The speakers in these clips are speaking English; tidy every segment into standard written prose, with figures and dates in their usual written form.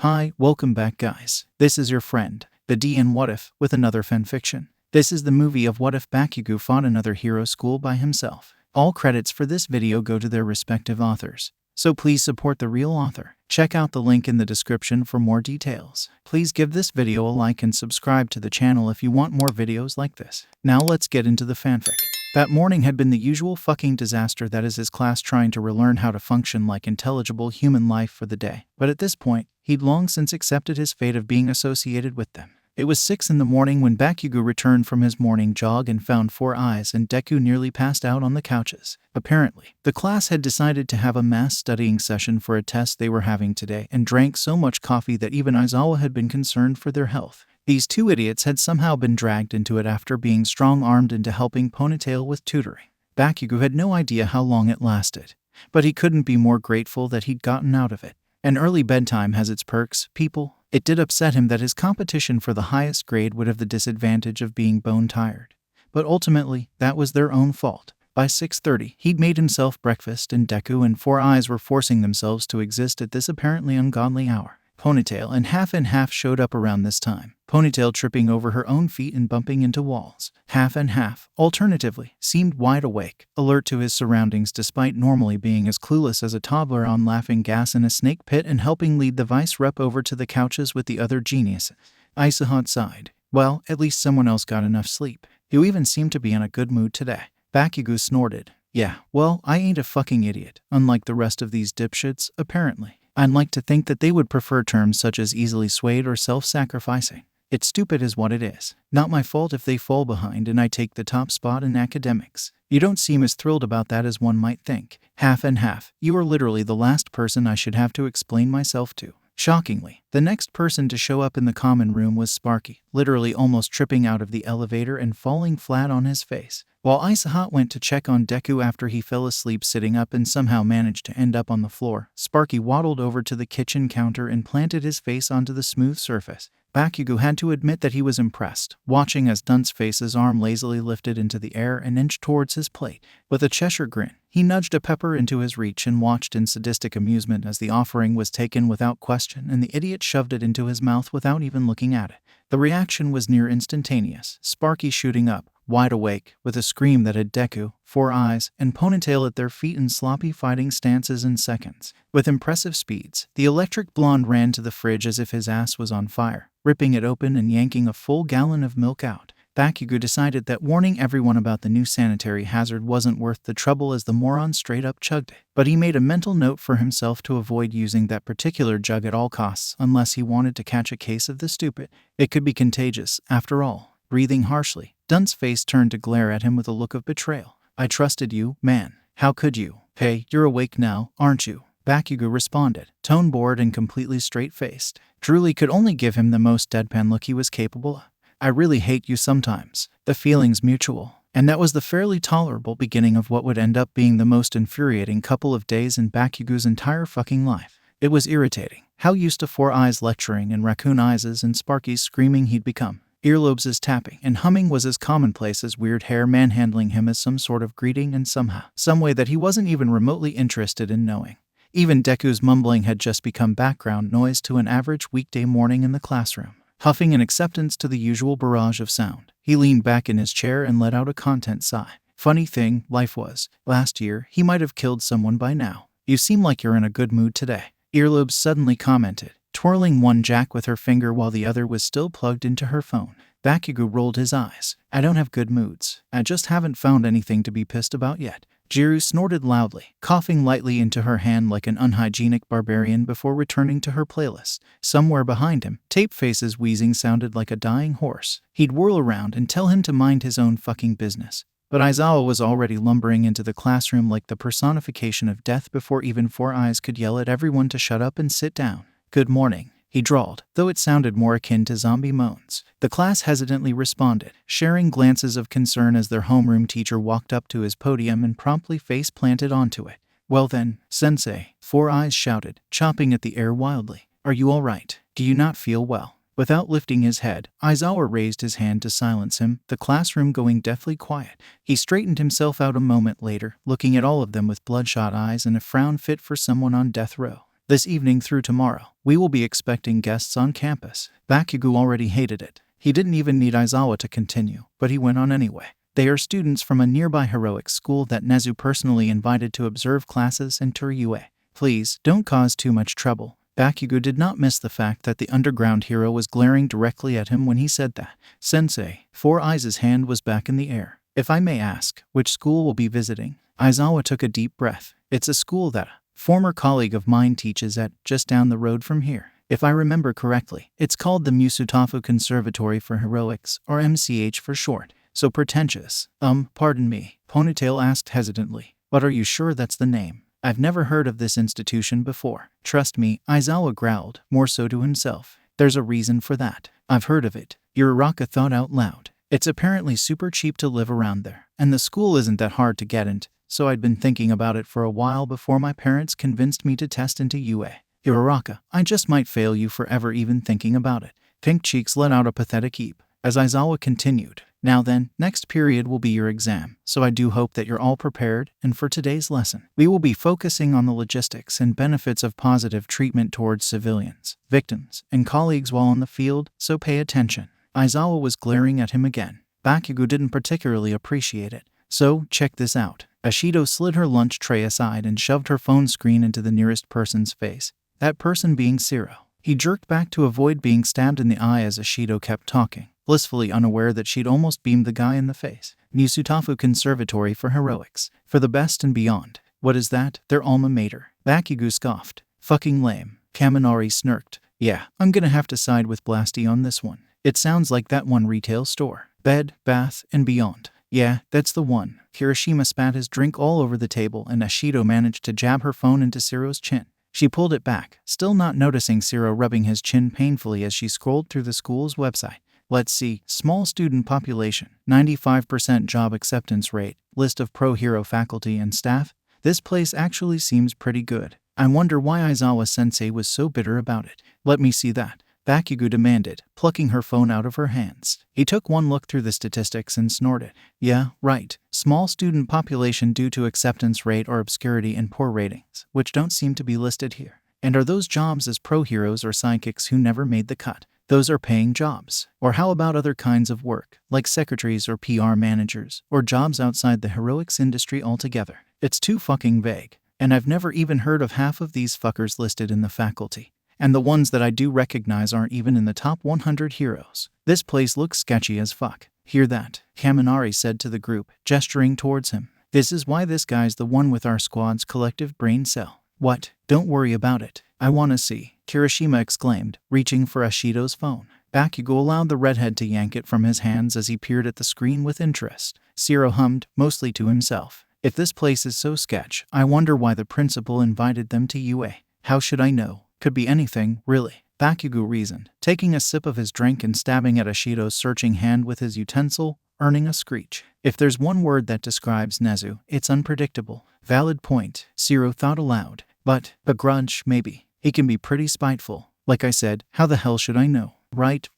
Hi, welcome back guys. This is your friend, the D in WhatIf, with another fanfiction. This is the movie of what if Bakugou fought another hero school by himself. All credits for this video go to their respective authors. So please support the real author. Check out the link in the description for more details. Please give this video a like and subscribe to the channel if you want more videos like this. Now let's get into the fanfic. That morning had been the usual fucking disaster that is his class trying to relearn how to function like intelligible human life for the day. But at this point, he'd long since accepted his fate of being associated with them. It was 6 in the morning when Bakugou returned from his morning jog and found Four Eyes and Deku nearly passed out on the couches. Apparently, the class had decided to have a mass studying session for a test they were having today and drank so much coffee that even Aizawa had been concerned for their health. These two idiots had somehow been dragged into it after being strong-armed into helping Ponytail with tutoring. Bakugou had no idea how long it lasted, but he couldn't be more grateful that he'd gotten out of it. An early bedtime has its perks, people. It did upset him that his competition for the highest grade would have the disadvantage of being bone-tired. But ultimately, that was their own fault. By 6:30, he'd made himself breakfast and Deku and Four Eyes were forcing themselves to exist at this apparently ungodly hour. Ponytail and Half showed up around this time. Ponytail tripping over her own feet and bumping into walls. Half, alternatively, seemed wide awake, alert to his surroundings despite normally being as clueless as a toddler on laughing gas in a snake pit and helping lead the vice rep over to the couches with the other geniuses. Aizawa sighed. Well, at least someone else got enough sleep. You even seem to be in a good mood today. Bakugou snorted. Yeah, well, I ain't a fucking idiot, unlike the rest of these dipshits, apparently. I'd like to think that they would prefer terms such as easily swayed or self-sacrificing. It's stupid is what it is. Not my fault if they fall behind and I take the top spot in academics. You don't seem as thrilled about that as one might think. Half, you are literally the last person I should have to explain myself to. Shockingly, the next person to show up in the common room was Sparky, literally almost tripping out of the elevator and falling flat on his face. While Aizawa went to check on Deku after he fell asleep sitting up and somehow managed to end up on the floor, Sparky waddled over to the kitchen counter and planted his face onto the smooth surface. Bakugou had to admit that he was impressed, watching as Dunceface's arm lazily lifted into the air and inched towards his plate. With a Cheshire grin, he nudged a pepper into his reach and watched in sadistic amusement as the offering was taken without question and the idiot shoved it into his mouth without even looking at it. The reaction was near instantaneous, Sparky shooting up, wide awake, with a scream that had Deku, Four Eyes, and Ponytail at their feet in sloppy fighting stances in seconds. With impressive speeds, the electric blonde ran to the fridge as if his ass was on fire, ripping it open and yanking a full gallon of milk out. Bakugou decided that warning everyone about the new sanitary hazard wasn't worth the trouble as the moron straight up chugged it. But he made a mental note for himself to avoid using that particular jug at all costs unless he wanted to catch a case of the stupid. It could be contagious, after all. Breathing harshly, Dunceface turned to glare at him with a look of betrayal. I trusted you, man. How could you? Hey, you're awake now, aren't you? Bakugou responded, tone bored and completely straight-faced. Truly could only give him the most deadpan look he was capable of. I really hate you sometimes. The feeling's mutual. And that was the fairly tolerable beginning of what would end up being the most infuriating couple of days in Bakugou's entire fucking life. It was irritating. How used to Four Eyes lecturing and Raccoon Eyes and Sparky's screaming he'd become. Earlobes' tapping and humming was as commonplace as weird hair manhandling him as some sort of greeting and some way that he wasn't even remotely interested in knowing. Even Deku's mumbling had just become background noise to an average weekday morning in the classroom. Huffing in acceptance to the usual barrage of sound, he leaned back in his chair and let out a content sigh. Funny thing, life was. Last year, he might have killed someone by now. You seem like you're in a good mood today. Earlobes suddenly commented, twirling one jack with her finger while the other was still plugged into her phone. Bakugou rolled his eyes. I don't have good moods. I just haven't found anything to be pissed about yet. Jiru snorted loudly, coughing lightly into her hand like an unhygienic barbarian before returning to her playlist. Somewhere behind him, Tapeface's wheezing sounded like a dying horse. He'd whirl around and tell him to mind his own fucking business. But Aizawa was already lumbering into the classroom like the personification of death before even Four Eyes could yell at everyone to shut up and sit down. Good morning, he drawled, though it sounded more akin to zombie moans. The class hesitantly responded, sharing glances of concern as their homeroom teacher walked up to his podium and promptly face-planted onto it. Well then, Sensei, Four Eyes shouted, chopping at the air wildly. Are you all right? Do you not feel well? Without lifting his head, Aizawa raised his hand to silence him, the classroom going deathly quiet. He straightened himself out a moment later, looking at all of them with bloodshot eyes and a frown fit for someone on death row. This evening through tomorrow, we will be expecting guests on campus. Bakugou already hated it. He didn't even need Aizawa to continue, but he went on anyway. They are students from a nearby heroic school that Nezu personally invited to observe classes and tour UA. Please, don't cause too much trouble. Bakugou did not miss the fact that the underground hero was glaring directly at him when he said that. Sensei, Four Eyes' hand was back in the air. If I may ask, which school will be visiting? Aizawa took a deep breath. It's a school that a former colleague of mine teaches at, just down the road from here. If I remember correctly, it's called the Musutafu Conservatory for Heroics, or MCH for short. So pretentious. Pardon me, Ponytail asked hesitantly. But are you sure that's the name? I've never heard of this institution before. Trust me, Aizawa growled, more so to himself. There's a reason for that. I've heard of it. Uraraka thought out loud. It's apparently super cheap to live around there, and the school isn't that hard to get into, so I'd been thinking about it for a while before my parents convinced me to test into UA. Uraraka, I just might fail you for ever even thinking about it. Pink Cheeks let out a pathetic heap. As Aizawa continued, now then, next period will be your exam, so I do hope that you're all prepared, and for today's lesson, we will be focusing on the logistics and benefits of positive treatment towards civilians, victims, and colleagues while on the field, so pay attention. Aizawa was glaring at him again. Bakugou didn't particularly appreciate it. So, check this out. Ashido slid her lunch tray aside and shoved her phone screen into the nearest person's face. That person being Zero. He jerked back to avoid being stabbed in the eye as Ashido kept talking, blissfully unaware that she'd almost beamed the guy in the face. Musutafu Conservatory for Heroics. For the best and beyond. What is that? Their alma mater. Bakugou scoffed. Fucking lame. Kaminari snarked. Yeah, I'm gonna have to side with Blasty on this one. It sounds like that one retail store. Bed, bath, and beyond. Yeah, that's the one. Kirishima spat his drink all over the table and Ashido managed to jab her phone into Zero's chin. She pulled it back, still not noticing Zero rubbing his chin painfully as she scrolled through the school's website. Let's see, small student population, 95% job acceptance rate, list of pro-hero faculty and staff. This place actually seems pretty good. I wonder why Aizawa-sensei was so bitter about it. Let me see that. Bakugou demanded, plucking her phone out of her hands. He took one look through the statistics and snorted. Yeah, right. Small student population due to acceptance rate or obscurity and poor ratings, which don't seem to be listed here. And are those jobs as pro-heroes or sidekicks who never made the cut? Those are paying jobs. Or how about other kinds of work, like secretaries or PR managers, or jobs outside the heroics industry altogether? It's too fucking vague. And I've never even heard of half of these fuckers listed in the faculty. And the ones that I do recognize aren't even in the top 100 heroes. This place looks sketchy as fuck. Hear that? Kaminari said to the group, gesturing towards him. This is why this guy's the one with our squad's collective brain cell. What? Don't worry about it. I wanna see, Kirishima exclaimed, reaching for Ashido's phone. Bakugou allowed the redhead to yank it from his hands as he peered at the screen with interest. Zero hummed, mostly to himself. If this place is so sketch, I wonder why the principal invited them to UA. How should I know? Could be anything, really. Bakugou reasoned, taking a sip of his drink and stabbing at Ashido's searching hand with his utensil, earning a screech. If there's one word that describes Nezu, it's unpredictable. Valid point, Zero thought aloud. But, a grudge, maybe. He can be pretty spiteful. Like I said, how the hell should I know? Right.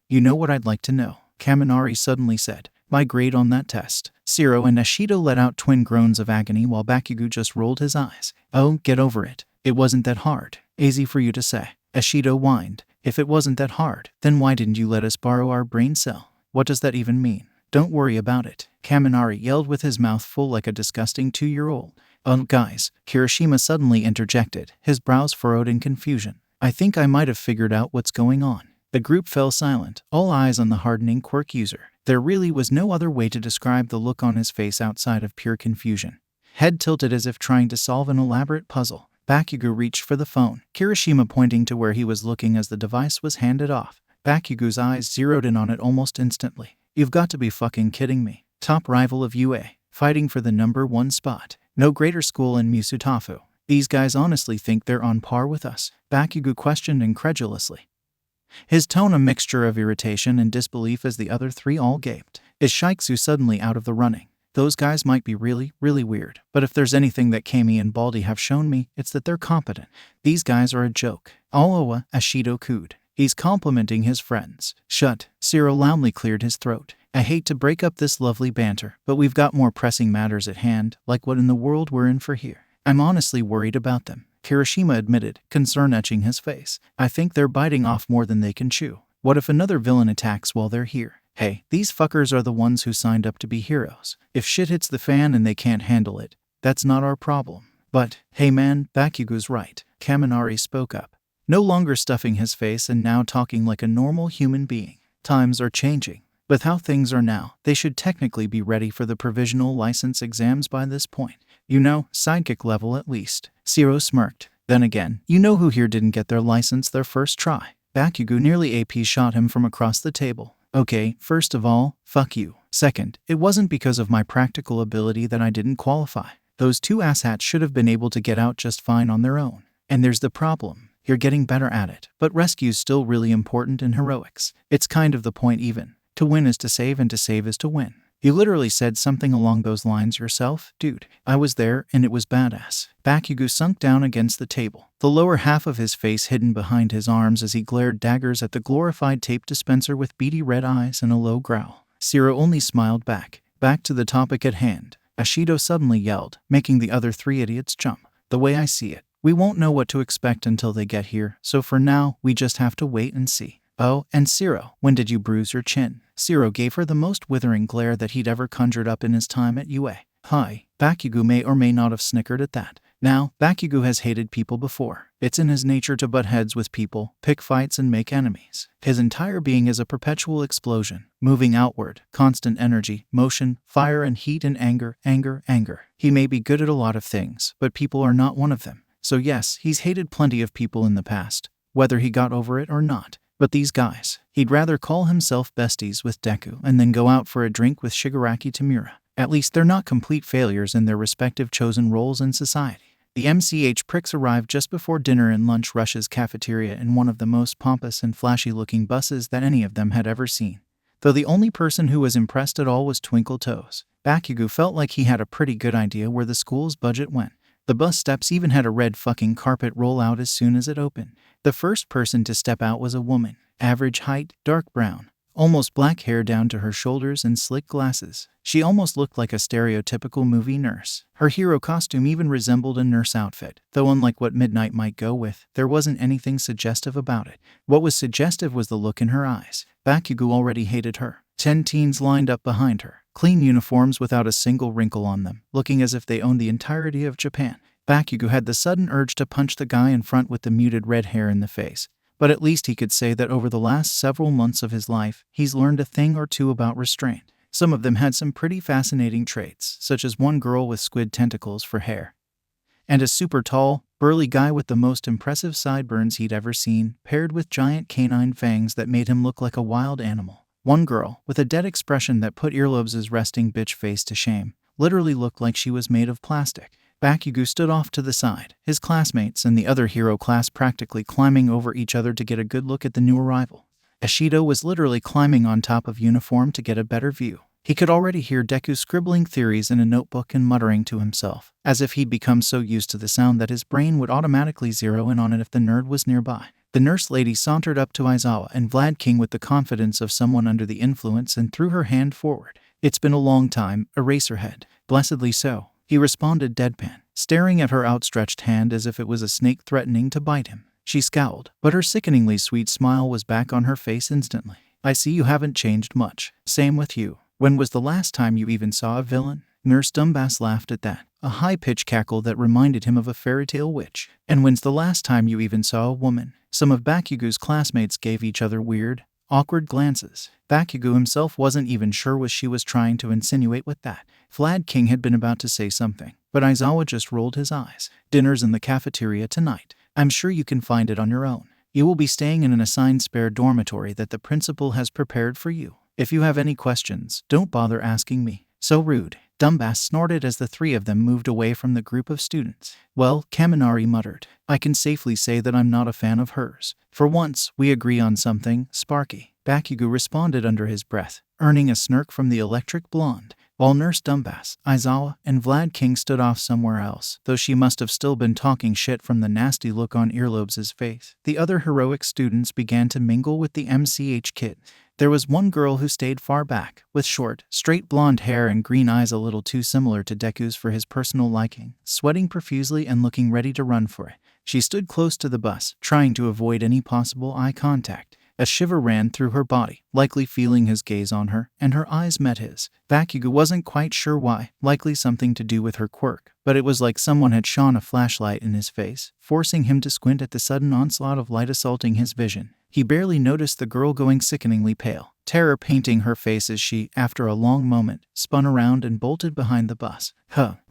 You know what I'd like to know? Kaminari suddenly said. My grade on that test. Zero and Ashido let out twin groans of agony while Bakugou just rolled his eyes. Oh, get over it. It wasn't that hard. Easy for you to say. Ashido whined. If it wasn't that hard, then why didn't you let us borrow our brain cell? What does that even mean? Don't worry about it. Kaminari yelled with his mouth full like a disgusting 2-year-old. Guys, Kirishima suddenly interjected, his brows furrowed in confusion. I think I might have figured out what's going on. The group fell silent, all eyes on the hardening quirk user. There really was no other way to describe the look on his face outside of pure confusion. Head tilted as if trying to solve an elaborate puzzle. Bakugou reached for the phone, Kirishima pointing to where he was looking as the device was handed off. Bakugou's eyes zeroed in on it almost instantly. You've got to be fucking kidding me. Top rival of UA, fighting for the #1 spot. No greater school in Musutafu. These guys honestly think they're on par with us? Bakugou questioned incredulously. His tone a mixture of irritation and disbelief as the other three all gaped. Is Shikzu suddenly out of the running? Those guys might be really weird, but if there's anything that Kami and Baldi have shown me, it's that they're competent. These guys are a joke. Aowa, Ashido cooed. He's complimenting his friends. Shut. Zero loudly cleared his throat. I hate to break up this lovely banter, but we've got more pressing matters at hand, like what in the world we're in for here. I'm honestly worried about them. Kirishima admitted, concern etching his face. I think they're biting off more than they can chew. What if another villain attacks while they're here? Hey, these fuckers are the ones who signed up to be heroes. If shit hits the fan and they can't handle it, that's not our problem. But, hey man, Bakugo's right. Kaminari spoke up, no longer stuffing his face and now talking like a normal human being. Times are changing. With how things are now, they should technically be ready for the provisional license exams by this point. You know, sidekick level at least. Zero smirked. Then again, you know who here didn't get their license their first try? Bakugo nearly AP shot him from across the table. Okay, first of all, fuck you. Second, it wasn't because of my practical ability that I didn't qualify. Those two asshats should have been able to get out just fine on their own. And there's the problem. You're getting better at it. But rescue's still really important in heroics. It's kind of the point even. To win is to save and to save is to win. You literally said something along those lines yourself, dude. I was there and it was badass. Bakugo sunk down against the table, the lower half of his face hidden behind his arms as he glared daggers at the glorified tape dispenser with beady red eyes and a low growl. Zero only smiled back. Back to the topic at hand. Ashido suddenly yelled, making the other three idiots jump. The way I see it, we won't know what to expect until they get here, so for now, we just have to wait and see. Oh, and Zero, when did you bruise your chin? Zero gave her the most withering glare that he'd ever conjured up in his time at UA. Hi. Bakugo may or may not have snickered at that. Now, Bakugo has hated people before. It's in his nature to butt heads with people, pick fights and make enemies. His entire being is a perpetual explosion, moving outward, constant energy, motion, fire and heat and anger, anger, anger. He may be good at a lot of things, but people are not one of them. So yes, he's hated plenty of people in the past, whether he got over it or not. But these guys, he'd rather call himself besties with Deku and then go out for a drink with Shigaraki Tamura. At least they're not complete failures in their respective chosen roles in society. The MCH pricks arrived just before dinner in Lunch Rush's cafeteria in one of the most pompous and flashy-looking buses that any of them had ever seen. Though the only person who was impressed at all was Twinkle Toes. Bakugo felt like he had a pretty good idea where the school's budget went. The bus steps even had a red fucking carpet roll out as soon as it opened. The first person to step out was a woman. Average height, dark brown, almost black hair down to her shoulders and slick glasses. She almost looked like a stereotypical movie nurse. Her hero costume even resembled a nurse outfit, though unlike what Midnight might go with, there wasn't anything suggestive about it. What was suggestive was the look in her eyes. Bakugo already hated her. 10 teens lined up behind her, clean uniforms without a single wrinkle on them, looking as if they owned the entirety of Japan. Bakugo had the sudden urge to punch the guy in front with the muted red hair in the face. But at least he could say that over the last several months of his life, he's learned a thing or two about restraint. Some of them had some pretty fascinating traits, such as one girl with squid tentacles for hair, and a super tall, burly guy with the most impressive sideburns he'd ever seen, paired with giant canine fangs that made him look like a wild animal. One girl, with a dead expression that put Earlobes' resting bitch face to shame, literally looked like she was made of plastic. Bakugo stood off to the side, his classmates and the other hero class practically climbing over each other to get a good look at the new arrival. Ashido was literally climbing on top of uniform to get a better view. He could already hear Deku scribbling theories in a notebook and muttering to himself, as if he'd become so used to the sound that his brain would automatically zero in on it if the nerd was nearby. The nurse lady sauntered up to Aizawa and Vlad King with the confidence of someone under the influence and threw her hand forward. It's been a long time, Eraserhead. Blessedly so, he responded deadpan, staring at her outstretched hand as if it was a snake threatening to bite him. She scowled, but her sickeningly sweet smile was back on her face instantly. I see you haven't changed much. Same with you. When was the last time you even saw a villain? Nurse Dumbass laughed at that, a high-pitched cackle that reminded him of a fairy tale witch. And when's the last time you even saw a woman? Some of Bakugo's classmates gave each other weird, awkward glances. Bakugo himself wasn't even sure what she was trying to insinuate with that. Vlad King had been about to say something, but Aizawa just rolled his eyes. Dinner's in the cafeteria tonight. I'm sure you can find it on your own. You will be staying in an assigned spare dormitory that the principal has prepared for you. If you have any questions, don't bother asking me. So rude. Dumbass snorted as the three of them moved away from the group of students. Well, Kaminari muttered, I can safely say that I'm not a fan of hers. For once, we agree on something, Sparky. Bakugo responded under his breath, earning a smirk from the electric blonde. While Nurse Dumbass, Aizawa, and Vlad King stood off somewhere else, though she must have still been talking shit from the nasty look on Earlobes' face, the other heroic students began to mingle with the MCH kid. There was one girl who stayed far back, with short, straight blonde hair and green eyes a little too similar to Deku's for his personal liking, sweating profusely and looking ready to run for it. She stood close to the bus, trying to avoid any possible eye contact. A shiver ran through her body, likely feeling his gaze on her, and her eyes met his. Bakugou wasn't quite sure why, likely something to do with her quirk, but it was like someone had shone a flashlight in his face, forcing him to squint at the sudden onslaught of light assaulting his vision. He barely noticed the girl going sickeningly pale, terror painting her face as she, after a long moment, spun around and bolted behind the bus.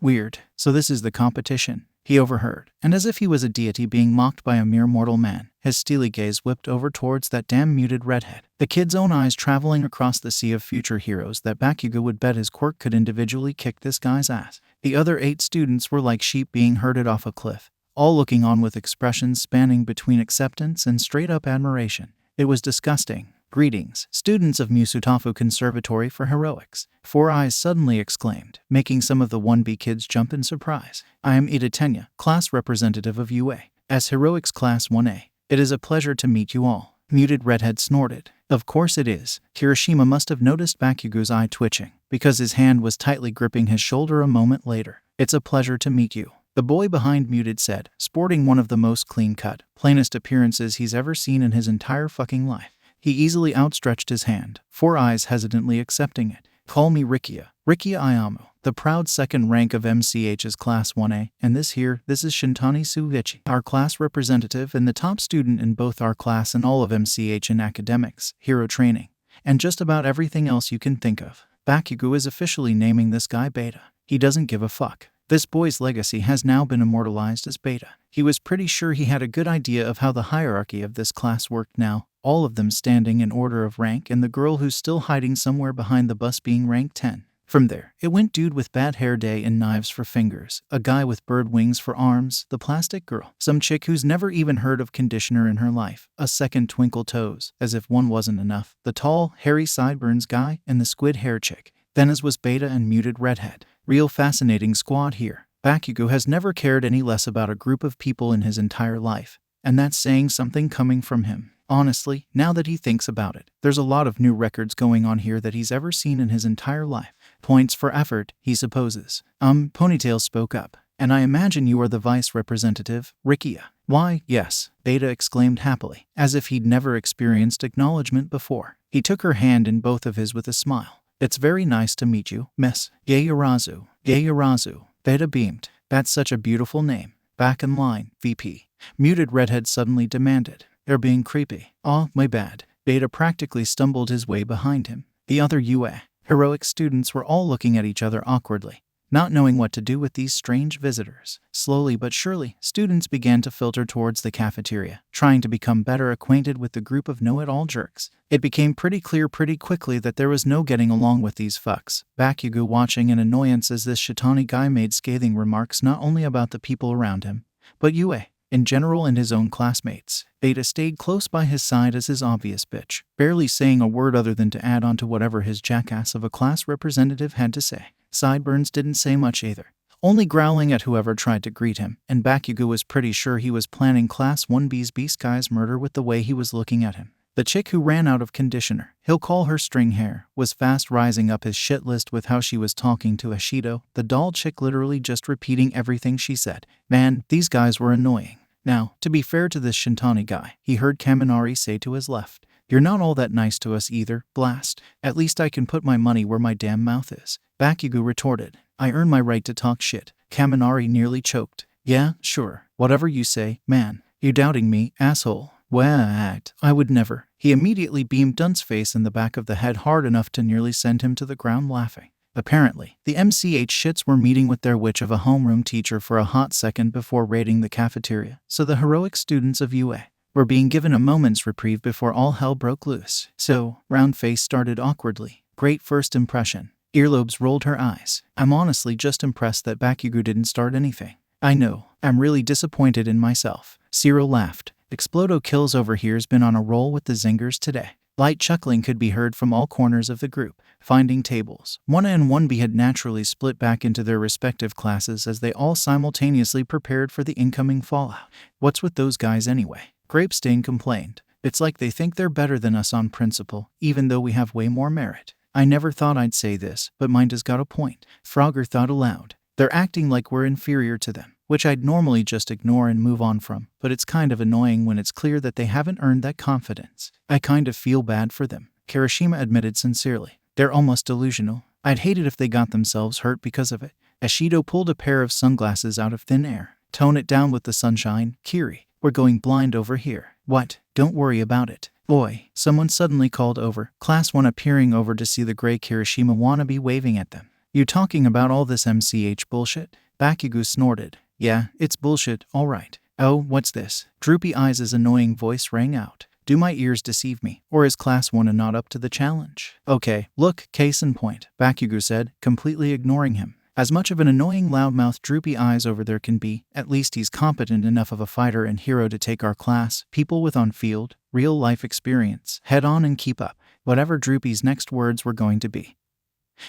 Weird. So this is the competition, he overheard, and as if he was a deity being mocked by a mere mortal man, his steely gaze whipped over towards that damn muted redhead. The kid's own eyes traveling across the sea of future heroes that Bakugou would bet his quirk could individually kick this guy's ass. The other 8 students were like sheep being herded off a cliff, all looking on with expressions spanning between acceptance and straight-up admiration. It was disgusting. Greetings, students of Musutafu Conservatory for Heroics. Four Eyes suddenly exclaimed, making some of the 1B kids jump in surprise. I am Idatenya, class representative of UA. As Heroics Class 1A, it is a pleasure to meet you all. Muted redhead snorted. Of course it is. Hiroshima must have noticed Bakugou's eye twitching, because his hand was tightly gripping his shoulder a moment later. It's a pleasure to meet you, the boy behind Muted said, sporting one of the most clean-cut, plainest appearances he's ever seen in his entire fucking life. He easily outstretched his hand, Four Eyes hesitantly accepting it. Call me Rikia Ayamu, the proud second rank of MCH's Class 1A, and this is Shintani Suichi, our class representative and the top student in both our class and all of MCH in academics, hero training, and just about everything else you can think of. Bakugou is officially naming this guy Beta. He doesn't give a fuck. This boy's legacy has now been immortalized as Beta. He was pretty sure he had a good idea of how the hierarchy of this class worked now, all of them standing in order of rank and the girl who's still hiding somewhere behind the bus being ranked 10. From there, it went dude with bad hair day and knives for fingers, a guy with bird wings for arms, the plastic girl, some chick who's never even heard of conditioner in her life, a second twinkle toes, as if one wasn't enough, the tall, hairy sideburns guy, and the squid hair chick. Then as was Beta and Muted redhead. Real fascinating squad here. Bakugou has never cared any less about a group of people in his entire life, and that's saying something coming from him. Honestly, now that he thinks about it, there's a lot of new records going on here that he's ever seen in his entire life. Points for effort, he supposes. Ponytail spoke up. And I imagine you are the vice representative, Rikia. Why, yes, Beta exclaimed happily, as if he'd never experienced acknowledgement before. He took her hand in both of his with a smile. It's very nice to meet you, Miss Yaeyarazu. Yaeyarazu. Beta beamed. That's such a beautiful name. Back in line, VP. Muted redhead suddenly demanded. You're being creepy. Aw, my bad. Beta practically stumbled his way behind him. The other UA heroic students were all looking at each other awkwardly, not knowing what to do with these strange visitors. Slowly but surely, students began to filter towards the cafeteria, trying to become better acquainted with the group of know-it-all jerks. It became pretty clear pretty quickly that there was no getting along with these fucks. Bakugou watching in annoyance as this Shitani guy made scathing remarks not only about the people around him, but UA in general and his own classmates. Beta stayed close by his side as his obvious bitch, barely saying a word other than to add on to whatever his jackass of a class representative had to say. Sideburns didn't say much either, only growling at whoever tried to greet him, and Bakugou was pretty sure he was planning Class 1B's beast guy's murder with the way he was looking at him. The chick who ran out of conditioner, he'll call her string hair, was fast rising up his shit list with how she was talking to Ashido, the doll chick literally just repeating everything she said. Man, these guys were annoying. Now, to be fair to this Shintani guy, he heard Kaminari say to his left, "You're not all that nice to us either, blast. At least I can put my money where my damn mouth is." Bakugou retorted, "I earn my right to talk shit." Kaminari nearly choked. "Yeah, sure. Whatever you say, man. You doubting me, asshole? What? I would never." He immediately beamed Dunt's face in the back of the head hard enough to nearly send him to the ground laughing. Apparently, the MCH shits were meeting with their witch of a homeroom teacher for a hot second before raiding the cafeteria, so the heroic students of UA were being given a moment's reprieve before all hell broke loose. So, round face started awkwardly. Great first impression. Earlobes rolled her eyes. I'm honestly just impressed that Bakugou didn't start anything. I know, I'm really disappointed in myself. Ciro laughed. Explodo Kills over here's been on a roll with the zingers today. Light chuckling could be heard from all corners of the group. Finding tables, 1A and 1B had naturally split back into their respective classes as they all simultaneously prepared for the incoming fallout. What's with those guys anyway? Grapestain complained. It's like they think they're better than us on principle, even though we have way more merit. I never thought I'd say this, but Mind has got a point. Frogger thought aloud. They're acting like we're inferior to them, which I'd normally just ignore and move on from, but it's kind of annoying when it's clear that they haven't earned that confidence. I kind of feel bad for them," Kirishima admitted sincerely. "They're almost delusional. I'd hate it if they got themselves hurt because of it." Ashido pulled a pair of sunglasses out of thin air. "Tone it down with the sunshine, Kiri. We're going blind over here." "What? Don't worry about it." "Oi," someone suddenly called over, Class 1 appearing over to see the gray Kirishima wannabe waving at them. "You talking about all this MCH bullshit?" Bakugou snorted. "Yeah, it's bullshit, alright." "Oh, what's this?" Droopy Eyes' annoying voice rang out. "Do my ears deceive me, or is Class 1 not up to the challenge?" "Okay, look, case in point," Bakugou said, completely ignoring him. As much of an annoying loudmouth Droopy Eyes over there can be, at least he's competent enough of a fighter and hero to take our class, people with on-field, real-life experience, head on and keep up, whatever Droopy's next words were going to be.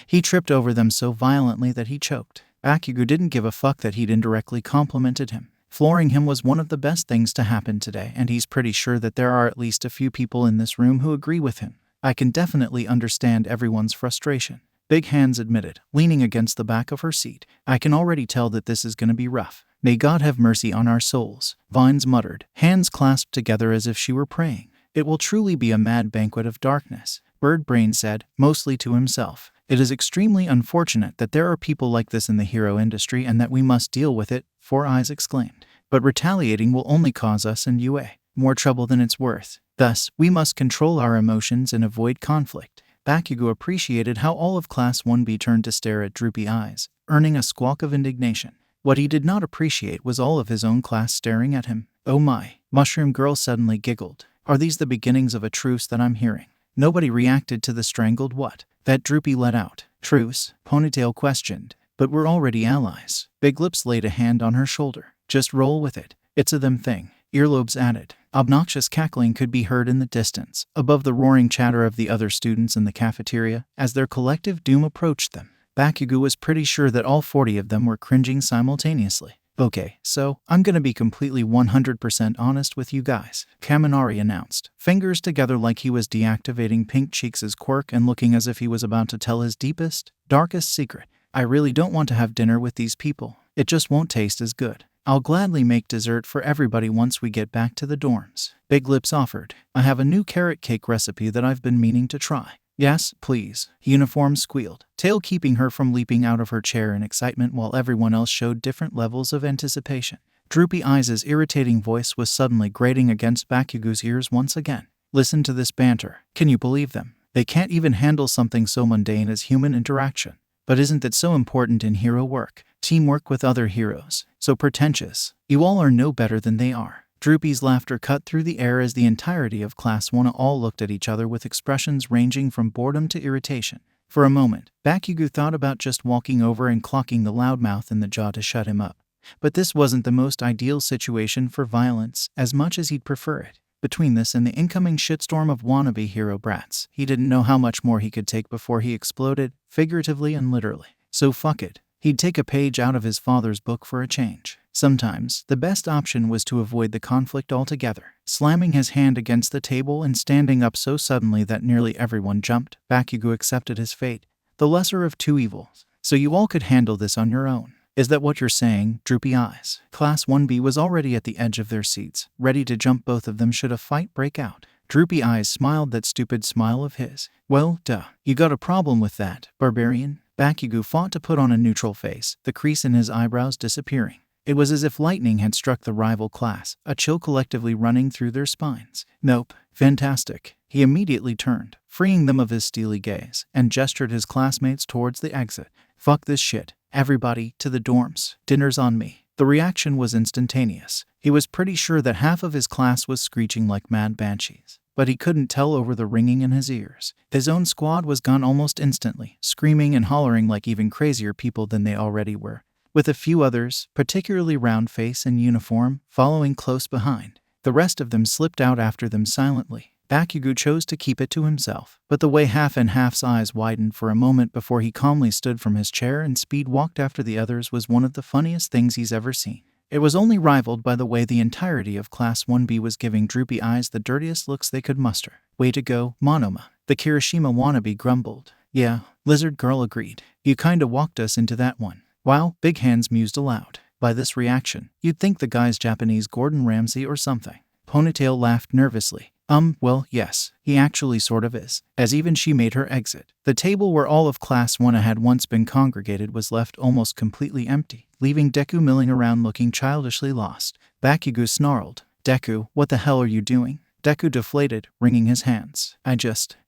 He tripped over them so violently that he choked. Bakugou didn't give a fuck that he'd indirectly complimented him. Flooring him was one of the best things to happen today, and he's pretty sure that there are at least a few people in this room who agree with him. "I can definitely understand everyone's frustration," Big Hands admitted, leaning against the back of her seat. "I can already tell that this is gonna be rough. May God have mercy on our souls," Vines muttered, hands clasped together as if she were praying. "It will truly be a mad banquet of darkness," Birdbrain said, mostly to himself. "It is extremely unfortunate that there are people like this in the hero industry and that we must deal with it," Four Eyes exclaimed. "But retaliating will only cause us and UA more trouble than it's worth. Thus, we must control our emotions and avoid conflict." Bakugou appreciated how all of Class 1B turned to stare at Droopy Eyes, earning a squawk of indignation. What he did not appreciate was all of his own class staring at him. "Oh my," Mushroom Girl suddenly giggled. "Are these the beginnings of a truce that I'm hearing?" Nobody reacted to the strangled "what" that Droopy let out. "Truce?" Ponytail questioned. "But we're already allies." Big Lips laid a hand on her shoulder. "Just roll with it. It's a them thing," Earlobes added. Obnoxious cackling could be heard in the distance, above the roaring chatter of the other students in the cafeteria, as their collective doom approached them. Bakugou was pretty sure that all 40 of them were cringing simultaneously. "Okay, so, I'm gonna be completely 100% honest with you guys," Kaminari announced, fingers together like he was deactivating Pink Cheeks' quirk and looking as if he was about to tell his deepest, darkest secret. "I really don't want to have dinner with these people. It just won't taste as good. I'll gladly make dessert for everybody once we get back to the dorms," Big Lips offered. "I have a new carrot cake recipe that I've been meaning to try." "Yes, please," Uniform squealed, Tail keeping her from leaping out of her chair in excitement while everyone else showed different levels of anticipation. Droopy Eyes' irritating voice was suddenly grating against Bakugou's ears once again. "Listen to this banter. Can you believe them? They can't even handle something so mundane as human interaction. But isn't that so important in hero work? Teamwork with other heroes. So pretentious. You all are no better than they are." Droopy's laughter cut through the air as the entirety of Class 1 all looked at each other with expressions ranging from boredom to irritation. For a moment, Bakugou thought about just walking over and clocking the loudmouth in the jaw to shut him up. But this wasn't the most ideal situation for violence, as much as he'd prefer it. Between this and the incoming shitstorm of wannabe hero brats, he didn't know how much more he could take before he exploded, figuratively and literally. So fuck it. He'd take a page out of his father's book for a change. Sometimes, the best option was to avoid the conflict altogether. Slamming his hand against the table and standing up so suddenly that nearly everyone jumped, Bakugou accepted his fate, the lesser of two evils. "So you all could handle this on your own. Is that what you're saying, Droopy Eyes?" Class 1B was already at the edge of their seats, ready to jump both of them should a fight break out. Droopy Eyes smiled that stupid smile of his. "Well, duh. You got a problem with that, barbarian?" Bakugou fought to put on a neutral face, the crease in his eyebrows disappearing. It was as if lightning had struck the rival class, a chill collectively running through their spines. "Nope. Fantastic." He immediately turned, freeing them of his steely gaze, and gestured his classmates towards the exit. "Fuck this shit. Everybody, to the dorms. Dinner's on me." The reaction was instantaneous. He was pretty sure that half of his class was screeching like mad banshees, but he couldn't tell over the ringing in his ears. His own squad was gone almost instantly, screaming and hollering like even crazier people than they already were, with a few others, particularly Roundface and Uniform, following close behind. The rest of them slipped out after them silently. Bakugou chose to keep it to himself, but the way Half and Half's eyes widened for a moment before he calmly stood from his chair and speed walked after the others was one of the funniest things he's ever seen. It was only rivaled by the way the entirety of Class 1B was giving Droopy Eyes the dirtiest looks they could muster. "Way to go, Monoma," the Kirishima wannabe grumbled. "Yeah," Lizard Girl agreed. "You kinda walked us into that one." Wow, Big Hands mused aloud. By this reaction, you'd think the guy's Japanese Gordon Ramsay or something. Ponytail laughed nervously. Well, yes, he actually sort of is. As even she made her exit, the table where all of Class 1 had once been congregated was left almost completely empty, leaving Deku milling around looking childishly lost. Bakugou snarled. Deku, what the hell are you doing? Deku deflated, wringing his hands.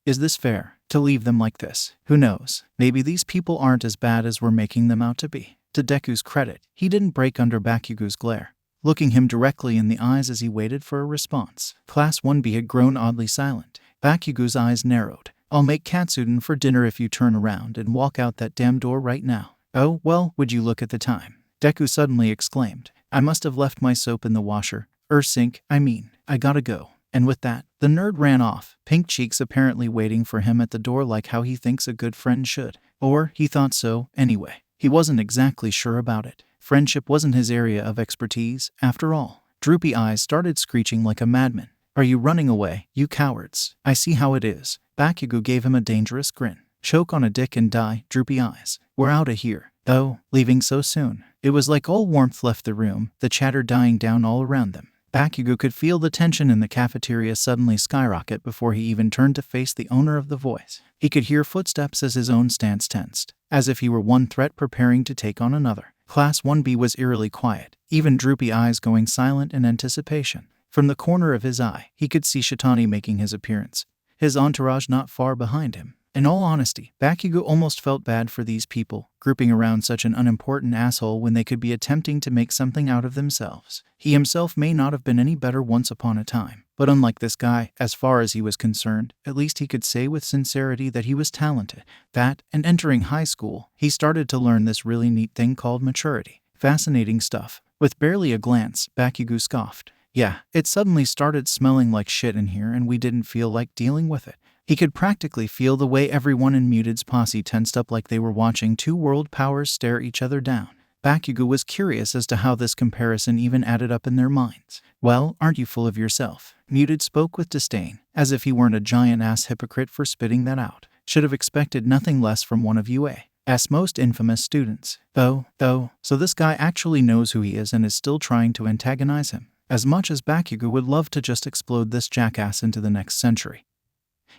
Is this fair? To leave them like this? Who knows? Maybe these people aren't as bad as we're making them out to be. To Deku's credit, he didn't break under Bakugou's glare, looking him directly in the eyes as he waited for a response. Class 1B had grown oddly silent. Bakugou's eyes narrowed. I'll make katsudon for dinner if you turn around and walk out that damn door right now. Oh, well, would you look at the time? Deku suddenly exclaimed. I must have left my soap in the washer. Sink, I gotta go. And with that, the nerd ran off, pink cheeks apparently waiting for him at the door like how he thinks a good friend should. Or he thought so, anyway. He wasn't exactly sure about it. Friendship wasn't his area of expertise, after all. Droopy Eyes started screeching like a madman. Are you running away, you cowards? I see how it is. Bakugou gave him a dangerous grin. Choke on a dick and die, Droopy Eyes. We're outta here. Oh, leaving so soon. It was like all warmth left the room, the chatter dying down all around them. Bakugou could feel the tension in the cafeteria suddenly skyrocket before he even turned to face the owner of the voice. He could hear footsteps as his own stance tensed, as if he were one threat preparing to take on another. Class 1B was eerily quiet, even Droopy Eyes going silent in anticipation. From the corner of his eye, he could see Shitani making his appearance, his entourage not far behind him. In all honesty, Bakugou almost felt bad for these people, grouping around such an unimportant asshole when they could be attempting to make something out of themselves. He himself may not have been any better once upon a time, but unlike this guy, as far as he was concerned, at least he could say with sincerity that he was talented. That, and entering high school, he started to learn this really neat thing called maturity. Fascinating stuff. With barely a glance, Bakugou scoffed. Yeah, it suddenly started smelling like shit in here and we didn't feel like dealing with it. He could practically feel the way everyone in Muted's posse tensed up like they were watching two world powers stare each other down. Bakugou was curious as to how this comparison even added up in their minds. Well, aren't you full of yourself? Muted spoke with disdain, as if he weren't a giant-ass hypocrite for spitting that out. Should have expected nothing less from one of UA's most infamous students. So this guy actually knows who he is and is still trying to antagonize him. As much as Bakugou would love to just explode this jackass into the next century,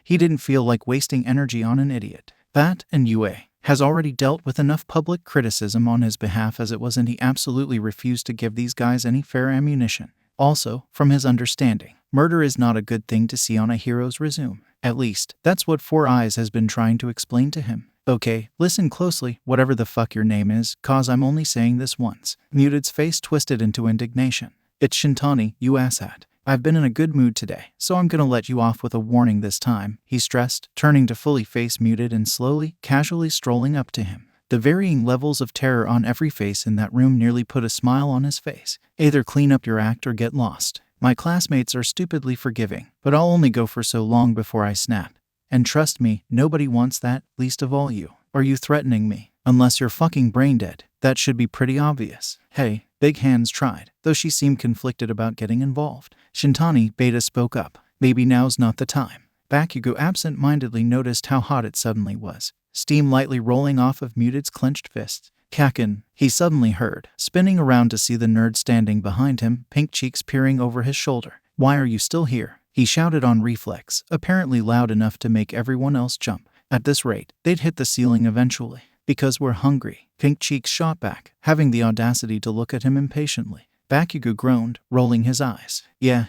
he didn't feel like wasting energy on an idiot. That, and UA has already dealt with enough public criticism on his behalf as it was, and he absolutely refused to give these guys any fair ammunition. Also, from his understanding, murder is not a good thing to see on a hero's resume. At least, that's what Four Eyes has been trying to explain to him. Okay, listen closely, whatever the fuck your name is, cause I'm only saying this once. Muted's face twisted into indignation. It's Shintani, you asshat. I've been in a good mood today, so I'm gonna let you off with a warning this time, he stressed, turning to fully face Muted and slowly, casually strolling up to him. The varying levels of terror on every face in that room nearly put a smile on his face. Either clean up your act or get lost. My classmates are stupidly forgiving, but I'll only go for so long before I snap. And trust me, nobody wants that, least of all you. Are you threatening me? Unless you're fucking brain dead. That should be pretty obvious. Hey, Big Hands tried, though she seemed conflicted about getting involved. Shintani, Beta spoke up. Maybe now's not the time. Bakugou absent-mindedly noticed how hot it suddenly was, steam lightly rolling off of Muted's clenched fists. Kakin, he suddenly heard, spinning around to see the nerd standing behind him, pink cheeks peering over his shoulder. Why are you still here? He shouted on reflex, apparently loud enough to make everyone else jump. At this rate, they'd hit the ceiling eventually. Because we're hungry. Pink cheeks shot back, having the audacity to look at him impatiently. Bakugou groaned, rolling his eyes. Yeah,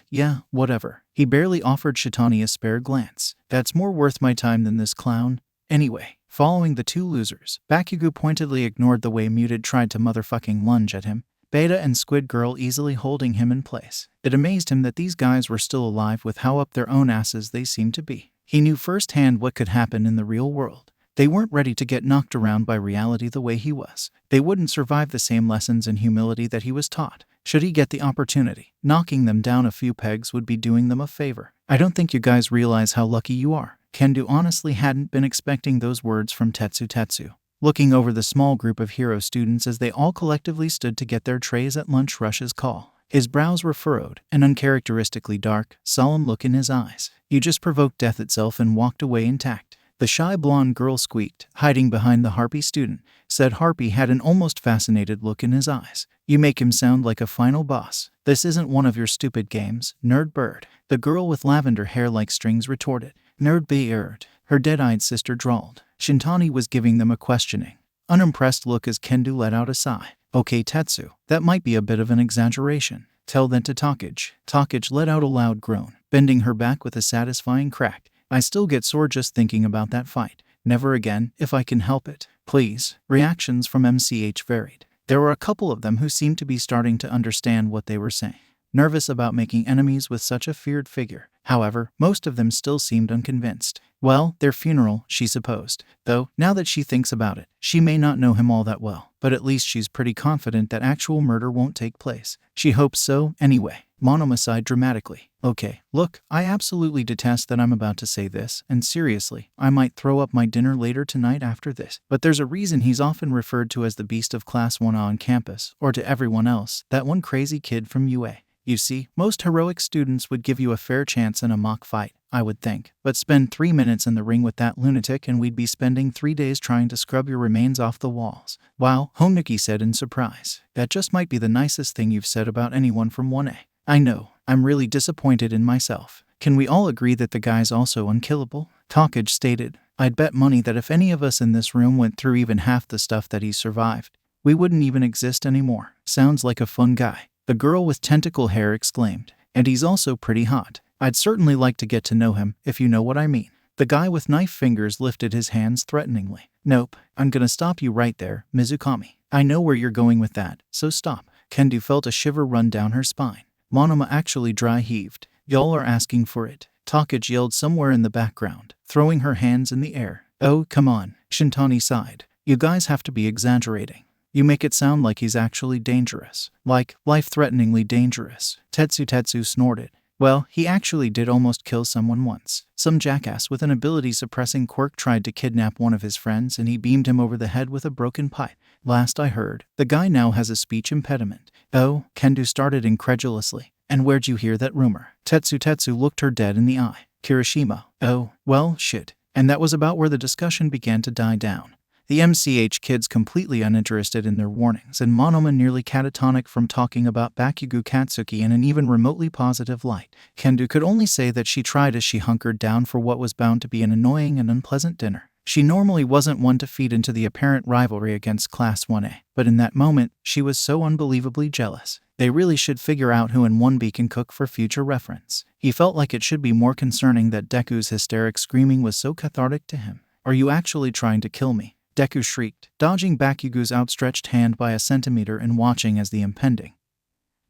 whatever. He barely offered Shitani a spare glance. That's more worth my time than this clown. Anyway, following the two losers, Bakugou pointedly ignored the way Muted tried to motherfucking lunge at him, Beta and Squid Girl easily holding him in place. It amazed him that these guys were still alive with how up their own asses they seemed to be. He knew firsthand what could happen in the real world. They weren't ready to get knocked around by reality the way he was. They wouldn't survive the same lessons in humility that he was taught. Should he get the opportunity, knocking them down a few pegs would be doing them a favor. I don't think you guys realize how lucky you are. Kendo honestly hadn't been expecting those words from Tetsu. Looking over the small group of hero students as they all collectively stood to get their trays at lunch rush's call. His brows were furrowed, an uncharacteristically dark, solemn look in his eyes. You just provoked death itself and walked away intact. The shy blonde girl squeaked, hiding behind the harpy student. Said harpy had an almost fascinated look in his eyes. You make him sound like a final boss. This isn't one of your stupid games, nerd bird. The girl with lavender hair like strings retorted. Nerd beard. Her dead-eyed sister drawled. Shintani was giving them a questioning, unimpressed look as Kendo let out a sigh. Okay Tetsu, that might be a bit of an exaggeration. Tell that to Takage. Takage let out a loud groan, bending her back with a satisfying crack. I still get sore just thinking about that fight. Never again, if I can help it. Please. Reactions from MCH varied. There were a couple of them who seemed to be starting to understand what they were saying, nervous about making enemies with such a feared figure. However, most of them still seemed unconvinced. Well, their funeral, she supposed. Though, now that she thinks about it, she may not know him all that well, but at least she's pretty confident that actual murder won't take place. She hopes so, anyway. Monoma sighed dramatically. Okay, look, I absolutely detest that I'm about to say this, and seriously, I might throw up my dinner later tonight after this. But there's a reason he's often referred to as the beast of Class 1A on campus, or to everyone else, that one crazy kid from UA. You see, most heroic students would give you a fair chance in a mock fight, I would think, but spend 3 minutes in the ring with that lunatic and we'd be spending 3 days trying to scrub your remains off the walls. Wow, Honuki said in surprise. That just might be the nicest thing you've said about anyone from 1A. I know, I'm really disappointed in myself. Can we all agree that the guy's also unkillable? Takage stated. I'd bet money that if any of us in this room went through even half the stuff that he survived, we wouldn't even exist anymore. Sounds like a fun guy. The girl with tentacle hair exclaimed. And he's also pretty hot. I'd certainly like to get to know him, if you know what I mean. The guy with knife fingers lifted his hands threateningly. Nope, I'm gonna stop you right there, Mizukami. I know where you're going with that, so stop. Kendo felt a shiver run down her spine. Monoma actually dry heaved. Y'all are asking for it. Takage yelled somewhere in the background, throwing her hands in the air. Oh, come on, Shintani sighed. You guys have to be exaggerating. You make it sound like he's actually dangerous. Like, life-threateningly dangerous. Tetsu snorted. Well, he actually did almost kill someone once. Some jackass with an ability-suppressing quirk tried to kidnap one of his friends and he beamed him over the head with a broken pipe. Last I heard, the guy now has a speech impediment. Oh, Kendo started incredulously. And where'd you hear that rumor? Tetsu looked her dead in the eye. Kirishima. Oh, well, shit. And that was about where the discussion began to die down. The MCH kids completely uninterested in their warnings, and Monoma nearly catatonic from talking about Bakugou Katsuki in an even remotely positive light. Kendo could only say that she tried as she hunkered down for what was bound to be an annoying and unpleasant dinner. She normally wasn't one to feed into the apparent rivalry against Class 1A, but in that moment, she was so unbelievably jealous. They really should figure out who in 1B can cook for future reference. He felt like it should be more concerning that Deku's hysteric screaming was so cathartic to him. Are you actually trying to kill me? Deku shrieked, dodging Bakugou's outstretched hand by a centimeter and watching as the impending,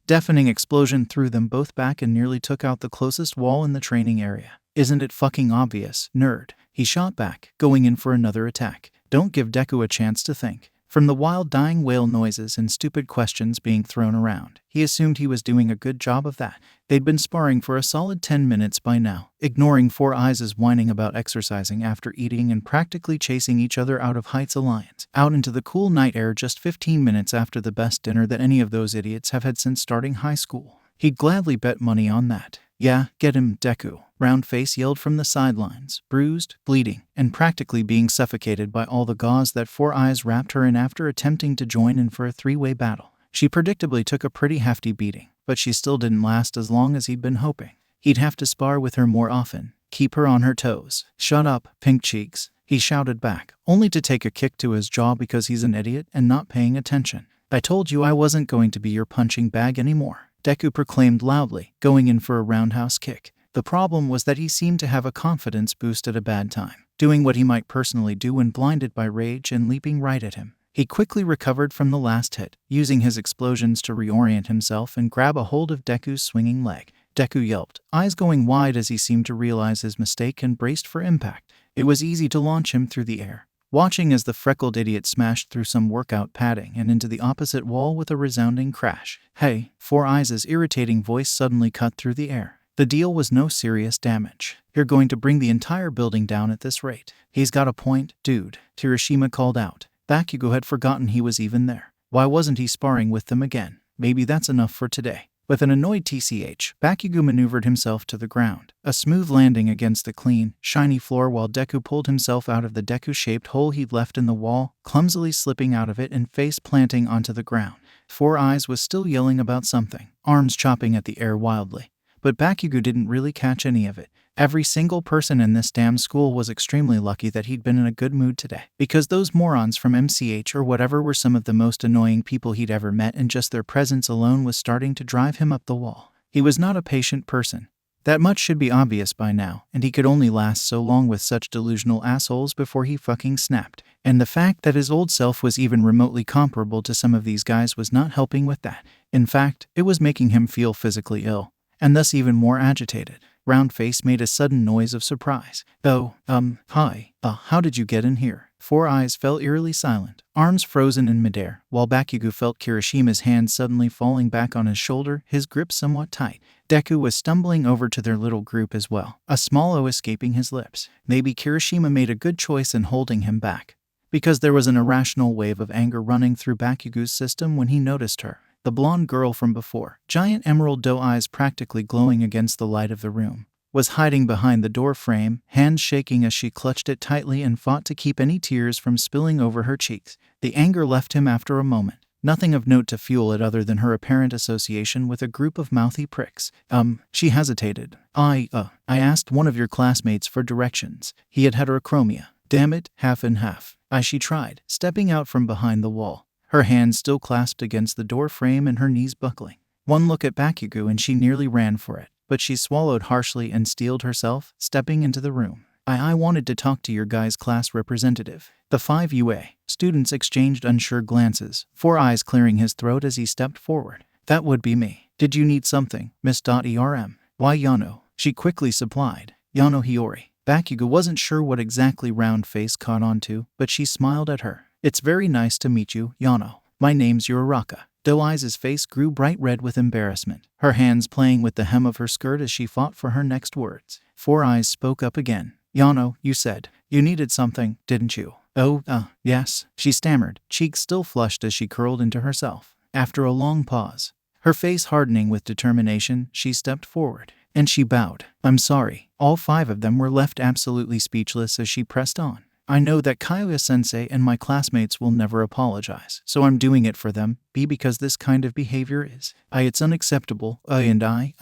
deafening explosion threw them both back and nearly took out the closest wall in the training area. Isn't it fucking obvious, nerd? He shot back, going in for another attack. Don't give Deku a chance to think. From the wild dying whale noises and stupid questions being thrown around, he assumed he was doing a good job of that. They'd been sparring for a solid 10 minutes by now, ignoring Four Eyes' whining about exercising after eating and practically chasing each other out of Heights Alliance, out into the cool night air just 15 minutes after the best dinner that any of those idiots have had since starting high school. He'd gladly bet money on that. Yeah, get him, Deku. Roundface yelled from the sidelines, bruised, bleeding, and practically being suffocated by all the gauze that Four Eyes wrapped her in after attempting to join in for a three-way battle. She predictably took a pretty hefty beating, but she still didn't last as long as he'd been hoping. He'd have to spar with her more often, keep her on her toes. Shut up, pink cheeks, he shouted back, only to take a kick to his jaw because he's an idiot and not paying attention. I told you I wasn't going to be your punching bag anymore, Deku proclaimed loudly, going in for a roundhouse kick. The problem was that he seemed to have a confidence boost at a bad time, doing what he might personally do when blinded by rage and leaping right at him. He quickly recovered from the last hit, using his explosions to reorient himself and grab a hold of Deku's swinging leg. Deku yelped, eyes going wide as he seemed to realize his mistake and braced for impact. It was easy to launch him through the air, watching as the freckled idiot smashed through some workout padding and into the opposite wall with a resounding crash. Hey, Four Eyes' irritating voice suddenly cut through the air. The deal was no serious damage. You're going to bring the entire building down at this rate. He's got a point, dude, Kirishima called out. Bakugo had forgotten he was even there. Why wasn't he sparring with them again? Maybe that's enough for today. With an annoyed TCH, Bakugou maneuvered himself to the ground, a smooth landing against the clean, shiny floor while Deku pulled himself out of the Deku-shaped hole he'd left in the wall, clumsily slipping out of it and face planting onto the ground. Four Eyes was still yelling about something, arms chopping at the air wildly. But Bakugou didn't really catch any of it. Every single person in this damn school was extremely lucky that he'd been in a good mood today, because those morons from MCH or whatever were some of the most annoying people he'd ever met, and just their presence alone was starting to drive him up the wall. He was not a patient person. That much should be obvious by now, and he could only last so long with such delusional assholes before he fucking snapped. And the fact that his old self was even remotely comparable to some of these guys was not helping with that. In fact, it was making him feel physically ill, and thus even more agitated. Roundface made a sudden noise of surprise. Hi. How did you get in here? Four Eyes fell eerily silent, arms frozen in midair, while Bakugou felt Kirishima's hand suddenly falling back on his shoulder, his grip somewhat tight. Deku was stumbling over to their little group as well, a small O escaping his lips. Maybe Kirishima made a good choice in holding him back, because there was an irrational wave of anger running through Bakugou's system when he noticed her. The blonde girl from before, giant emerald doe eyes practically glowing against the light of the room, was hiding behind the door frame, hands shaking as she clutched it tightly and fought to keep any tears from spilling over her cheeks. The anger left him after a moment, nothing of note to fuel it other than her apparent association with a group of mouthy pricks. She hesitated. I asked one of your classmates for directions. He had heterochromia. Damn it, half and half. She tried, stepping out from behind the wall, her hands still clasped against the door frame and her knees buckling. One look at Bakugou and she nearly ran for it, but she swallowed harshly and steeled herself, stepping into the room. I wanted to talk to your guy's class representative. The 5 UA students exchanged unsure glances, Four Eyes clearing his throat as he stepped forward. That would be me. Did you need something, Miss .erm? Why Yano? She quickly supplied. Yano Hiyori. Bakugou wasn't sure what exactly Roundface caught on to, but she smiled at her. It's very nice to meet you, Yano. My name's Uraraka. Doe Eyes' face grew bright red with embarrassment, her hands playing with the hem of her skirt as she fought for her next words. Four Eyes spoke up again. Yano, you said you needed something, didn't you? Yes, she stammered, cheeks still flushed as she curled into herself. After a long pause, her face hardening with determination, she stepped forward, and she bowed. I'm sorry. All 5 of them were left absolutely speechless as she pressed on. I know that Kyoya-sensei and my classmates will never apologize, so I'm doing it for them, because this kind of behavior is, it's unacceptable, and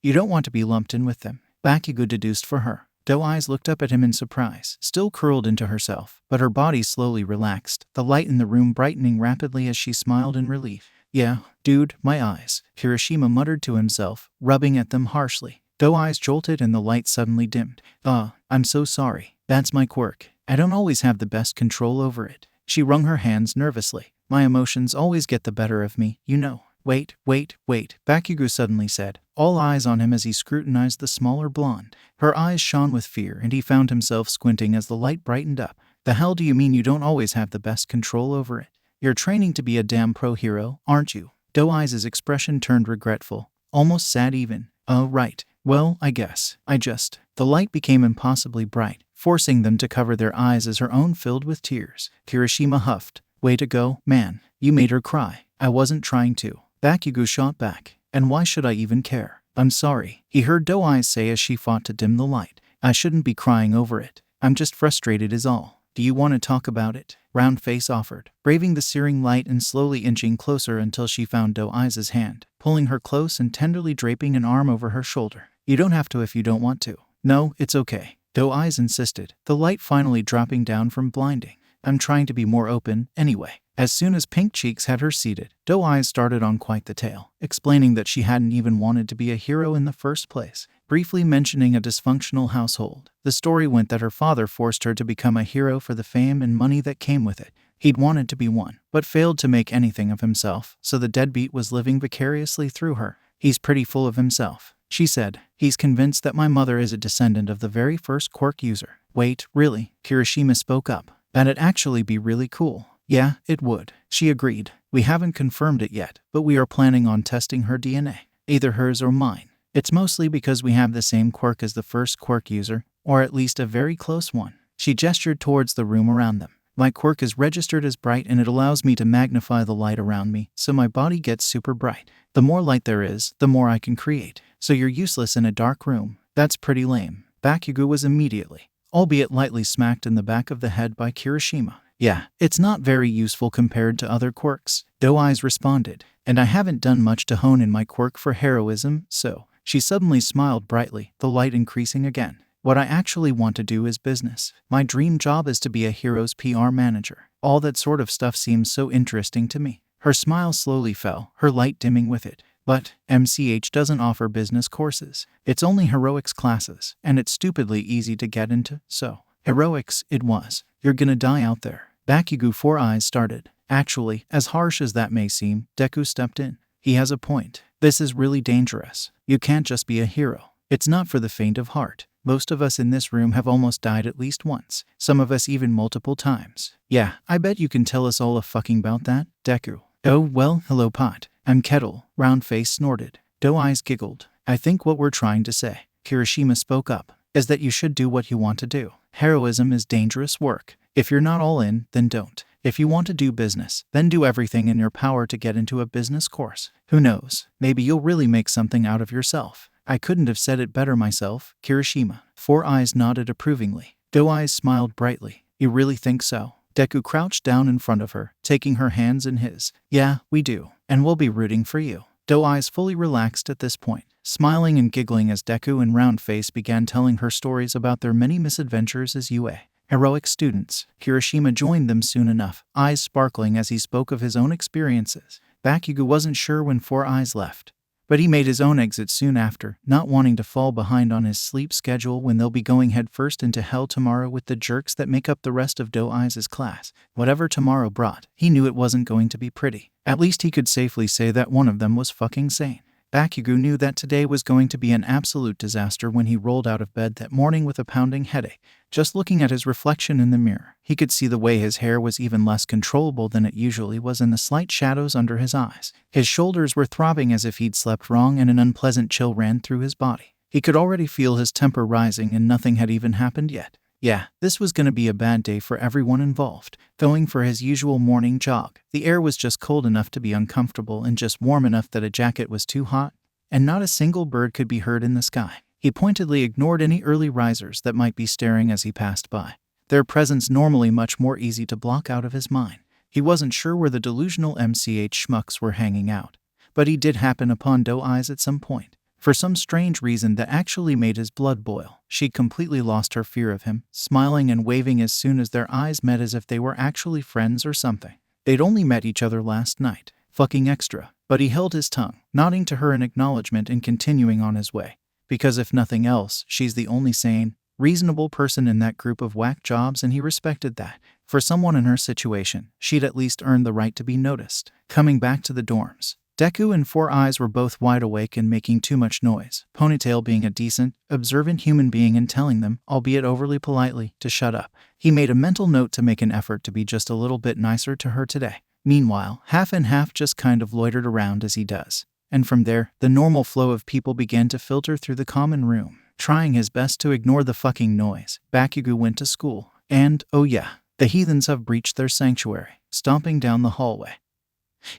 you don't want to be lumped in with them. Bakugou deduced for her. Doe Eyes looked up at him in surprise, still curled into herself, but her body slowly relaxed, the light in the room brightening rapidly as she smiled in relief. Yeah, dude, my eyes, Kirishima muttered to himself, rubbing at them harshly. Doe Eyes jolted and the light suddenly dimmed. I'm so sorry. That's my quirk. I don't always have the best control over it. She wrung her hands nervously. My emotions always get the better of me, you know. Wait, Bakugou suddenly said, all eyes on him as he scrutinized the smaller blonde. Her eyes shone with fear and he found himself squinting as the light brightened up. The hell do you mean you don't always have the best control over it? You're training to be a damn pro hero, aren't you? Doe Eyes' expression turned regretful, almost sad even. Oh, right. Well, I guess. The light became impossibly bright, forcing them to cover their eyes as her own filled with tears. Kirishima huffed. Way to go, man. You made her cry. I wasn't trying to. Bakugou shot back. And why should I even care? I'm sorry, he heard Doe Eyes say as she fought to dim the light. I shouldn't be crying over it. I'm just frustrated is all. Do you want to talk about it? Roundface offered, braving the searing light and slowly inching closer until she found Doe Eyes' hand, pulling her close and tenderly draping an arm over her shoulder. You don't have to if you don't want to. No, it's okay. Doe Eyes insisted, the light finally dropping down from blinding. I'm trying to be more open, anyway. As soon as Pink Cheeks had her seated, Doe Eyes started on quite the tale, explaining that she hadn't even wanted to be a hero in the first place, briefly mentioning a dysfunctional household. The story went that her father forced her to become a hero for the fame and money that came with it. He'd wanted to be one, but failed to make anything of himself, so the deadbeat was living vicariously through her. He's pretty full of himself, she said. He's convinced that my mother is a descendant of the very first quirk user. Wait, really? Kirishima spoke up. That'd actually be really cool. Yeah, it would, she agreed. We haven't confirmed it yet, but we are planning on testing her DNA. Either hers or mine. It's mostly because we have the same quirk as the first quirk user, or at least a very close one. She gestured towards the room around them. My quirk is registered as bright and it allows me to magnify the light around me, so my body gets super bright. The more light there is, the more I can create. So you're useless in a dark room. That's pretty lame. Bakugou was immediately, albeit lightly, smacked in the back of the head by Kirishima. Yeah, it's not very useful compared to other quirks, Doe Eyes responded, and I haven't done much to hone in my quirk for heroism, so. She suddenly smiled brightly, the light increasing again. What I actually want to do is business. My dream job is to be a hero's PR manager. All that sort of stuff seems so interesting to me. Her smile slowly fell, her light dimming with it. But MCH doesn't offer business courses. It's only heroics classes, and it's stupidly easy to get into, so. Heroics, it was. You're gonna die out there. Bakugou 4 Eyes started. Actually, as harsh as that may seem, Deku stepped in. He has a point. This is really dangerous. You can't just be a hero. It's not for the faint of heart. Most of us in this room have almost died at least once. Some of us even multiple times. Yeah, I bet you can tell us all a fucking about that, Deku. Oh, well, hello Pot. I'm Kettle, Round Face snorted. Doe Eyes giggled. I think what we're trying to say, Kirishima spoke up, is that you should do what you want to do. Heroism is dangerous work. If you're not all in, then don't. If you want to do business, then do everything in your power to get into a business course. Who knows, maybe you'll really make something out of yourself. I couldn't have said it better myself, Kirishima. 4 Eyes nodded approvingly. Doe Eyes smiled brightly. You really think so? Deku crouched down in front of her, taking her hands in his. Yeah, we do. And we'll be rooting for you. Doe Eyes fully relaxed at this point, smiling and giggling as Deku and Round Face began telling her stories about their many misadventures as UA. Heroic students. Kirishima joined them soon enough, eyes sparkling as he spoke of his own experiences. Bakugou wasn't sure when 4 Eyes left, but he made his own exit soon after, not wanting to fall behind on his sleep schedule when they'll be going headfirst into hell tomorrow with the jerks that make up the rest of Doe Eyes' class. Whatever tomorrow brought, he knew it wasn't going to be pretty. At least he could safely say that one of them was fucking sane. Bakugou knew that today was going to be an absolute disaster when he rolled out of bed that morning with a pounding headache. Just looking at his reflection in the mirror, he could see the way his hair was even less controllable than it usually was and the slight shadows under his eyes. His shoulders were throbbing as if he'd slept wrong and an unpleasant chill ran through his body. He could already feel his temper rising and nothing had even happened yet. Yeah, this was going to be a bad day for everyone involved. Going for his usual morning jog, the air was just cold enough to be uncomfortable and just warm enough that a jacket was too hot, and not a single bird could be heard in the sky. He pointedly ignored any early risers that might be staring as he passed by, their presence normally much more easy to block out of his mind. He wasn't sure where the delusional MCH schmucks were hanging out, but he did happen upon Doe Eyes at some point. For some strange reason that actually made his blood boil, she completely lost her fear of him, smiling and waving as soon as their eyes met as if they were actually friends or something. They'd only met each other last night. Fucking extra. But he held his tongue, nodding to her in acknowledgement and continuing on his way. Because if nothing else, she's the only sane, reasonable person in that group of whack jobs and he respected that. For someone in her situation, she'd at least earned the right to be noticed. Coming back to the dorms, Deku and 4 Eyes were both wide awake and making too much noise, Ponytail being a decent, observant human being and telling them, albeit overly politely, to shut up. He made a mental note to make an effort to be just a little bit nicer to her today. Meanwhile, Half and Half just kind of loitered around as he does. And from there, the normal flow of people began to filter through the common room. Trying his best to ignore the fucking noise, Bakugou went to school. And, oh yeah, the heathens have breached their sanctuary, stomping down the hallway.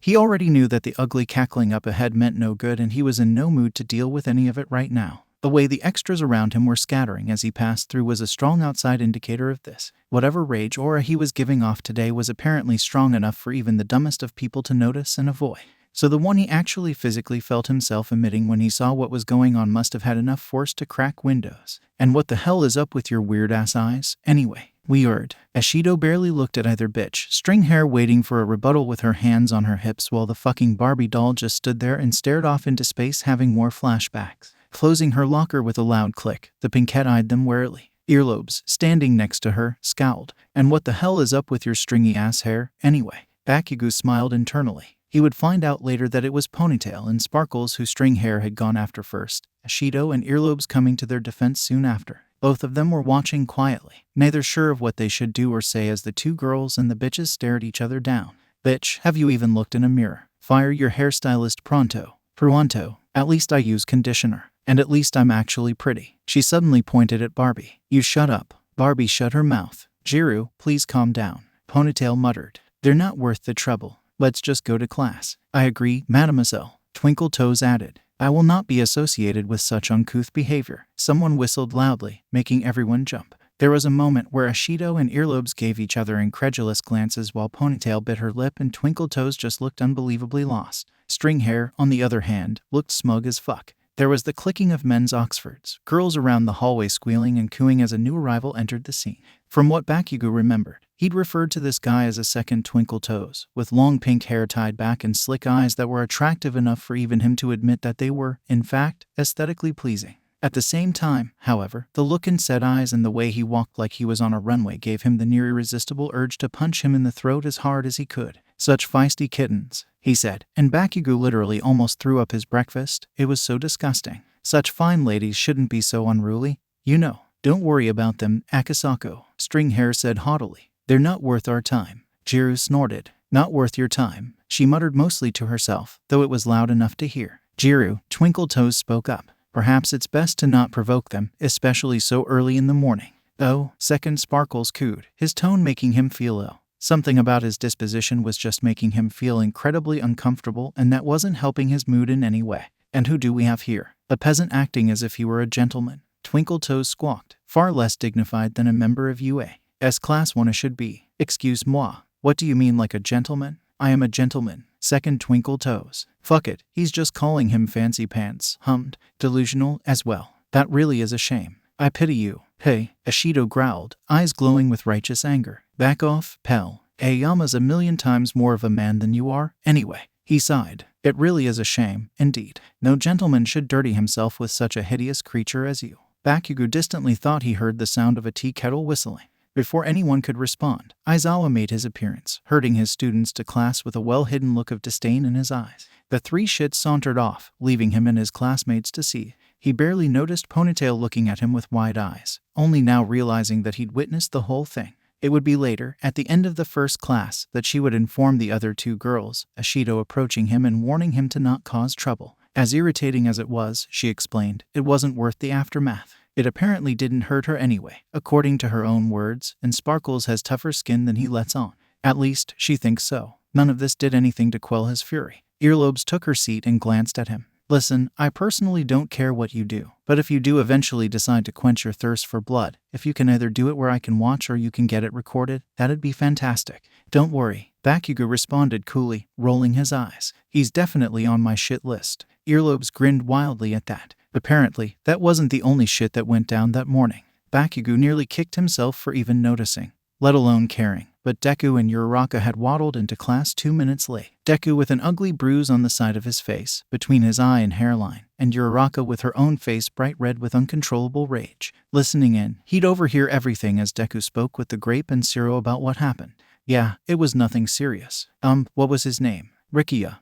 He already knew that the ugly cackling up ahead meant no good and he was in no mood to deal with any of it right now. The way the extras around him were scattering as he passed through was a strong outside indicator of this. Whatever rage aura he was giving off today was apparently strong enough for even the dumbest of people to notice and avoid. So the one he actually physically felt himself emitting when he saw what was going on must have had enough force to crack windows. And what the hell is up with your weird-ass eyes, anyway? Weird. Ashido barely looked at either bitch, string hair waiting for a rebuttal with her hands on her hips while the fucking Barbie doll just stood there and stared off into space having more flashbacks. Closing her locker with a loud click, the pinkette eyed them warily. Earlobes, standing next to her, scowled. And what the hell is up with your stringy ass hair, anyway? Bakugou smiled internally. He would find out later that it was Ponytail and Sparkles whose string hair had gone after first, Ashido and Earlobes coming to their defense soon after. Both of them were watching quietly, neither sure of what they should do or say as the two girls and the bitches stared each other down. Bitch, have you even looked in a mirror? Fire your hairstylist pronto. Pronto. At least I use conditioner. And at least I'm actually pretty. She suddenly pointed at Barbie. You shut up. Barbie shut her mouth. Jiru, please calm down. Ponytail muttered. They're not worth the trouble. Let's just go to class. I agree, mademoiselle, Twinkle Toes added. I will not be associated with such uncouth behavior. Someone whistled loudly, making everyone jump. There was a moment where Ashido and Earlobes gave each other incredulous glances while Ponytail bit her lip and Twinkle Toes just looked unbelievably lost. String Hair, on the other hand, looked smug as fuck. There was the clicking of men's Oxfords, girls around the hallway squealing and cooing as a new arrival entered the scene. From what Bakugou remembered, he'd referred to this guy as a second Twinkle Toes, with long pink hair tied back and slick eyes that were attractive enough for even him to admit that they were, in fact, aesthetically pleasing. At the same time, however, the look in said eyes and the way he walked like he was on a runway gave him the near irresistible urge to punch him in the throat as hard as he could. Such feisty kittens, he said, and Bakugou literally almost threw up his breakfast. It was so disgusting. Such fine ladies shouldn't be so unruly. You know, don't worry about them, Akasako, String Hair said haughtily. They're not worth our time. Jiru snorted. Not worth your time, she muttered mostly to herself, though it was loud enough to hear. Jiru, Twinkle Toes spoke up. Perhaps it's best to not provoke them, especially so early in the morning. Oh, second Sparkles cooed, his tone making him feel ill. Something about his disposition was just making him feel incredibly uncomfortable, and that wasn't helping his mood in any way. And who do we have here? A peasant acting as if he were a gentleman. Twinkle Toes squawked, far less dignified than a member of UA. As class 1 should be. Excuse-moi, what do you mean like a gentleman? I am a gentleman. Second Twinkle Toes. Fuck it, he's just calling him fancy pants, hummed. Delusional as well. That really is a shame. I pity you. Hey, Ashido growled, eyes glowing with righteous anger. Back off, pal. Aoyama's a million times more of a man than you are, anyway. He sighed. It really is a shame, indeed. No gentleman should dirty himself with such a hideous creature as you. Bakugou distantly thought he heard the sound of a tea kettle whistling. Before anyone could respond, Aizawa made his appearance, herding his students to class with a well-hidden look of disdain in his eyes. The three shits sauntered off, leaving him and his classmates to see. He barely noticed Ponytail looking at him with wide eyes, only now realizing that he'd witnessed the whole thing. It would be later, at the end of the first class, that she would inform the other two girls, Ashido approaching him and warning him to not cause trouble. As irritating as it was, she explained, it wasn't worth the aftermath. It apparently didn't hurt her anyway, according to her own words, and Sparkles has tougher skin than he lets on. At least, she thinks so. None of this did anything to quell his fury. Earlobes took her seat and glanced at him. Listen, I personally don't care what you do, but if you do eventually decide to quench your thirst for blood, if you can either do it where I can watch or you can get it recorded, that'd be fantastic. Don't worry, Bakugou responded coolly, rolling his eyes. He's definitely on my shit list. Earlobes grinned wildly at that. Apparently, that wasn't the only shit that went down that morning. Bakugou nearly kicked himself for even noticing, let alone caring. But Deku and Uraraka had waddled into class 2 minutes late. Deku with an ugly bruise on the side of his face, between his eye and hairline, and Uraraka with her own face bright red with uncontrollable rage. Listening in, he'd overhear everything as Deku spoke with the grape and Siro about what happened. Yeah, it was nothing serious. What was his name? Rikia,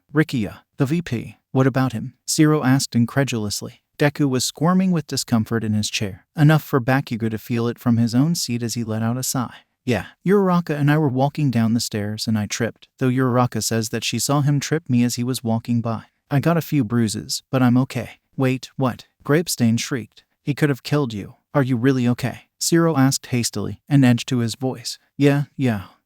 the VP. What about him? Siro asked incredulously. Deku was squirming with discomfort in his chair, enough for Bakugou to feel it from his own seat as he let out a sigh. Yeah, Uraraka and I were walking down the stairs and I tripped, though Uraraka says that she saw him trip me as he was walking by. I got a few bruises, but I'm okay. Wait, what? Grapestain shrieked. He could have killed you. Are you really okay? Siro asked hastily, an edge to his voice. Yeah,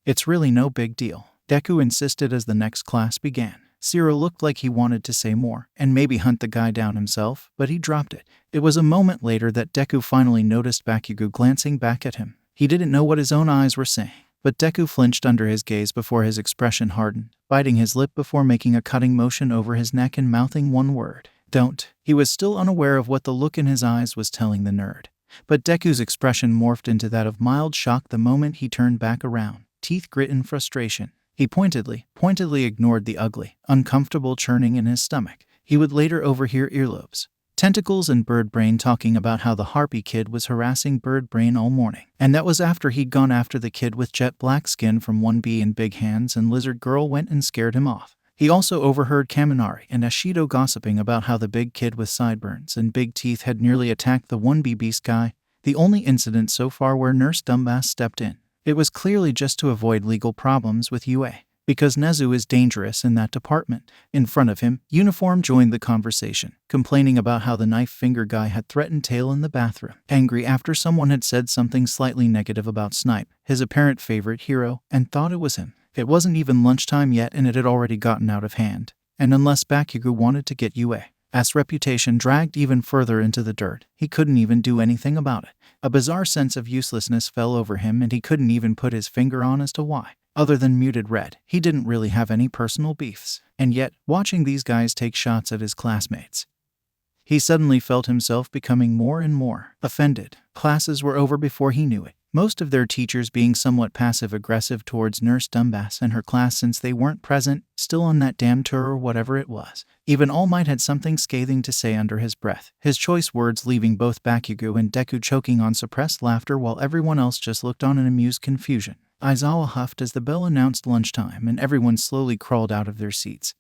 it's really no big deal. Deku insisted as the next class began. Siro looked like he wanted to say more, and maybe hunt the guy down himself, but he dropped it. It was a moment later that Deku finally noticed Bakugou glancing back at him. He didn't know what his own eyes were saying, but Deku flinched under his gaze before his expression hardened, biting his lip before making a cutting motion over his neck and mouthing one word. Don't. He was still unaware of what the look in his eyes was telling the nerd. But Deku's expression morphed into that of mild shock the moment he turned back around, teeth grit in frustration. He pointedly ignored the ugly, uncomfortable churning in his stomach. He would later overhear Earlobes, Tentacles and Bird Brain talking about how the Harpy kid was harassing Bird Brain all morning. And that was after he'd gone after the kid with jet black skin from 1B and big hands, and Lizard Girl went and scared him off. He also overheard Kaminari and Ashido gossiping about how the big kid with sideburns and big teeth had nearly attacked the 1B beast guy, the only incident so far where Nurse Dumbass stepped in. It was clearly just to avoid legal problems with UA. because Nezu is dangerous in that department. In front of him, Uniform joined the conversation, complaining about how the knife finger guy had threatened Tail in the bathroom, angry after someone had said something slightly negative about Snipe, his apparent favorite hero, and thought it was him. It wasn't even lunchtime yet and it had already gotten out of hand. And unless Bakugou wanted to get UA's reputation dragged even further into the dirt, he couldn't even do anything about it. A bizarre sense of uselessness fell over him and he couldn't even put his finger on as to why. Other than muted red, he didn't really have any personal beefs. And yet, watching these guys take shots at his classmates, he suddenly felt himself becoming more and more offended. Classes were over before he knew it, most of their teachers being somewhat passive-aggressive towards Nurse Dumbass and her class since they weren't present, still on that damn tour or whatever it was. Even All Might had something scathing to say under his breath, his choice words leaving both Bakugou and Deku choking on suppressed laughter while everyone else just looked on in amused confusion. Aizawa huffed as the bell announced lunchtime and everyone slowly crawled out of their seats,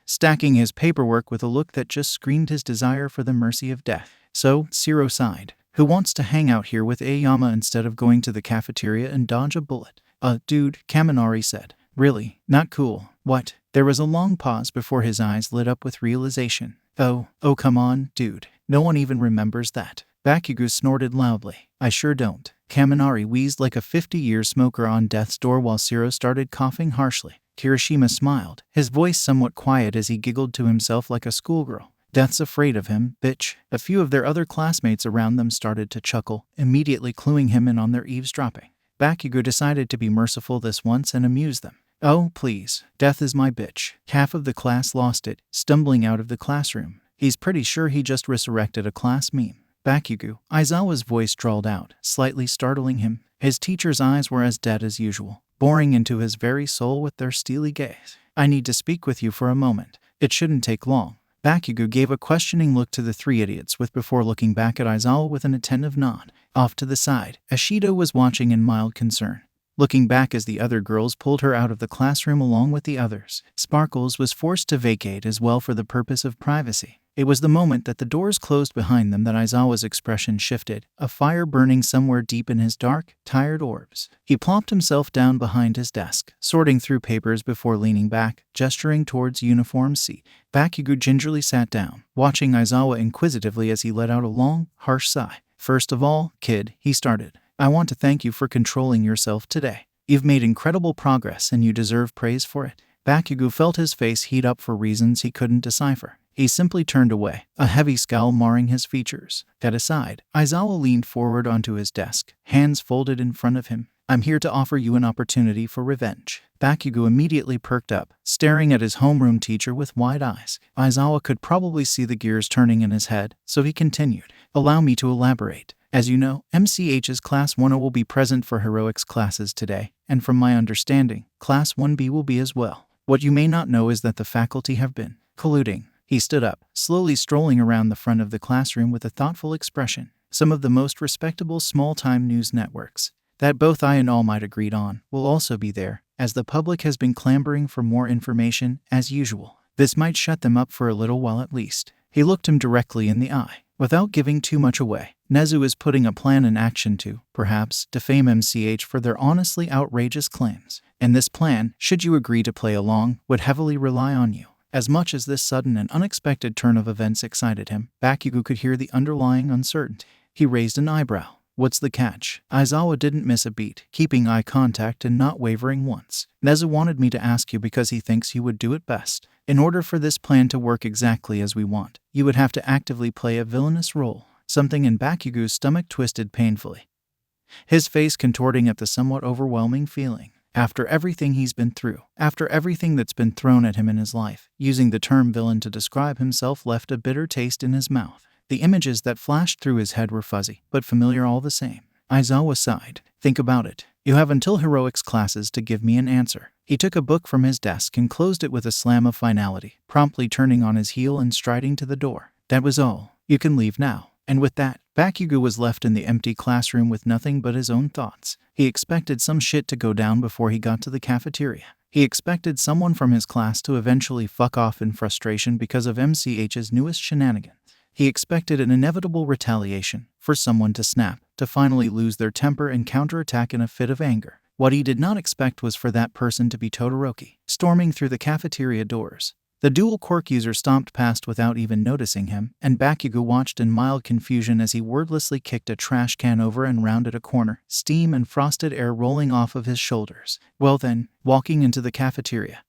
stacking his paperwork with a look that just screamed his desire for the mercy of death. So, Zero sighed. Who wants to hang out here with Aoyama instead of going to the cafeteria and dodge a bullet? Dude, Kaminari said. Really? Not cool. What? There was a long pause before his eyes lit up with realization. Oh, come on, dude. No one even remembers that. Bakugou snorted loudly. I sure don't. Kaminari wheezed like a 50-year smoker on death's door while Zero started coughing harshly. Kirishima smiled, his voice somewhat quiet as he giggled to himself like a schoolgirl. Death's afraid of him, bitch. A few of their other classmates around them started to chuckle, immediately cluing him in on their eavesdropping. Bakugou decided to be merciful this once and amuse them. Oh, please. Death is my bitch. Half of the class lost it, stumbling out of the classroom. He's pretty sure he just resurrected a class meme. Bakugou, Aizawa's voice drawled out, slightly startling him. His teacher's eyes were as dead as usual, boring into his very soul with their steely gaze. I need to speak with you for a moment. It shouldn't take long. Bakugou gave a questioning look to the three idiots before looking back at Aizawa with an attentive nod. Off to the side, Ashido was watching in mild concern, looking back as the other girls pulled her out of the classroom along with the others. Sparkles was forced to vacate as well for the purpose of privacy. It was the moment that the doors closed behind them that Aizawa's expression shifted, a fire burning somewhere deep in his dark, tired orbs. He plopped himself down behind his desk, sorting through papers before leaning back, gesturing towards Uniform's seat. Bakugou gingerly sat down, watching Aizawa inquisitively as he let out a long, harsh sigh. First of all, kid, he started, I want to thank you for controlling yourself today. You've made incredible progress and you deserve praise for it. Bakugou felt his face heat up for reasons he couldn't decipher. He simply turned away, a heavy scowl marring his features. At his side, Aizawa leaned forward onto his desk, hands folded in front of him. I'm here to offer you an opportunity for revenge. Bakugou immediately perked up, staring at his homeroom teacher with wide eyes. Aizawa could probably see the gears turning in his head, so he continued. Allow me to elaborate. As you know, MCH's Class 1 will be present for heroics classes today, and from my understanding, Class 1B will be as well. What you may not know is that the faculty have been colluding. He stood up, slowly strolling around the front of the classroom with a thoughtful expression. Some of the most respectable small-time news networks that both I and All Might agreed on will also be there, as the public has been clamoring for more information, as usual. This might shut them up for a little while at least. He looked him directly in the eye. Without giving too much away, Nezu is putting a plan in action to, perhaps, defame MCH for their honestly outrageous claims. And this plan, should you agree to play along, would heavily rely on you. As much as this sudden and unexpected turn of events excited him, Bakugou could hear the underlying uncertainty. He raised an eyebrow. What's the catch? Aizawa didn't miss a beat, keeping eye contact and not wavering once. Nezu wanted me to ask you because he thinks you would do it best. In order for this plan to work exactly as we want, you would have to actively play a villainous role. Something in Bakugou's stomach twisted painfully, his face contorting at the somewhat overwhelming feeling. After everything he's been through, after everything that's been thrown at him in his life, using the term villain to describe himself left a bitter taste in his mouth. The images that flashed through his head were fuzzy, but familiar all the same. Aizawa sighed. Think about it. You have until heroics classes to give me an answer. He took a book from his desk and closed it with a slam of finality, promptly turning on his heel and striding to the door. That was all. You can leave now. And with that, Bakugou was left in the empty classroom with nothing but his own thoughts. He expected some shit to go down before he got to the cafeteria. He expected someone from his class to eventually fuck off in frustration because of MCH's newest shenanigans. He expected an inevitable retaliation, for someone to snap, to finally lose their temper and counterattack in a fit of anger. What he did not expect was for that person to be Todoroki, storming through the cafeteria doors. The dual quirk user stomped past without even noticing him, and Bakugou watched in mild confusion as he wordlessly kicked a trash can over and rounded a corner, steam and frosted air rolling off of his shoulders. Well then, walking into the cafeteria,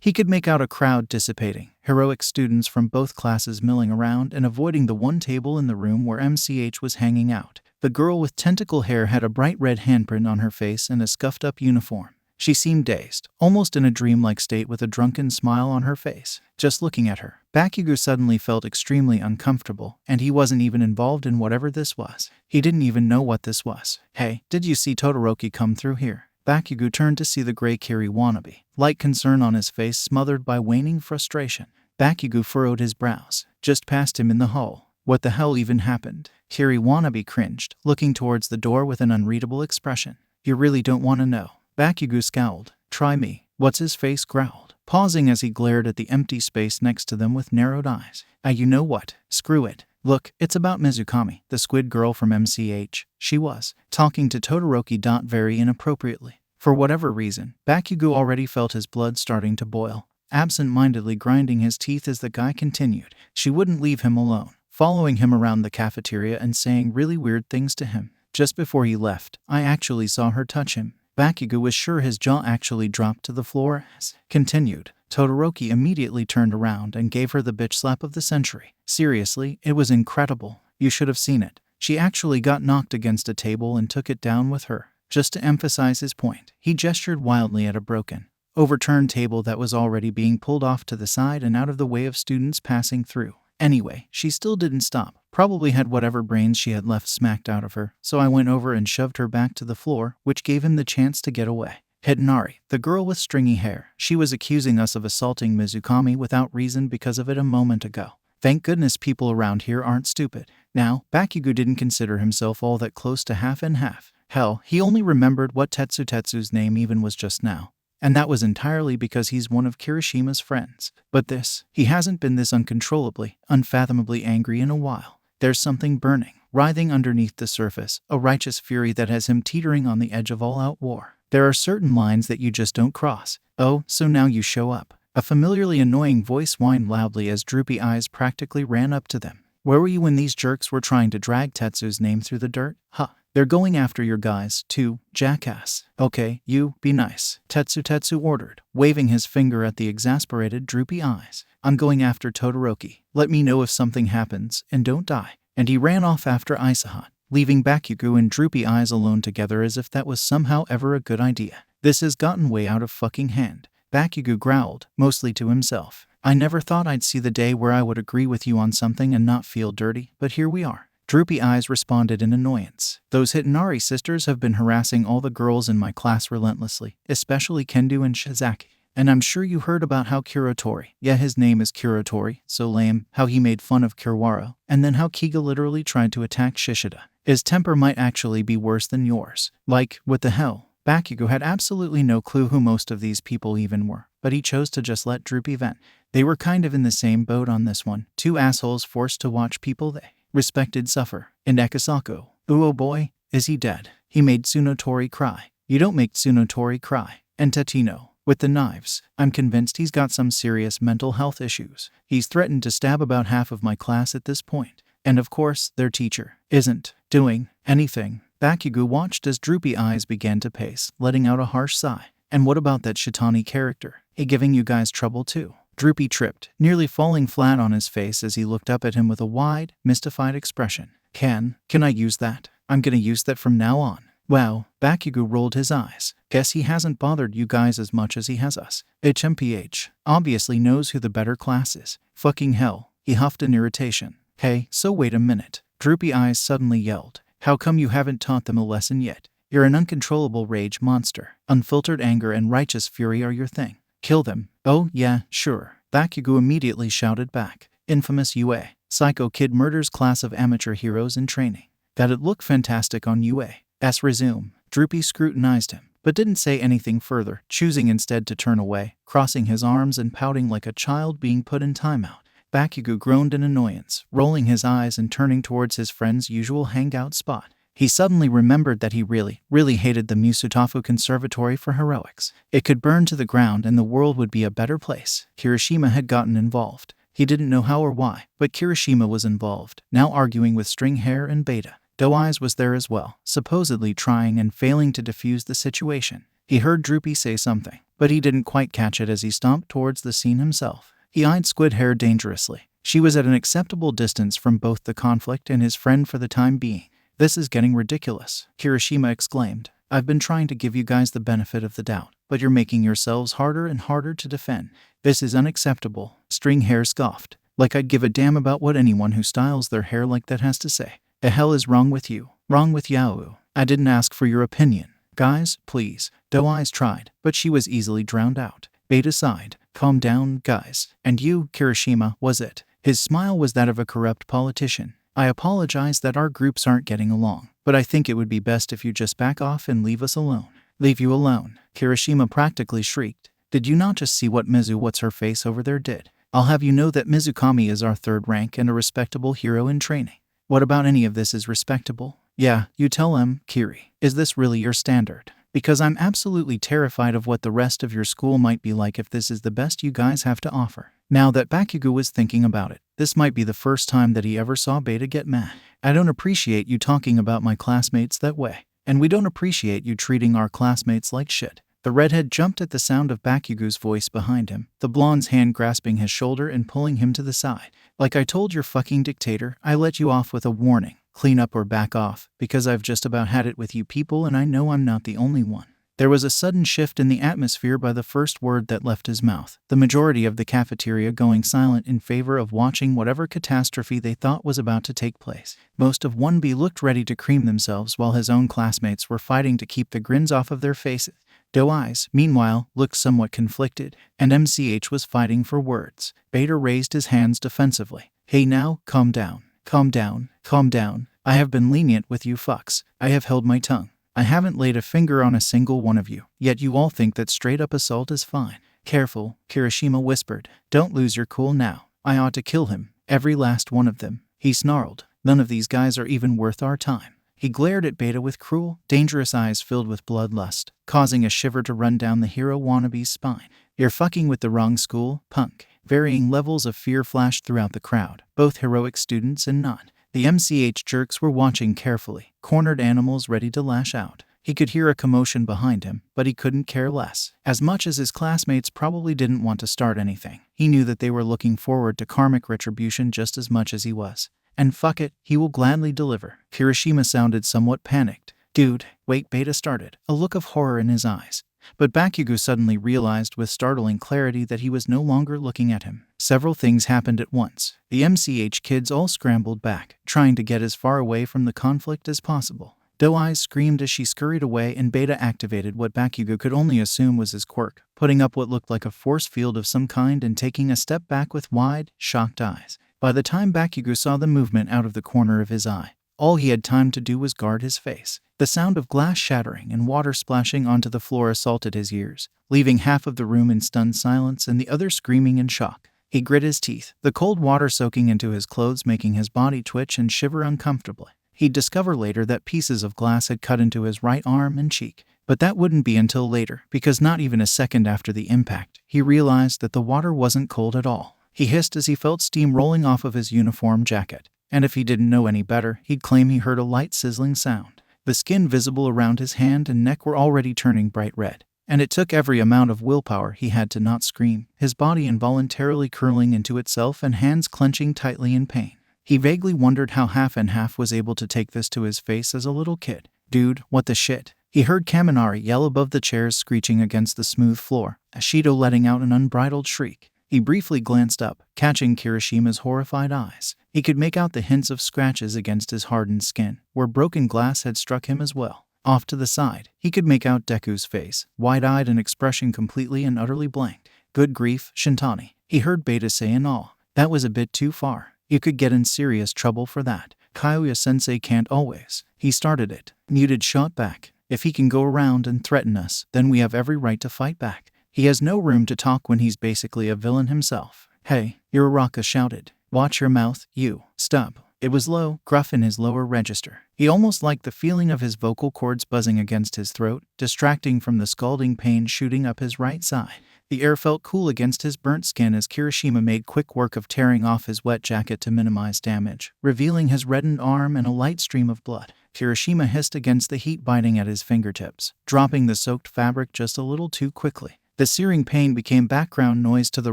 he could make out a crowd dissipating, heroic students from both classes milling around and avoiding the one table in the room where MCH was hanging out. The girl with tentacle hair had a bright red handprint on her face and a scuffed-up uniform. She seemed dazed, almost in a dreamlike state with a drunken smile on her face. Just looking at her, Bakugou suddenly felt extremely uncomfortable, and he wasn't even involved in whatever this was. He didn't even know what this was. Hey, did you see Todoroki come through here? Bakugou turned to see the gray Kiri wannabe, light concern on his face smothered by waning frustration. Bakugou furrowed his brows. Just past him in the hall. What the hell even happened? Kiri wannabe cringed, looking towards the door with an unreadable expression. You really don't want to know. Bakugou scowled. Try me. What's his face growled, pausing as he glared at the empty space next to them with narrowed eyes. You know what? Screw it. Look, it's about Mizukami, the squid girl from MCH. She was talking to Todoroki. Very inappropriately. For whatever reason, Bakugou already felt his blood starting to boil, absent-mindedly grinding his teeth as the guy continued. She wouldn't leave him alone, following him around the cafeteria and saying really weird things to him. Just before he left, I actually saw her touch him. Bakugou was sure his jaw actually dropped to the floor as continued. Todoroki immediately turned around and gave her the bitch slap of the century. Seriously, it was incredible. You should have seen it. She actually got knocked against a table and took it down with her. Just to emphasize his point, he gestured wildly at a broken, overturned table that was already being pulled off to the side and out of the way of students passing through. Anyway, she still didn't stop. Probably had whatever brains she had left smacked out of her, so I went over and shoved her back to the floor, which gave him the chance to get away. Hidenari, the girl with stringy hair, she was accusing us of assaulting Mizukami without reason because of it a moment ago. Thank goodness people around here aren't stupid. Now, Bakugou didn't consider himself all that close to half and half. Hell, he only remembered what Tetsu's name even was just now. And that was entirely because he's one of Kirishima's friends. But he hasn't been this uncontrollably, unfathomably angry in a while. There's something burning, writhing underneath the surface, a righteous fury that has him teetering on the edge of all-out war. There are certain lines that you just don't cross. Oh, so now you show up. A familiarly annoying voice whined loudly as droopy eyes practically ran up to them. Where were you when these jerks were trying to drag Tetsu's name through the dirt? Huh. They're going after your guys, too, jackass. Okay, you, be nice. Tetsu ordered, waving his finger at the exasperated droopy eyes. I'm going after Todoroki. Let me know if something happens, and don't die. And he ran off after Aizawa, leaving Bakugou and droopy eyes alone together as if that was somehow ever a good idea. This has gotten way out of fucking hand. Bakugou growled, mostly to himself. I never thought I'd see the day where I would agree with you on something and not feel dirty, but here we are. Droopy eyes responded in annoyance. Those Hidenari sisters have been harassing all the girls in my class relentlessly, especially Kendo and Shizaki. And I'm sure you heard about how Kurotori, yeah his name is Kurotori, so lame, how he made fun of Kiwaro, and then how Kiga literally tried to attack Shishida. His temper might actually be worse than yours. Like, what the hell? Bakugou had absolutely no clue who most of these people even were, but he chose to just let Droopy vent. They were kind of in the same boat on this one. Two assholes forced to watch people they respected suffer. And Ekisako, ooh oh boy, is he dead? He made Tsunotori cry. You don't make Tsunotori cry. And Tetino, with the knives, I'm convinced he's got some serious mental health issues. He's threatened to stab about half of my class at this point. And of course, their teacher isn't doing anything. Bakugou watched as droopy eyes began to pace, letting out a harsh sigh. And what about that Shitani character? He giving you guys trouble too? Droopy tripped, nearly falling flat on his face as he looked up at him with a wide, mystified expression. Can I use that? I'm gonna use that from now on. Wow, Bakugou rolled his eyes. Guess he hasn't bothered you guys as much as he has us. HMPH obviously knows who the better class is. Fucking hell, he huffed in irritation. Hey, so wait a minute. Droopy eyes suddenly yelled. How come you haven't taught them a lesson yet? You're an uncontrollable rage monster. Unfiltered anger and righteous fury are your thing. Kill them. Oh, yeah, sure. Bakugou immediately shouted back. Infamous UA. Psycho Kid murders class of amateur heroes in training. That'd look fantastic on UA's resume. Droopy scrutinized him, but didn't say anything further, choosing instead to turn away, crossing his arms and pouting like a child being put in timeout. Bakugou groaned in annoyance, rolling his eyes and turning towards his friend's usual hangout spot. He suddenly remembered that he really hated the Musutafu Conservatory for Heroics. It could burn to the ground and the world would be a better place. Kirishima had gotten involved. He didn't know how or why, but Kirishima was involved, now arguing with String Hair and Beta. Doe Eyes was there as well, supposedly trying and failing to defuse the situation. He heard Droopy say something, but he didn't quite catch it as he stomped towards the scene himself. He eyed Squid Hair dangerously. She was at an acceptable distance from both the conflict and his friend for the time being. "This is getting ridiculous," Kirishima exclaimed. "I've been trying to give you guys the benefit of the doubt, but you're making yourselves harder and harder to defend. This is unacceptable." String Hair scoffed. "Like I'd give a damn about what anyone who styles their hair like that has to say. The hell is wrong with you? Wrong with Yao? I didn't ask for your opinion. Guys, please." Doe Eyes tried, but she was easily drowned out. Beta sighed. "Calm down, guys. And you, Kirishima, was it?" His smile was that of a corrupt politician. "I apologize that our groups aren't getting along, but I think it would be best if you just back off and leave us alone." "Leave you alone?" Kirishima practically shrieked. "Did you not just see what What's-Her-Face over there did? I'll have you know that Mizukami is our third rank and a respectable hero in training. What about any of this is respectable? Yeah, you tell him, Kiri. Is this really your standard? Because I'm absolutely terrified of what the rest of your school might be like if this is the best you guys have to offer." Now that Bakugou was thinking about it, this might be the first time that he ever saw Beta get mad. "I don't appreciate you talking about my classmates that way. And we don't appreciate you treating our classmates like shit." The redhead jumped at the sound of Bakugou's voice behind him, the blonde's hand grasping his shoulder and pulling him to the side. "Like I told your fucking dictator, I let you off with a warning. Clean up or back off, because I've just about had it with you people and I know I'm not the only one." There was a sudden shift in the atmosphere by the first word that left his mouth, the majority of the cafeteria going silent in favor of watching whatever catastrophe they thought was about to take place. Most of 1B looked ready to cream themselves while his own classmates were fighting to keep the grins off of their faces. Doe Eyes, meanwhile, looked somewhat conflicted, and MCH was fighting for words. Beta raised his hands defensively. "Hey now, calm down. Calm down. Calm down. I have been lenient with you fucks. I have held my tongue. I haven't laid a finger on a single one of you, yet you all think that straight-up assault is fine." "Careful," Kirishima whispered. "Don't lose your cool now. I ought to kill him. Every last one of them." He snarled. "None of these guys are even worth our time." He glared at Beta with cruel, dangerous eyes filled with bloodlust, causing a shiver to run down the hero wannabe's spine. "You're fucking with the wrong school, punk." Varying levels of fear flashed throughout the crowd, both heroic students and not. The MCH jerks were watching carefully, cornered animals ready to lash out. He could hear a commotion behind him, but he couldn't care less. As much as his classmates probably didn't want to start anything, he knew that they were looking forward to karmic retribution just as much as he was. And fuck it, he will gladly deliver. Kirishima sounded somewhat panicked. "Dude, wait," Beta started, a look of horror in his eyes. But Bakugou suddenly realized with startling clarity that he was no longer looking at him. Several things happened at once. The MCH kids all scrambled back, trying to get as far away from the conflict as possible. Doe Eyes screamed as she scurried away and Beta activated what Bakugou could only assume was his quirk, putting up what looked like a force field of some kind and taking a step back with wide, shocked eyes. By the time Bakugou saw the movement out of the corner of his eye, all he had time to do was guard his face. The sound of glass shattering and water splashing onto the floor assaulted his ears, leaving half of the room in stunned silence and the other screaming in shock. He grit his teeth, the cold water soaking into his clothes making his body twitch and shiver uncomfortably. He'd discover later that pieces of glass had cut into his right arm and cheek. But that wouldn't be until later, because not even a second after the impact, he realized that the water wasn't cold at all. He hissed as he felt steam rolling off of his uniform jacket. And if he didn't know any better, he'd claim he heard a light sizzling sound. The skin visible around his hand and neck were already turning bright red, and it took every amount of willpower he had to not scream, his body involuntarily curling into itself and hands clenching tightly in pain. He vaguely wondered how Half and Half was able to take this to his face as a little kid. "Dude, what the shit?" He heard Kaminari yell above the chairs screeching against the smooth floor, Ashido letting out an unbridled shriek. He briefly glanced up, catching Kirishima's horrified eyes. He could make out the hints of scratches against his hardened skin, where broken glass had struck him as well. Off to the side, he could make out Deku's face, wide-eyed and expression completely and utterly blank. "Good grief, Shintani," he heard Beta say in awe. "That was a bit too far. You could get in serious trouble for that. Kyoya-sensei can't always." He started it. Muted shot back. "If he can go around and threaten us, then we have every right to fight back. He has no room to talk when he's basically a villain himself." "Hey," Uraraka shouted. "Watch your mouth, you." "Stop." It was low, gruff in his lower register. He almost liked the feeling of his vocal cords buzzing against his throat, distracting from the scalding pain shooting up his right side. The air felt cool against his burnt skin as Kirishima made quick work of tearing off his wet jacket to minimize damage, revealing his reddened arm and a light stream of blood. Kirishima hissed against the heat biting at his fingertips, dropping the soaked fabric just a little too quickly. The searing pain became background noise to the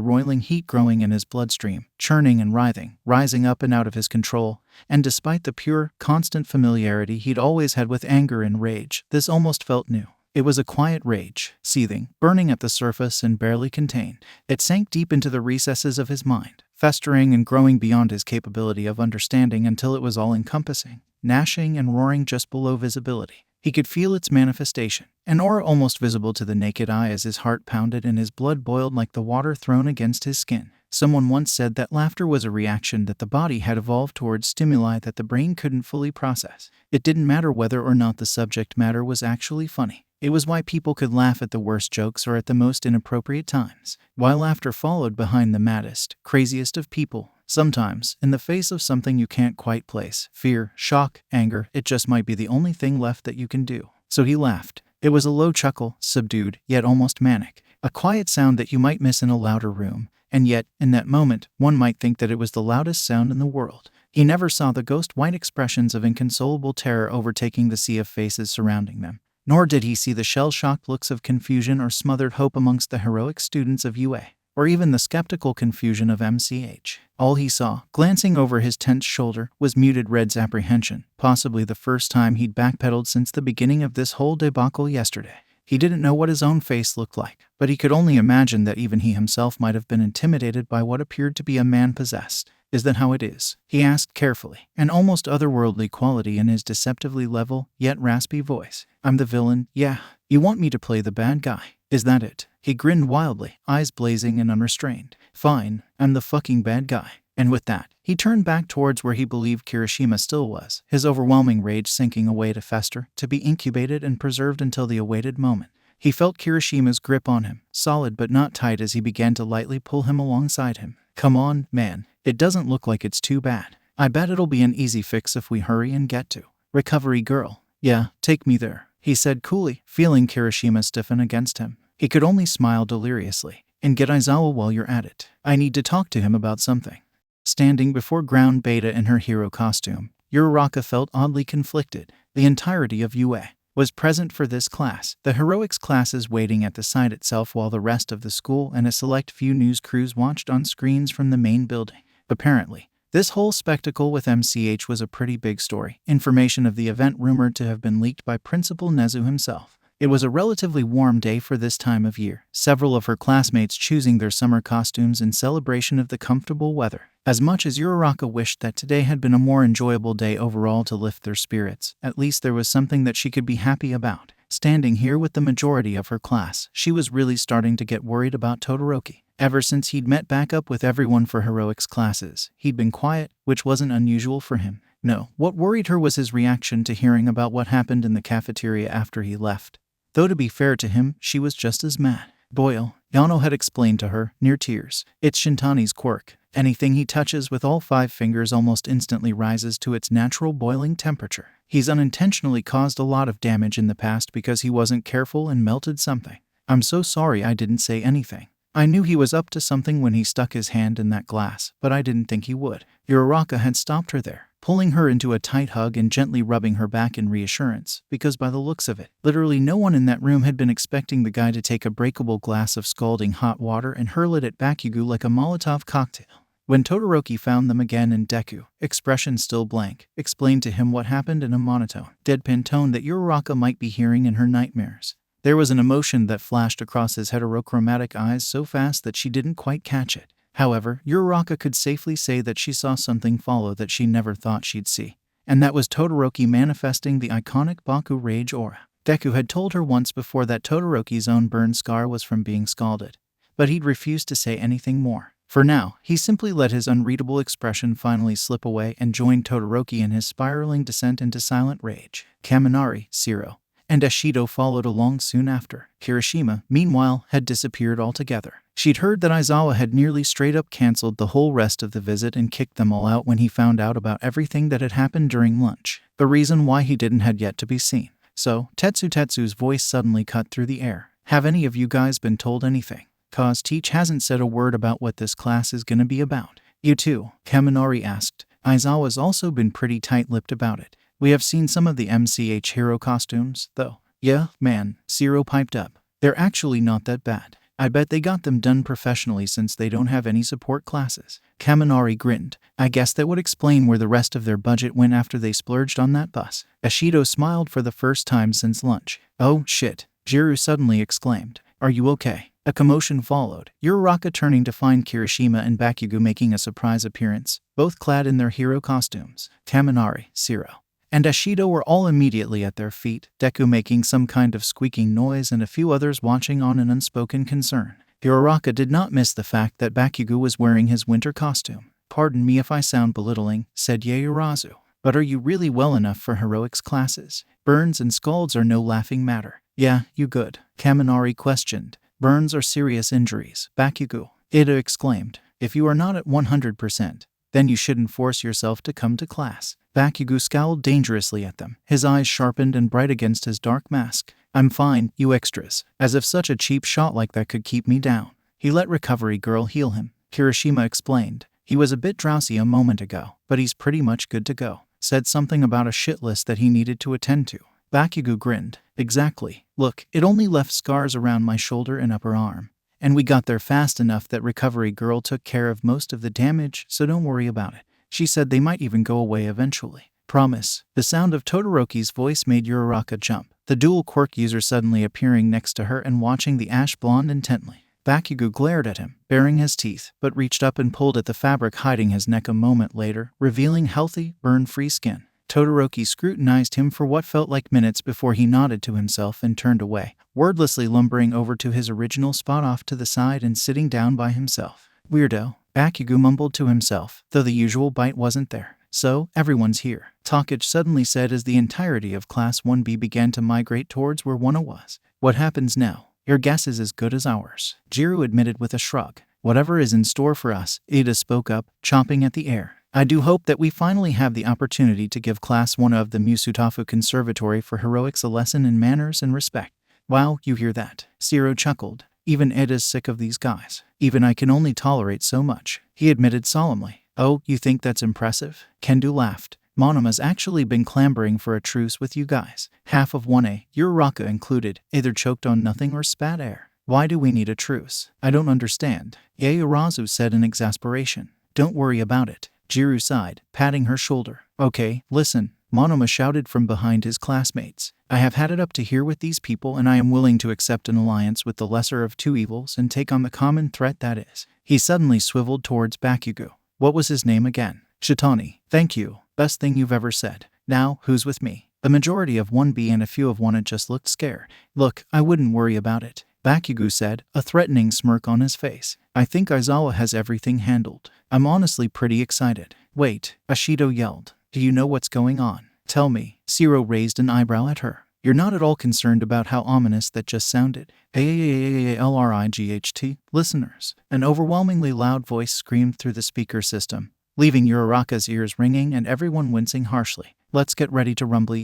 roiling heat growing in his bloodstream, churning and writhing, rising up and out of his control. And despite the pure, constant familiarity he'd always had with anger and rage, this almost felt new. It was a quiet rage, seething, burning at the surface and barely contained. It sank deep into the recesses of his mind, festering and growing beyond his capability of understanding until it was all-encompassing, gnashing and roaring just below visibility. He could feel its manifestation, an aura almost visible to the naked eye as his heart pounded and his blood boiled like the water thrown against his skin. Someone once said that laughter was a reaction that the body had evolved towards stimuli that the brain couldn't fully process. It didn't matter whether or not the subject matter was actually funny. It was why people could laugh at the worst jokes or at the most inappropriate times. Why laughter followed behind the maddest, craziest of people. Sometimes, in the face of something you can't quite place, fear, shock, anger, it just might be the only thing left that you can do. So he laughed. It was a low chuckle, subdued, yet almost manic. A quiet sound that you might miss in a louder room. And yet, in that moment, one might think that it was the loudest sound in the world. He never saw the ghost-white expressions of inconsolable terror overtaking the sea of faces surrounding them. Nor did he see the shell-shocked looks of confusion or smothered hope amongst the heroic students of UA, or even the skeptical confusion of MCH. All he saw, glancing over his tense shoulder, was muted Red's apprehension, possibly the first time he'd backpedaled since the beginning of this whole debacle yesterday. He didn't know what his own face looked like, but he could only imagine that even he himself might have been intimidated by what appeared to be a man possessed. Is that how it is? He asked carefully, an almost otherworldly quality in his deceptively level, yet raspy voice. I'm the villain, yeah. You want me to play the bad guy? Is that it? He grinned wildly, eyes blazing and unrestrained. Fine, I'm the fucking bad guy. And with that, he turned back towards where he believed Kirishima still was, his overwhelming rage sinking away to fester, to be incubated and preserved until the awaited moment. He felt Kirishima's grip on him, solid but not tight, as he began to lightly pull him alongside him. Come on, man. It doesn't look like it's too bad. I bet it'll be an easy fix if we hurry and get to Recovery Girl. Yeah, take me there, he said coolly, feeling Kirishima stiffen against him. He could only smile deliriously. And get Aizawa while you're at it. I need to talk to him about something. Standing before Ground Beta in her hero costume, Uraraka felt oddly conflicted. The entirety of UA was present for this class, the heroics classes waiting at the site itself while the rest of the school and a select few news crews watched on screens from the main building. Apparently, this whole spectacle with MCH was a pretty big story, information of the event rumored to have been leaked by Principal Nezu himself. It was a relatively warm day for this time of year, several of her classmates choosing their summer costumes in celebration of the comfortable weather. As much as Uraraka wished that today had been a more enjoyable day overall to lift their spirits, at least there was something that she could be happy about. Standing here with the majority of her class, she was really starting to get worried about Todoroki. Ever since he'd met back up with everyone for heroics classes, he'd been quiet, which wasn't unusual for him. No, what worried her was his reaction to hearing about what happened in the cafeteria after he left. Though to be fair to him, she was just as mad. Boil, Yano had explained to her, near tears. It's Shintani's quirk. Anything he touches with all 5 fingers almost instantly rises to its natural boiling temperature. He's unintentionally caused a lot of damage in the past because he wasn't careful and melted something. I'm so sorry I didn't say anything. I knew he was up to something when he stuck his hand in that glass, but I didn't think he would. Uraraka had stopped her there, pulling her into a tight hug and gently rubbing her back in reassurance, because by the looks of it, literally no one in that room had been expecting the guy to take a breakable glass of scalding hot water and hurl it at Bakugou like a Molotov cocktail. When Todoroki found them again and Deku, expression still blank, explained to him what happened in a monotone, deadpan tone that Uraraka might be hearing in her nightmares. There was an emotion that flashed across his heterochromatic eyes so fast that she didn't quite catch it. However, Uraraka could safely say that she saw something follow that she never thought she'd see. And that was Todoroki manifesting the iconic Baku rage aura. Deku had told her once before that Todoroki's own burn scar was from being scalded, but he'd refused to say anything more. For now, he simply let his unreadable expression finally slip away and joined Todoroki in his spiraling descent into silent rage. Kaminari, Zero. and Ashido followed along soon after. Kirishima, meanwhile, had disappeared altogether. She'd heard that Aizawa had nearly straight up cancelled the whole rest of the visit and kicked them all out when he found out about everything that had happened during lunch. The reason why he didn't had yet to be seen. So, Tetsu's voice suddenly cut through the air. Have any of you guys been told anything? 'Cause Teach hasn't said a word about what this class is gonna be about. You too? Kaminari asked. Aizawa's also been pretty tight-lipped about it. We have seen some of the MCH hero costumes, though. Yeah, man, Zero piped up. They're actually not that bad. I bet they got them done professionally since they don't have any support classes. Kaminari grinned. I guess that would explain where the rest of their budget went after they splurged on that bus. Ashido smiled for the first time since lunch. Oh, shit, Jiru suddenly exclaimed. Are you okay? A commotion followed, Uraraka turning to find Kirishima and Bakugou making a surprise appearance, both clad in their hero costumes. Kaminari, Zero, and Ashido were all immediately at their feet, Deku making some kind of squeaking noise and a few others watching on in unspoken concern. Uraraka did not miss the fact that Bakugou was wearing his winter costume. Pardon me if I sound belittling, said Yaoyorozu, but are you really well enough for heroics classes? Burns and scalds are no laughing matter. Yeah, you good? Kaminari questioned. Burns or serious injuries, Bakugou, Ida exclaimed. If you are not at 100%, then you shouldn't force yourself to come to class. Bakugou scowled dangerously at them, his eyes sharpened and bright against his dark mask. I'm fine, you extras. As if such a cheap shot like that could keep me down. He let Recovery Girl heal him, Kirishima explained. He was a bit drowsy a moment ago, but he's pretty much good to go. Said something about a shit list that he needed to attend to. Bakugou grinned. Exactly. Look, it only left scars around my shoulder and upper arm. And we got there fast enough that Recovery Girl took care of most of the damage, so don't worry about it. She said they might even go away eventually. Promise. The sound of Todoroki's voice made Uraraka jump, the dual quirk user suddenly appearing next to her and watching the ash blonde intently. Bakugou glared at him, baring his teeth, but reached up and pulled at the fabric hiding his neck a moment later, revealing healthy, burn-free skin. Todoroki scrutinized him for what felt like minutes before he nodded to himself and turned away, wordlessly lumbering over to his original spot off to the side and sitting down by himself. Weirdo, Bakugou mumbled to himself, though the usual bite wasn't there. So, everyone's here, Takich suddenly said as the entirety of Class 1B began to migrate towards where Wana was. What happens now? Your guess is as good as ours, Jiru admitted with a shrug. Whatever is in store for us, Ida spoke up, chomping at the air. I do hope that we finally have the opportunity to give Class 1 of the Musutafu Conservatory for Heroics a lesson in manners and respect. Wow, you hear that? Zero chuckled. Even Ed is sick of these guys. Even I can only tolerate so much, he admitted solemnly. Oh, you think that's impressive? Kendo laughed. Monoma's actually been clambering for a truce with you guys. Half of 1A, Uraraka included, either choked on nothing or spat air. Why do we need a truce? I don't understand, Yaoyorozu said in exasperation. Don't worry about it, Jiru sighed, patting her shoulder. Okay, listen, Monoma shouted from behind his classmates. I have had it up to here with these people and I am willing to accept an alliance with the lesser of two evils and take on the common threat that is. He suddenly swiveled towards Bakugou. What was his name again? Shitani. Thank you. Best thing you've ever said. Now, who's with me? The majority of 1B and a few of 1A just looked scared. Look, I wouldn't worry about it, Bakugou said, a threatening smirk on his face. I think Aizawa has everything handled. I'm honestly pretty excited. Wait, Ashido yelled. Do you know what's going on? Tell me. Zero raised an eyebrow at her. You're not at all concerned about how ominous that just sounded. AAAALRIGHT, listeners. An overwhelmingly loud voice screamed through the speaker system, leaving Uraraka's ears ringing and everyone wincing harshly. Let's get ready to rumble.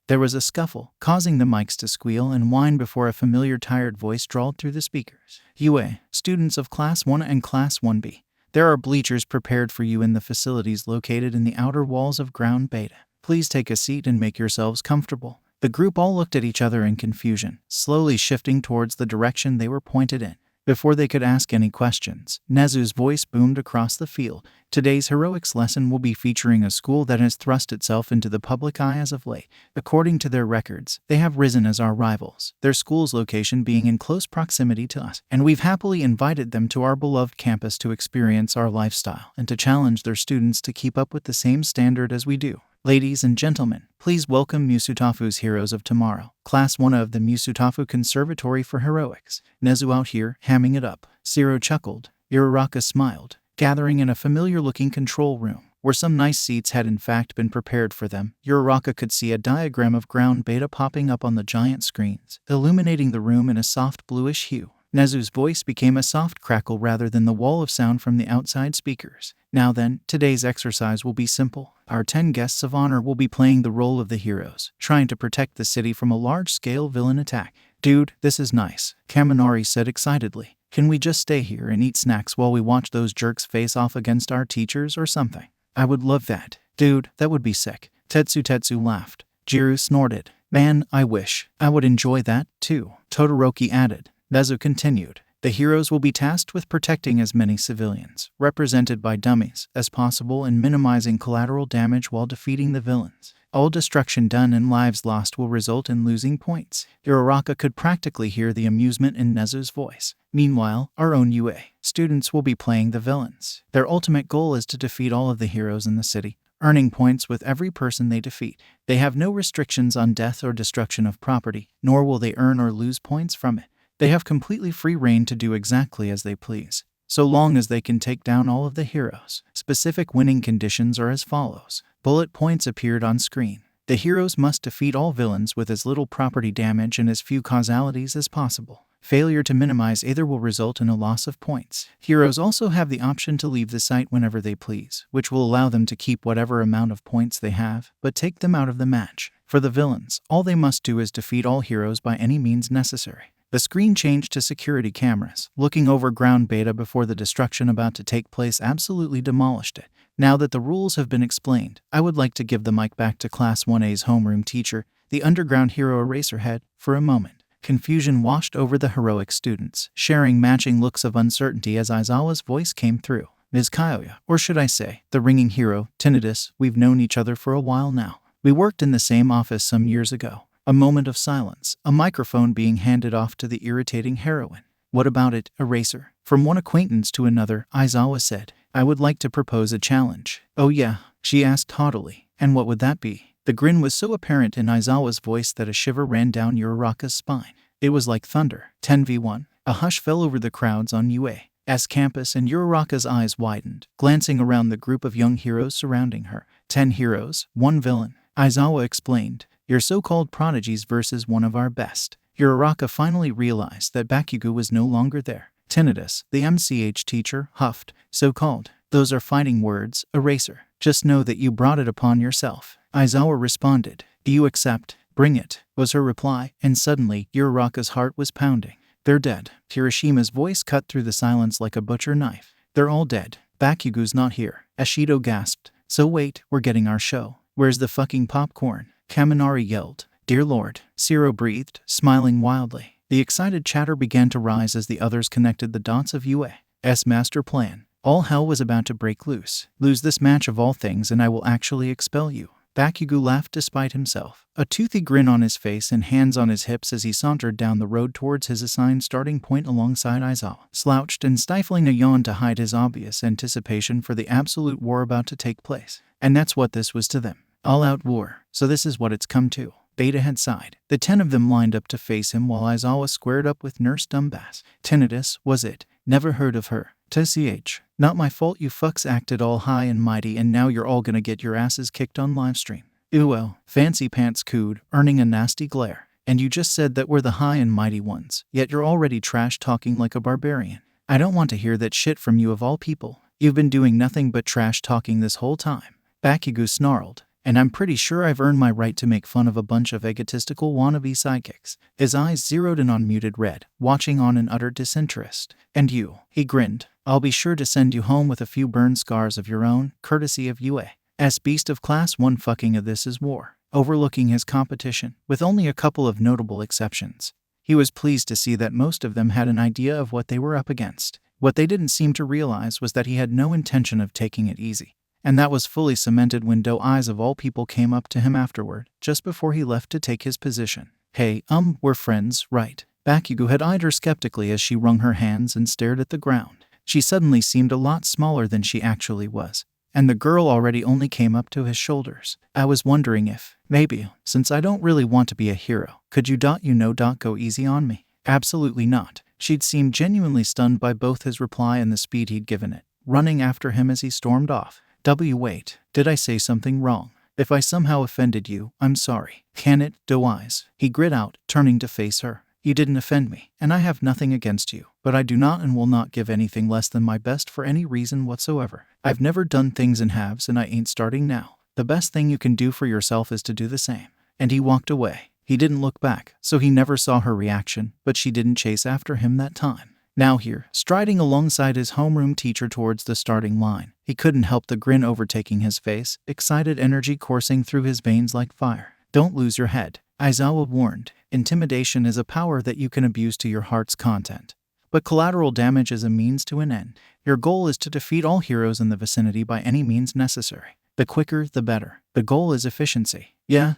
There was a scuffle, causing the mics to squeal and whine before a familiar tired voice drawled through the speakers. UA, students of Class 1 and Class 1B. There are bleachers prepared for you in the facilities located in the outer walls of Ground Beta. Please take a seat and make yourselves comfortable. The group all looked at each other in confusion, slowly shifting towards the direction they were pointed in. Before they could ask any questions, Nezu's voice boomed across the field. Today's heroics lesson will be featuring a school that has thrust itself into the public eye as of late. According to their records, they have risen as our rivals, their school's location being in close proximity to us, and we've happily invited them to our beloved campus to experience our lifestyle and to challenge their students to keep up with the same standard as we do. Ladies and gentlemen, please welcome Musutafu's Heroes of Tomorrow, Class 1 of the Musutafu Conservatory for Heroics. Nezu out here, hamming it up. Zero chuckled. Uraraka smiled. Gathering in a familiar-looking control room, where some nice seats had in fact been prepared for them, Uraraka could see a diagram of ground beta popping up on the giant screens, illuminating the room in a soft bluish hue. Nezu's voice became a soft crackle rather than the wall of sound from the outside speakers. Now then, today's exercise will be simple. Our 10 guests of honor will be playing the role of the heroes, trying to protect the city from a large-scale villain attack. Dude, this is nice, Kaminari said excitedly. Can we just stay here and eat snacks while we watch those jerks face off against our teachers or something? I would love that. Dude, that would be sick. Tetsu laughed. Jiru snorted. Man, I wish. I would enjoy that, too. Todoroki added. Nezu continued. The heroes will be tasked with protecting as many civilians, represented by dummies, as possible and minimizing collateral damage while defeating the villains. All destruction done and lives lost will result in losing points. Uraraka could practically hear the amusement in Nezu's voice. Meanwhile, our own UA students will be playing the villains. Their ultimate goal is to defeat all of the heroes in the city, earning points with every person they defeat. They have no restrictions on death or destruction of property, nor will they earn or lose points from it. They have completely free reign to do exactly as they please, so long as they can take down all of the heroes. Specific winning conditions are as follows. Bullet points appeared on screen. The heroes must defeat all villains with as little property damage and as few causalities as possible. Failure to minimize either will result in a loss of points. Heroes also have the option to leave the site whenever they please, which will allow them to keep whatever amount of points they have, but take them out of the match. For the villains, all they must do is defeat all heroes by any means necessary. The screen changed to security cameras, looking over ground beta before the destruction about to take place absolutely demolished it. Now that the rules have been explained, I would like to give the mic back to Class 1A's homeroom teacher, the underground hero Eraserhead, for a moment. Confusion washed over the heroic students, sharing matching looks of uncertainty as Aizawa's voice came through. Ms. Kyoya, or should I say, the ringing hero, Tinnitus, we've known each other for a while now. We worked in the same office some years ago. A moment of silence, a microphone being handed off to the irritating heroine. What about it, Eraser? From one acquaintance to another, Aizawa said, I would like to propose a challenge. Oh yeah, she asked haughtily. And what would that be? The grin was so apparent in Aizawa's voice that a shiver ran down Uraraka's spine. It was like thunder. 10v1. A hush fell over the crowds on UA's campus and Uraraka's eyes widened, glancing around the group of young heroes surrounding her. 10 heroes, 1 villain. Aizawa explained. Your so-called prodigies versus one of our best. Uraraka finally realized that Bakugou was no longer there. Tinnitus, the MCH teacher, huffed. So-called. Those are fighting words, Eraser. Just know that you brought it upon yourself. Aizawa responded. Do you accept? Bring it, was her reply, and suddenly, Uraraka's heart was pounding. They're dead. Hiroshimi's voice cut through the silence like a butcher knife. They're all dead. Bakugou's not here. Ashido gasped. So wait, we're getting our show. Where's the fucking popcorn? Kaminari yelled. Dear Lord. Zero breathed, smiling wildly. The excited chatter began to rise as the others connected the dots of UA's master plan. All hell was about to break loose. Lose this match of all things and I will actually expel you. Bakugou laughed despite himself, a toothy grin on his face and hands on his hips as he sauntered down the road towards his assigned starting point alongside Aizawa, slouched and stifling a yawn to hide his obvious anticipation for the absolute war about to take place. And that's what this was to them. All-out war. So this is what it's come to. Beta had sighed. The 10 of them lined up to face him while Aizawa squared up with Nurse Dumbass. Tinnitus, was it? Never heard of her. TCH. Not my fault you fucks acted all high and mighty and now you're all gonna get your asses kicked on livestream. Ew well, Fancy Pants cooed, earning a nasty glare. And you just said that we're the high and mighty ones, yet you're already trash-talking like a barbarian. I don't want to hear that shit from you of all people. You've been doing nothing but trash-talking this whole time. Bakugou snarled. And I'm pretty sure I've earned my right to make fun of a bunch of egotistical wannabe sidekicks. His eyes zeroed in on muted red, watching on in utter disinterest. And you, he grinned. I'll be sure to send you home with a few burn scars of your own, courtesy of UA's beast of class 1 fucking of This Is War. Overlooking his competition, with only a couple of notable exceptions, he was pleased to see that most of them had an idea of what they were up against. What they didn't seem to realize was that he had no intention of taking it easy. And that was fully cemented when Doe Eyes of all people came up to him afterward, just before he left to take his position. Hey, we're friends, right? Bakugou had eyed her skeptically as she wrung her hands and stared at the ground. She suddenly seemed a lot smaller than she actually was, and the girl already only came up to his shoulders. I was wondering if, maybe, since I don't really want to be a hero, could you go easy on me? Absolutely not. She'd seemed genuinely stunned by both his reply and the speed he'd given it, running after him as he stormed off. Wait, did I say something wrong? If I somehow offended you, I'm sorry. Can it, do eyes? He grit out, turning to face her. You didn't offend me, and I have nothing against you, but I do not and will not give anything less than my best for any reason whatsoever. I've never done things in halves and I ain't starting now. The best thing you can do for yourself is to do the same. And he walked away. He didn't look back, so he never saw her reaction, but she didn't chase after him that time. Now here, striding alongside his homeroom teacher towards the starting line, he couldn't help the grin overtaking his face, excited energy coursing through his veins like fire. Don't lose your head, Aizawa warned. Intimidation is a power that you can abuse to your heart's content. But collateral damage is a means to an end. Your goal is to defeat all heroes in the vicinity by any means necessary. The quicker, the better. The goal is efficiency. Yeah,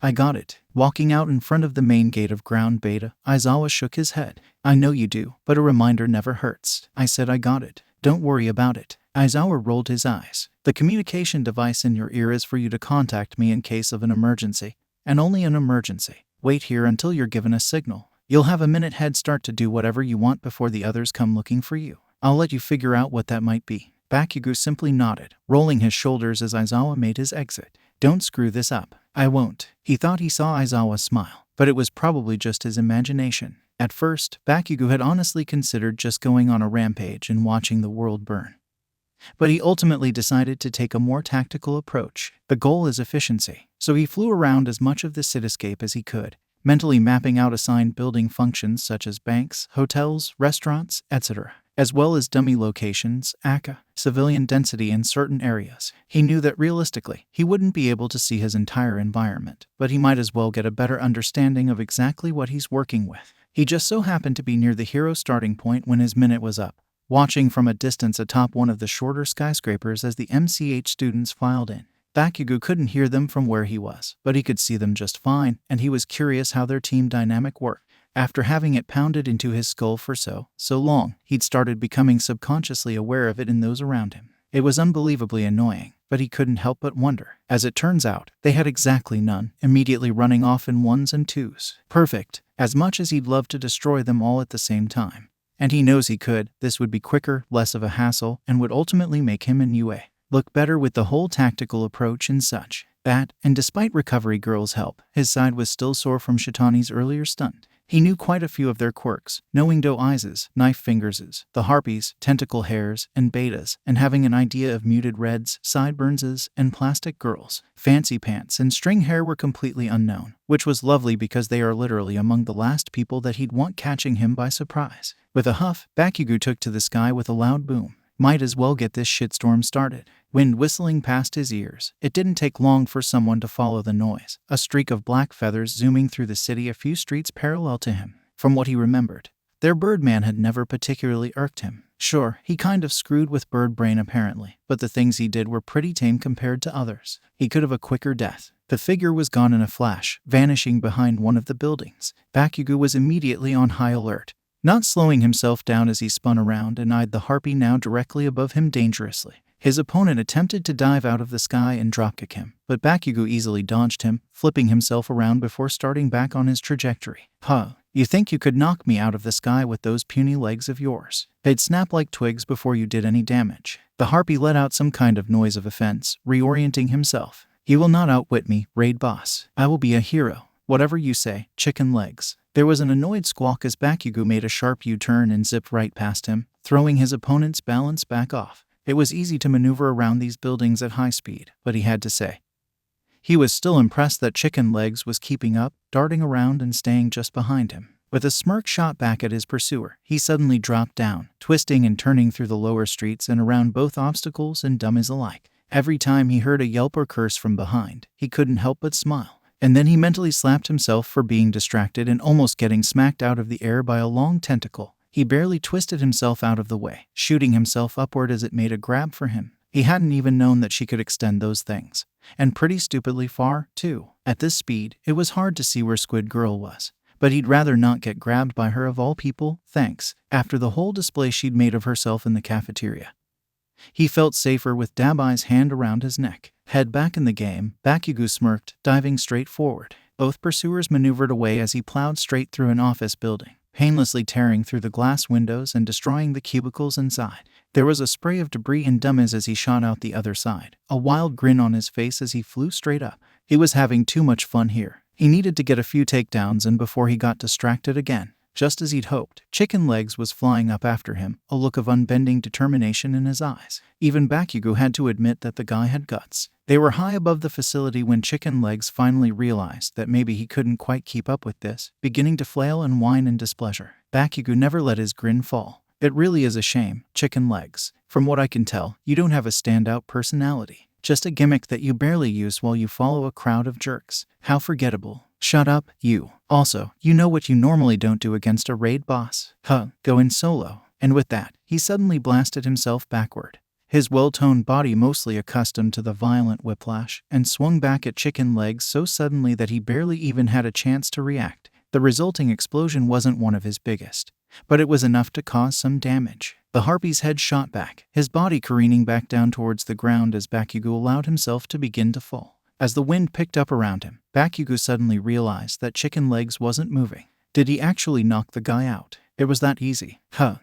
I got it. Walking out in front of the main gate of Ground Beta, Aizawa shook his head. I know you do, but a reminder never hurts. I said I got it. Don't worry about it. Aizawa rolled his eyes. The communication device in your ear is for you to contact me in case of an emergency, and only an emergency. Wait here until you're given a signal. You'll have a minute head start to do whatever you want before the others come looking for you. I'll let you figure out what that might be. Bakugou simply nodded, rolling his shoulders as Aizawa made his exit. Don't screw this up. I won't. He thought he saw Aizawa smile, but it was probably just his imagination. At first, Bakugou had honestly considered just going on a rampage and watching the world burn. But he ultimately decided to take a more tactical approach. The goal is efficiency, so he flew around as much of the cityscape as he could, mentally mapping out assigned building functions such as banks, hotels, restaurants, etc., as well as dummy locations, aka, civilian density in certain areas. He knew that realistically, he wouldn't be able to see his entire environment, but he might as well get a better understanding of exactly what he's working with. He just so happened to be near the hero starting point when his minute was up, watching from a distance atop one of the shorter skyscrapers as the MCH students filed in. Bakugou couldn't hear them from where he was, but he could see them just fine, and he was curious how their team dynamic worked. After having it pounded into his skull for so long, he'd started becoming subconsciously aware of it in those around him. It was unbelievably annoying, but he couldn't help but wonder. As it turns out, they had exactly none, immediately running off in ones and twos. Perfect. As much as he'd love to destroy them all at the same time. And he knows he could, this would be quicker, less of a hassle, and would ultimately make him and UA look better with the whole tactical approach and such. That, and despite Recovery Girl's help, his side was still sore from Shitani's earlier stunt. He knew quite a few of their quirks, knowing doe eyes, knife fingerses, the harpies, tentacle hairs, and betas, and having an idea of muted reds, sideburns, and plastic girls. Fancy pants and string hair were completely unknown, which was lovely because they are literally among the last people that he'd want catching him by surprise. With a huff, Bakugou took to the sky with a loud boom. Might as well get this shitstorm started. Wind whistling past his ears. It didn't take long for someone to follow the noise. A streak of black feathers zooming through the city a few streets parallel to him. From what he remembered, their Birdman had never particularly irked him. Sure, he kind of screwed with bird brain apparently, but the things he did were pretty tame compared to others. He could have a quicker death. The figure was gone in a flash, vanishing behind one of the buildings. Bakugou was immediately on high alert, not slowing himself down as he spun around and eyed the harpy now directly above him dangerously. His opponent attempted to dive out of the sky and dropkick him, but Bakugou easily dodged him, flipping himself around before starting back on his trajectory. Huh, you think you could knock me out of the sky with those puny legs of yours? They'd snap like twigs before you did any damage. The harpy let out some kind of noise of offense, reorienting himself. You will not outwit me, raid boss. I will be a hero. Whatever you say, chicken legs. There was an annoyed squawk as Bakugou made a sharp U-turn and zipped right past him, throwing his opponent's balance back off. It was easy to maneuver around these buildings at high speed, but he had to say, he was still impressed that Chicken Legs was keeping up, darting around and staying just behind him. With a smirk shot back at his pursuer, he suddenly dropped down, twisting and turning through the lower streets and around both obstacles and dummies alike. Every time he heard a yelp or curse from behind, he couldn't help but smile. And then he mentally slapped himself for being distracted and almost getting smacked out of the air by a long tentacle. He barely twisted himself out of the way, shooting himself upward as it made a grab for him. He hadn't even known that she could extend those things. And pretty stupidly far, too. At this speed, it was hard to see where Squid Girl was. But he'd rather not get grabbed by her of all people, thanks, after the whole display she'd made of herself in the cafeteria. He felt safer with Dabai's hand around his neck. Head back in the game, Bakugou smirked, diving straight forward. Both pursuers maneuvered away as he plowed straight through an office building. painlessly tearing through the glass windows and destroying the cubicles inside. There was a spray of debris and dummies as he shot out the other side, a wild grin on his face as he flew straight up. He was having too much fun here. He needed to get a few takedowns in before he got distracted again. Just as he'd hoped, Chicken Legs was flying up after him, a look of unbending determination in his eyes. Even Bakugou had to admit that the guy had guts. They were high above the facility when Chicken Legs finally realized that maybe he couldn't quite keep up with this, beginning to flail and whine in displeasure. Bakugou never let his grin fall. It really is a shame, Chicken Legs. From what I can tell, you don't have a standout personality. Just a gimmick that you barely use while you follow a crowd of jerks. How forgettable. Shut up, you. Also, you know what you normally don't do against a raid boss. Go in solo. And with that, he suddenly blasted himself backward. His well-toned body mostly accustomed to the violent whiplash, and swung back at Chicken Legs so suddenly that he barely even had a chance to react. The resulting explosion wasn't one of his biggest, but it was enough to cause some damage. The harpy's head shot back, his body careening back down towards the ground as Bakugou allowed himself to begin to fall. As the wind picked up around him, Bakugou suddenly realized that Chicken Legs wasn't moving. Did he actually knock the guy out? It was that easy.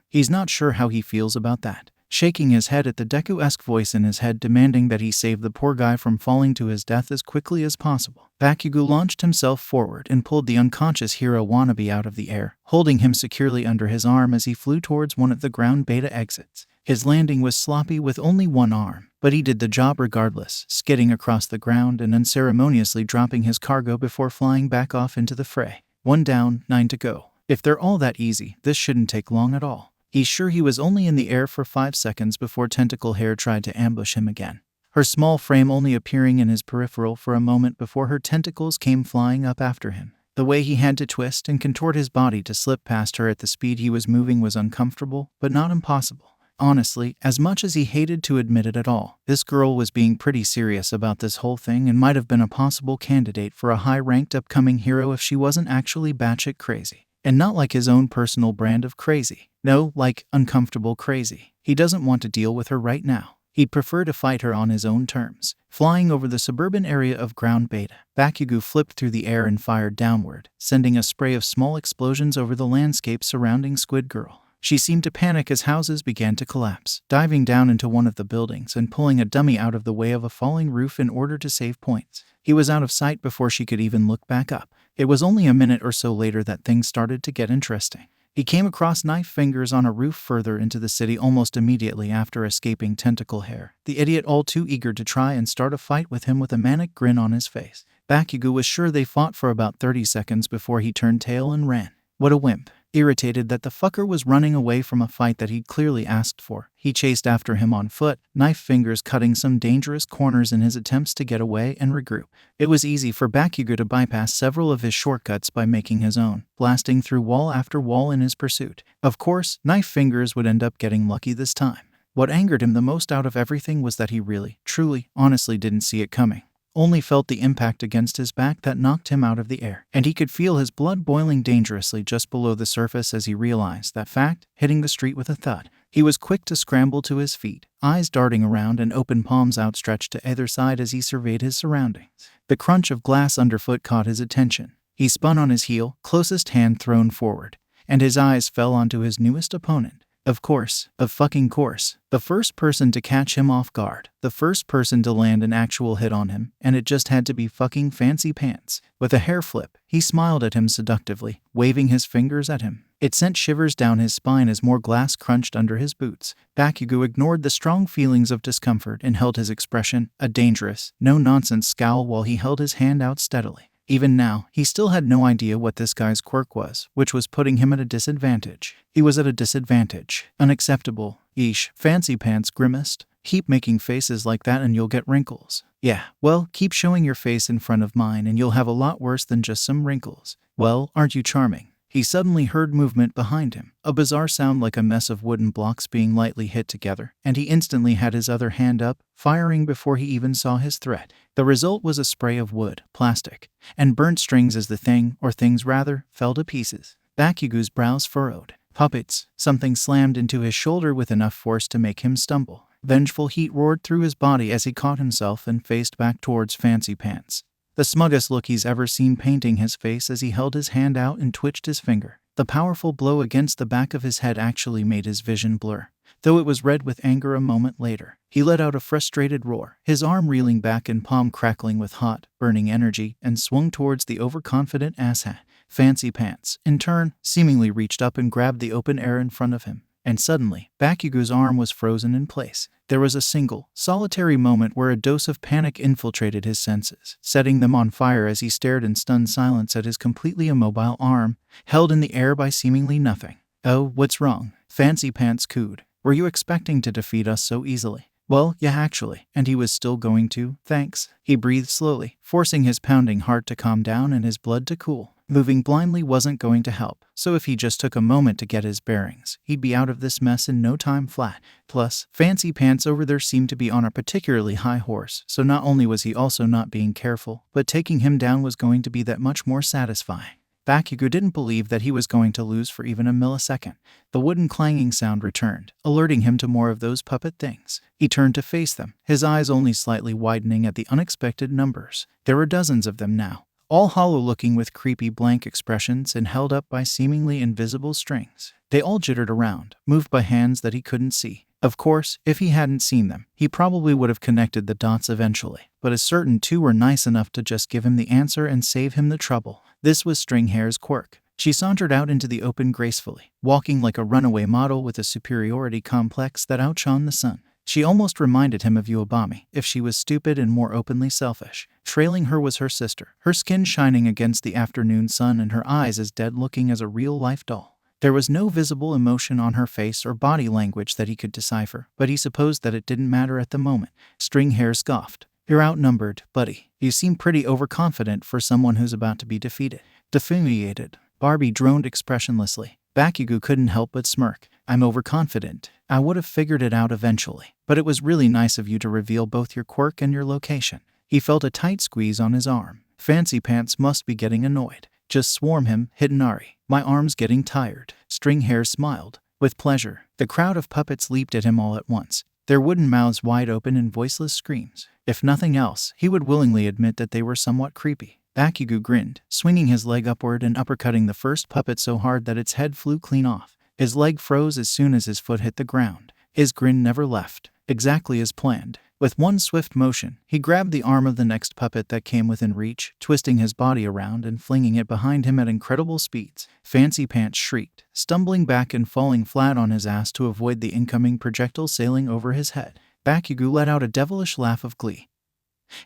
He's not sure how he feels about that. Shaking his head at the Deku-esque voice in his head demanding that he save the poor guy from falling to his death as quickly as possible, Bakugou launched himself forward and pulled the unconscious hero wannabe out of the air, holding him securely under his arm as he flew towards one of the ground beta exits. His landing was sloppy with only one arm, but he did the job regardless, skidding across the ground and unceremoniously dropping his cargo before flying back off into the fray. 1 down, 9 to go. If they're all that easy, this shouldn't take long at all. He's sure he was only in the air for 5 seconds before Tentacle Hair tried to ambush him again, her small frame only appearing in his peripheral for a moment before her tentacles came flying up after him. The way he had to twist and contort his body to slip past her at the speed he was moving was uncomfortable, but not impossible. Honestly, as much as he hated to admit it at all, this girl was being pretty serious about this whole thing and might have been a possible candidate for a high-ranked upcoming hero if she wasn't actually batshit crazy. And not like his own personal brand of crazy. No, like uncomfortable crazy. He doesn't want to deal with her right now. He'd prefer to fight her on his own terms. Flying over the suburban area of ground beta, Bakugou flipped through the air and fired downward, sending a spray of small explosions over the landscape surrounding Squid Girl. She seemed to panic as houses began to collapse, diving down into one of the buildings and pulling a dummy out of the way of a falling roof in order to save points. He was out of sight before she could even look back up. It was only a minute or so later that things started to get interesting. He came across Knife Fingers on a roof further into the city almost immediately after escaping Tentacle Hair, the idiot all too eager to try and start a fight with him with a manic grin on his face. Bakugou was sure they fought for about 30 seconds before he turned tail and ran. What a wimp. Irritated that the fucker was running away from a fight that he'd clearly asked for, he chased after him on foot, Knife Fingers cutting some dangerous corners in his attempts to get away and regroup. It was easy for Bakugou to bypass several of his shortcuts by making his own, blasting through wall after wall in his pursuit. Of course, Knife Fingers would end up getting lucky this time. What angered him the most out of everything was that he really, truly, honestly didn't see it coming. Only felt the impact against his back that knocked him out of the air, and he could feel his blood boiling dangerously just below the surface as he realized that fact, hitting the street with a thud. He was quick to scramble to his feet, eyes darting around and open palms outstretched to either side as he surveyed his surroundings. The crunch of glass underfoot caught his attention. He spun on his heel, closest hand thrown forward, and his eyes fell onto his newest opponent. Of course, the first person to catch him off guard, the first person to land an actual hit on him, and it just had to be fucking Fancy Pants. With a hair flip, he smiled at him seductively, waving his fingers at him. It sent shivers down his spine as more glass crunched under his boots. Bakugou ignored the strong feelings of discomfort and held his expression, a dangerous, no-nonsense scowl while he held his hand out steadily. Even now, he still had no idea what this guy's quirk was, which was putting him at a disadvantage. He was at a disadvantage. Unacceptable. Yeesh, Fancy Pants grimaced. Keep making faces like that and you'll get wrinkles. Yeah, well, keep showing your face in front of mine and you'll have a lot worse than just some wrinkles. Well, aren't you charming? He suddenly heard movement behind him, a bizarre sound like a mess of wooden blocks being lightly hit together, and he instantly had his other hand up, firing before he even saw his threat. The result was a spray of wood, plastic, and burnt strings as the thing, or things rather, fell to pieces. Bakugou's brows furrowed. Puppets! Something slammed into his shoulder with enough force to make him stumble. Vengeful heat roared through his body as he caught himself and faced back towards Fancy Pants. The smuggest look he's ever seen painting his face as he held his hand out and twitched his finger. The powerful blow against the back of his head actually made his vision blur, though it was red with anger a moment later. He let out a frustrated roar, his arm reeling back and palm crackling with hot, burning energy, and swung towards the overconfident asshat. Fancy Pants, in turn, seemingly reached up and grabbed the open air in front of him. And suddenly, Bakugou's arm was frozen in place. There was a single, solitary moment where a dose of panic infiltrated his senses, setting them on fire as he stared in stunned silence at his completely immobile arm, held in the air by seemingly nothing. "Oh, what's wrong?" Fancy Pants cooed. "Were you expecting to defeat us so easily?" "Well, yeah, actually." And he was still going to, thanks. He breathed slowly, forcing his pounding heart to calm down and his blood to cool. Moving blindly wasn't going to help, so if he just took a moment to get his bearings, he'd be out of this mess in no time flat. Plus, Fancy Pants over there seemed to be on a particularly high horse, so not only was he also not being careful, but taking him down was going to be that much more satisfying. Bakugou didn't believe that he was going to lose for even a millisecond. The wooden clanging sound returned, alerting him to more of those puppet things. He turned to face them, his eyes only slightly widening at the unexpected numbers. There were dozens of them now, all hollow-looking with creepy blank expressions and held up by seemingly invisible strings. They all jittered around, moved by hands that he couldn't see. Of course, if he hadn't seen them, he probably would have connected the dots eventually, but a certain two were nice enough to just give him the answer and save him the trouble. This was Stringhair's quirk. She sauntered out into the open gracefully, walking like a runaway model with a superiority complex that outshone the sun. She almost reminded him of Uobami, if she was stupid and more openly selfish. Trailing her was her sister, her skin shining against the afternoon sun and her eyes as dead-looking as a real-life doll. There was no visible emotion on her face or body language that he could decipher, but he supposed that it didn't matter at the moment. Stringhair scoffed. "You're outnumbered, buddy. You seem pretty overconfident for someone who's about to be defeated." "Defumulated," Barbie droned expressionlessly. Bakugou couldn't help but smirk. "I'm overconfident. I would have figured it out eventually, but it was really nice of you to reveal both your quirk and your location." He felt a tight squeeze on his arm. Fancy Pants must be getting annoyed. "Just swarm him, Hidenari. My arm's getting tired." Stringhair smiled. "With pleasure." The crowd of puppets leaped at him all at once, their wooden mouths wide open in voiceless screams. If nothing else, he would willingly admit that they were somewhat creepy. Bakugou grinned, swinging his leg upward and uppercutting the first puppet so hard that its head flew clean off. His leg froze as soon as his foot hit the ground. His grin never left, exactly as planned. With one swift motion, he grabbed the arm of the next puppet that came within reach, twisting his body around and flinging it behind him at incredible speeds. Fancy Pants shrieked, stumbling back and falling flat on his ass to avoid the incoming projectile sailing over his head. Bakugou let out a devilish laugh of glee.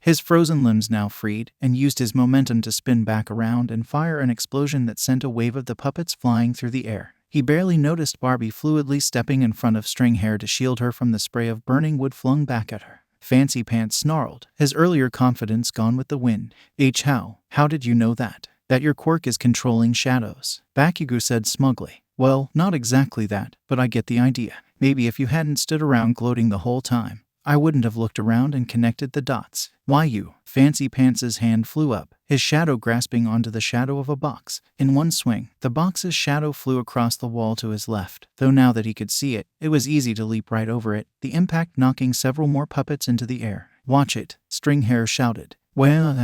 His frozen limbs now freed, and used his momentum to spin back around and fire an explosion that sent a wave of the puppets flying through the air. He barely noticed Barbie fluidly stepping in front of Stringhair to shield her from the spray of burning wood flung back at her. Fancy Pants snarled, his earlier confidence gone with the wind. How did you know that? That your quirk is controlling shadows?" Bakugou said smugly. "Well, not exactly that, but I get the idea. Maybe if you hadn't stood around gloating the whole time, I wouldn't have looked around and connected the dots." "Why you?" Fancy Pants's hand flew up, his shadow grasping onto the shadow of a box. In one swing, the box's shadow flew across the wall to his left, though now that he could see it, it was easy to leap right over it, the impact knocking several more puppets into the air. "Watch it," Stringhair shouted. "Well,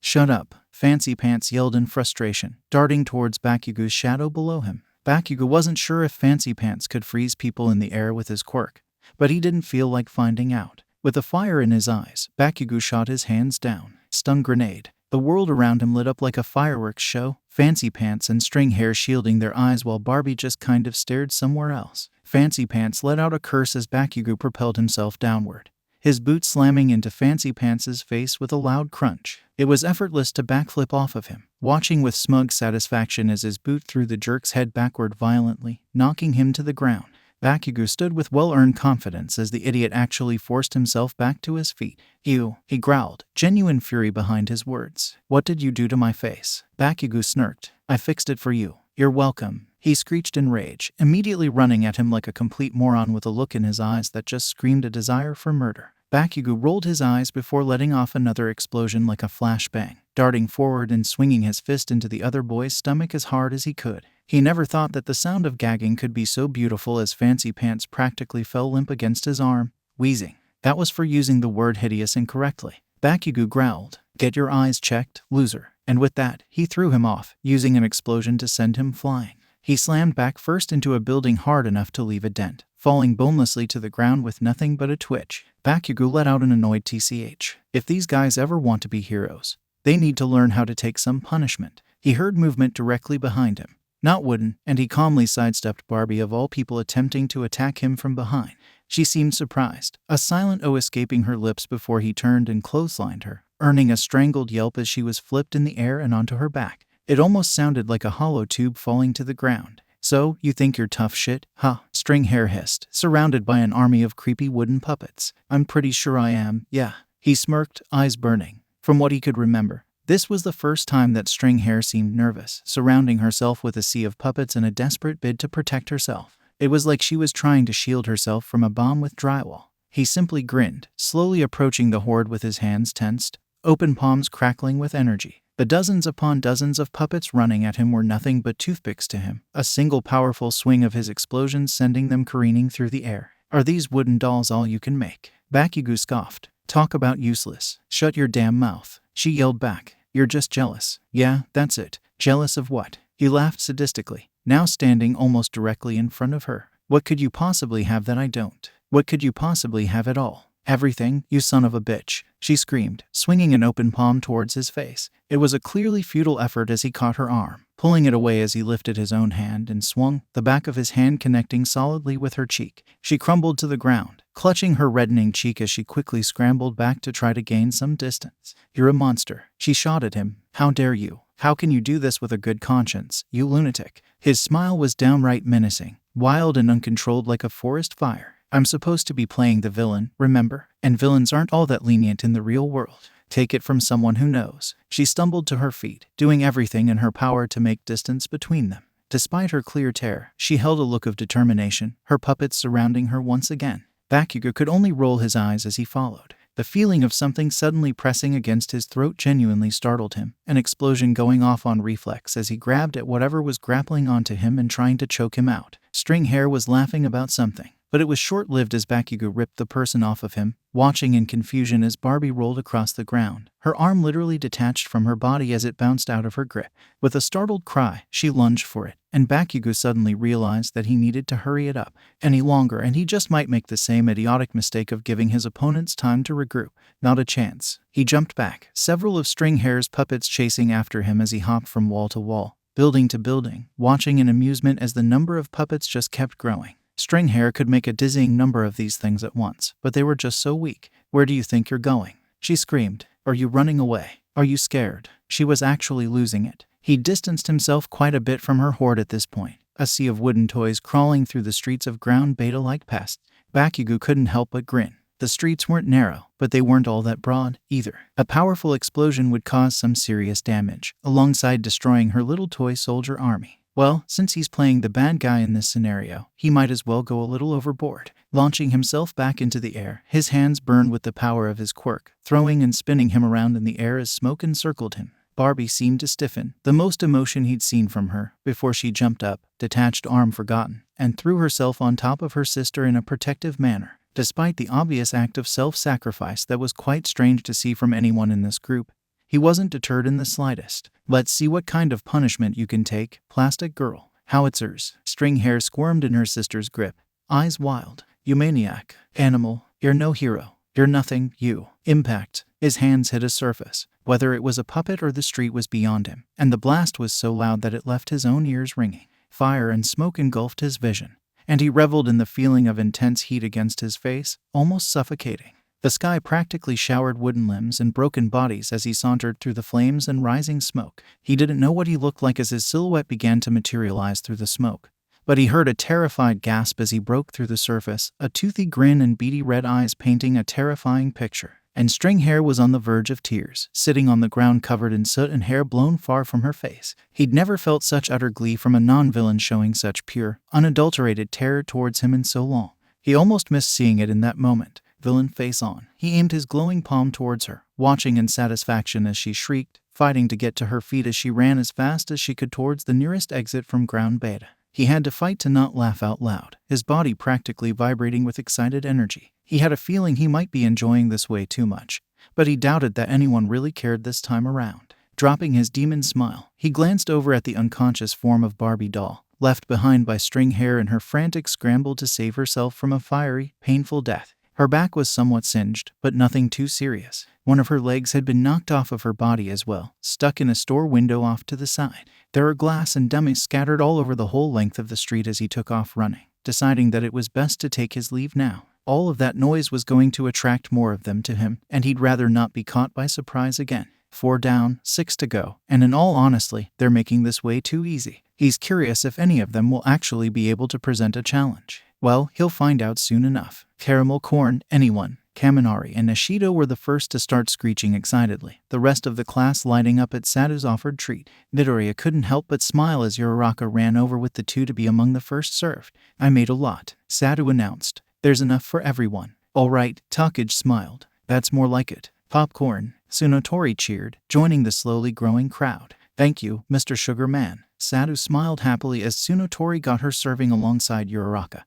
shut up," Fancy Pants yelled in frustration, darting towards Bakugou's shadow below him. Bakugou wasn't sure if Fancy Pants could freeze people in the air with his quirk, but he didn't feel like finding out. With a fire in his eyes, Bakugou shot his hands down. Stun grenade. The world around him lit up like a fireworks show, Fancy Pants and Stringhair shielding their eyes while Barbie just kind of stared somewhere else. Fancy Pants let out a curse as Bakugou propelled himself downward, his boot slamming into Fancy Pants's face with a loud crunch. It was effortless to backflip off of him, watching with smug satisfaction as his boot threw the jerk's head backward violently, knocking him to the ground. Bakugou stood with well-earned confidence as the idiot actually forced himself back to his feet. "You," he growled, genuine fury behind his words. "What did you do to my face?" Bakugou smirked. "I fixed it for you. You're welcome," he screeched in rage, immediately running at him like a complete moron with a look in his eyes that just screamed a desire for murder. Bakugou rolled his eyes before letting off another explosion like a flashbang, darting forward and swinging his fist into the other boy's stomach as hard as he could. He never thought that the sound of gagging could be so beautiful as Fancy Pants practically fell limp against his arm, wheezing. That was for using the word hideous incorrectly. Bakugou growled, "Get your eyes checked, loser." And with that, he threw him off, using an explosion to send him flying. He slammed back first into a building hard enough to leave a dent, falling bonelessly to the ground with nothing but a twitch. Bakugou let out an annoyed tch. If these guys ever want to be heroes, they need to learn how to take some punishment. He heard movement directly behind him. Not wooden, and he calmly sidestepped Barbie, of all people, attempting to attack him from behind. She seemed surprised, a silent "oh" escaping her lips before he turned and clotheslined her, earning a strangled yelp as she was flipped in the air and onto her back. It almost sounded like a hollow tube falling to the ground. "So, you think you're tough shit, huh?" Stringhair hissed, surrounded by an army of creepy wooden puppets. "I'm pretty sure I am, yeah." He smirked, eyes burning. From what he could remember, this was the first time that Stringhair seemed nervous, surrounding herself with a sea of puppets in a desperate bid to protect herself. It was like she was trying to shield herself from a bomb with drywall. He simply grinned, slowly approaching the horde with his hands tensed, open palms crackling with energy. The dozens upon dozens of puppets running at him were nothing but toothpicks to him, a single powerful swing of his explosion sending them careening through the air. "Are these wooden dolls all you can make?" Bakugou scoffed. "Talk about useless. Shut your damn mouth." She yelled back. "You're just jealous." "Yeah, that's it." "Jealous of what?" He laughed sadistically, now standing almost directly in front of her. "What could you possibly have that I don't? What could you possibly have at all?" "Everything, you son of a bitch," she screamed, swinging an open palm towards his face. It was a clearly futile effort as he caught her arm, pulling it away as he lifted his own hand and swung, the back of his hand connecting solidly with her cheek. She crumbled to the ground, clutching her reddening cheek as she quickly scrambled back to try to gain some distance. "You're a monster," she shot at him. "How dare you? How can you do this with a good conscience, you lunatic?" His smile was downright menacing, wild and uncontrolled like a forest fire. "I'm supposed to be playing the villain, remember? And villains aren't all that lenient in the real world. Take it from someone who knows." She stumbled to her feet, doing everything in her power to make distance between them. Despite her clear terror, she held a look of determination, her puppets surrounding her once again. Bakugou could only roll his eyes as he followed. The feeling of something suddenly pressing against his throat genuinely startled him, an explosion going off on reflex as he grabbed at whatever was grappling onto him and trying to choke him out. Stringhair was laughing about something, but it was short-lived as Bakugou ripped the person off of him, watching in confusion as Barbie rolled across the ground. Her arm literally detached from her body as it bounced out of her grip. With a startled cry, she lunged for it, and Bakugou suddenly realized that he needed to hurry it up any longer, and he just might make the same idiotic mistake of giving his opponents time to regroup. Not a chance. He jumped back, several of Stringhair's puppets chasing after him as he hopped from wall to wall, building to building, watching in amusement as the number of puppets just kept growing. Stringhair could make a dizzying number of these things at once, but they were just so weak. "Where do you think you're going?" she screamed. "Are you running away? Are you scared?" She was actually losing it. He distanced himself quite a bit from her horde at this point, a sea of wooden toys crawling through the streets of ground beta like pests. Bakugou couldn't help but grin. The streets weren't narrow, but they weren't all that broad, either. A powerful explosion would cause some serious damage, alongside destroying her little toy soldier army. Well, since he's playing the bad guy in this scenario, he might as well go a little overboard. Launching himself back into the air, his hands burned with the power of his quirk, throwing and spinning him around in the air as smoke encircled him. Barbie seemed to stiffen, the most emotion he'd seen from her, before she jumped up, detached arm forgotten, and threw herself on top of her sister in a protective manner. Despite the obvious act of self-sacrifice that was quite strange to see from anyone in this group, he wasn't deterred in the slightest. "Let's see what kind of punishment you can take, plastic girl." "Howitzers." Stringhair squirmed in her sister's grip, eyes wild. "You maniac. Animal. You're no hero. You're nothing, you." Impact. His hands hit a surface. Whether it was a puppet or the street was beyond him, and the blast was so loud that it left his own ears ringing. Fire and smoke engulfed his vision, and he reveled in the feeling of intense heat against his face, almost suffocating. The sky practically showered wooden limbs and broken bodies as he sauntered through the flames and rising smoke. He didn't know what he looked like as his silhouette began to materialize through the smoke, but he heard a terrified gasp as he broke through the surface, a toothy grin and beady red eyes painting a terrifying picture. And Stringhair was on the verge of tears, sitting on the ground covered in soot and hair blown far from her face. He'd never felt such utter glee from a non-villain showing such pure, unadulterated terror towards him in so long. He almost missed seeing it in that moment. Villain face on. He aimed his glowing palm towards her, watching in satisfaction as she shrieked, fighting to get to her feet as she ran as fast as she could towards the nearest exit from ground beta. He had to fight to not laugh out loud, his body practically vibrating with excited energy. He had a feeling he might be enjoying this way too much, but he doubted that anyone really cared this time around. Dropping his demon smile, he glanced over at the unconscious form of Barbie doll, left behind by string hair in her frantic scramble to save herself from a fiery, painful death. Her back was somewhat singed, but nothing too serious. One of her legs had been knocked off of her body as well, stuck in a store window off to the side. There were glass and dummies scattered all over the whole length of the street as he took off running, deciding that it was best to take his leave now. All of that noise was going to attract more of them to him, and he'd rather not be caught by surprise again. 4 down, 6 to go, and in all honesty, they're making this way too easy. He's curious if any of them will actually be able to present a challenge. Well, he'll find out soon enough. Caramel Corn, anyone. Kaminari and Nishido were the first to start screeching excitedly, the rest of the class lighting up at Sadhu's offered treat. Midoriya couldn't help but smile as Uraraka ran over with the two to be among the first served. I made a lot, Sadhu announced. There's enough for everyone. All right, Takage smiled. That's more like it. Popcorn, Tsunotori cheered, joining the slowly growing crowd. Thank you, Mr. Sugar Man. Sadhu smiled happily as Tsunotori got her serving alongside Uraraka,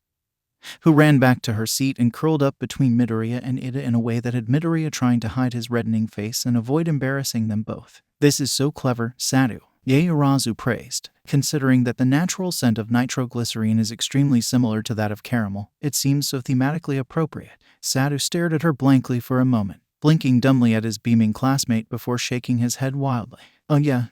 who ran back to her seat and curled up between Midoriya and Ida in a way that had Midoriya trying to hide his reddening face and avoid embarrassing them both. This is so clever, Sadhu. Yaoyorozu praised. Considering that the natural scent of nitroglycerine is extremely similar to that of caramel, it seems so thematically appropriate. Sadhu stared at her blankly for a moment, blinking dumbly at his beaming classmate before shaking his head wildly. Oh yeah,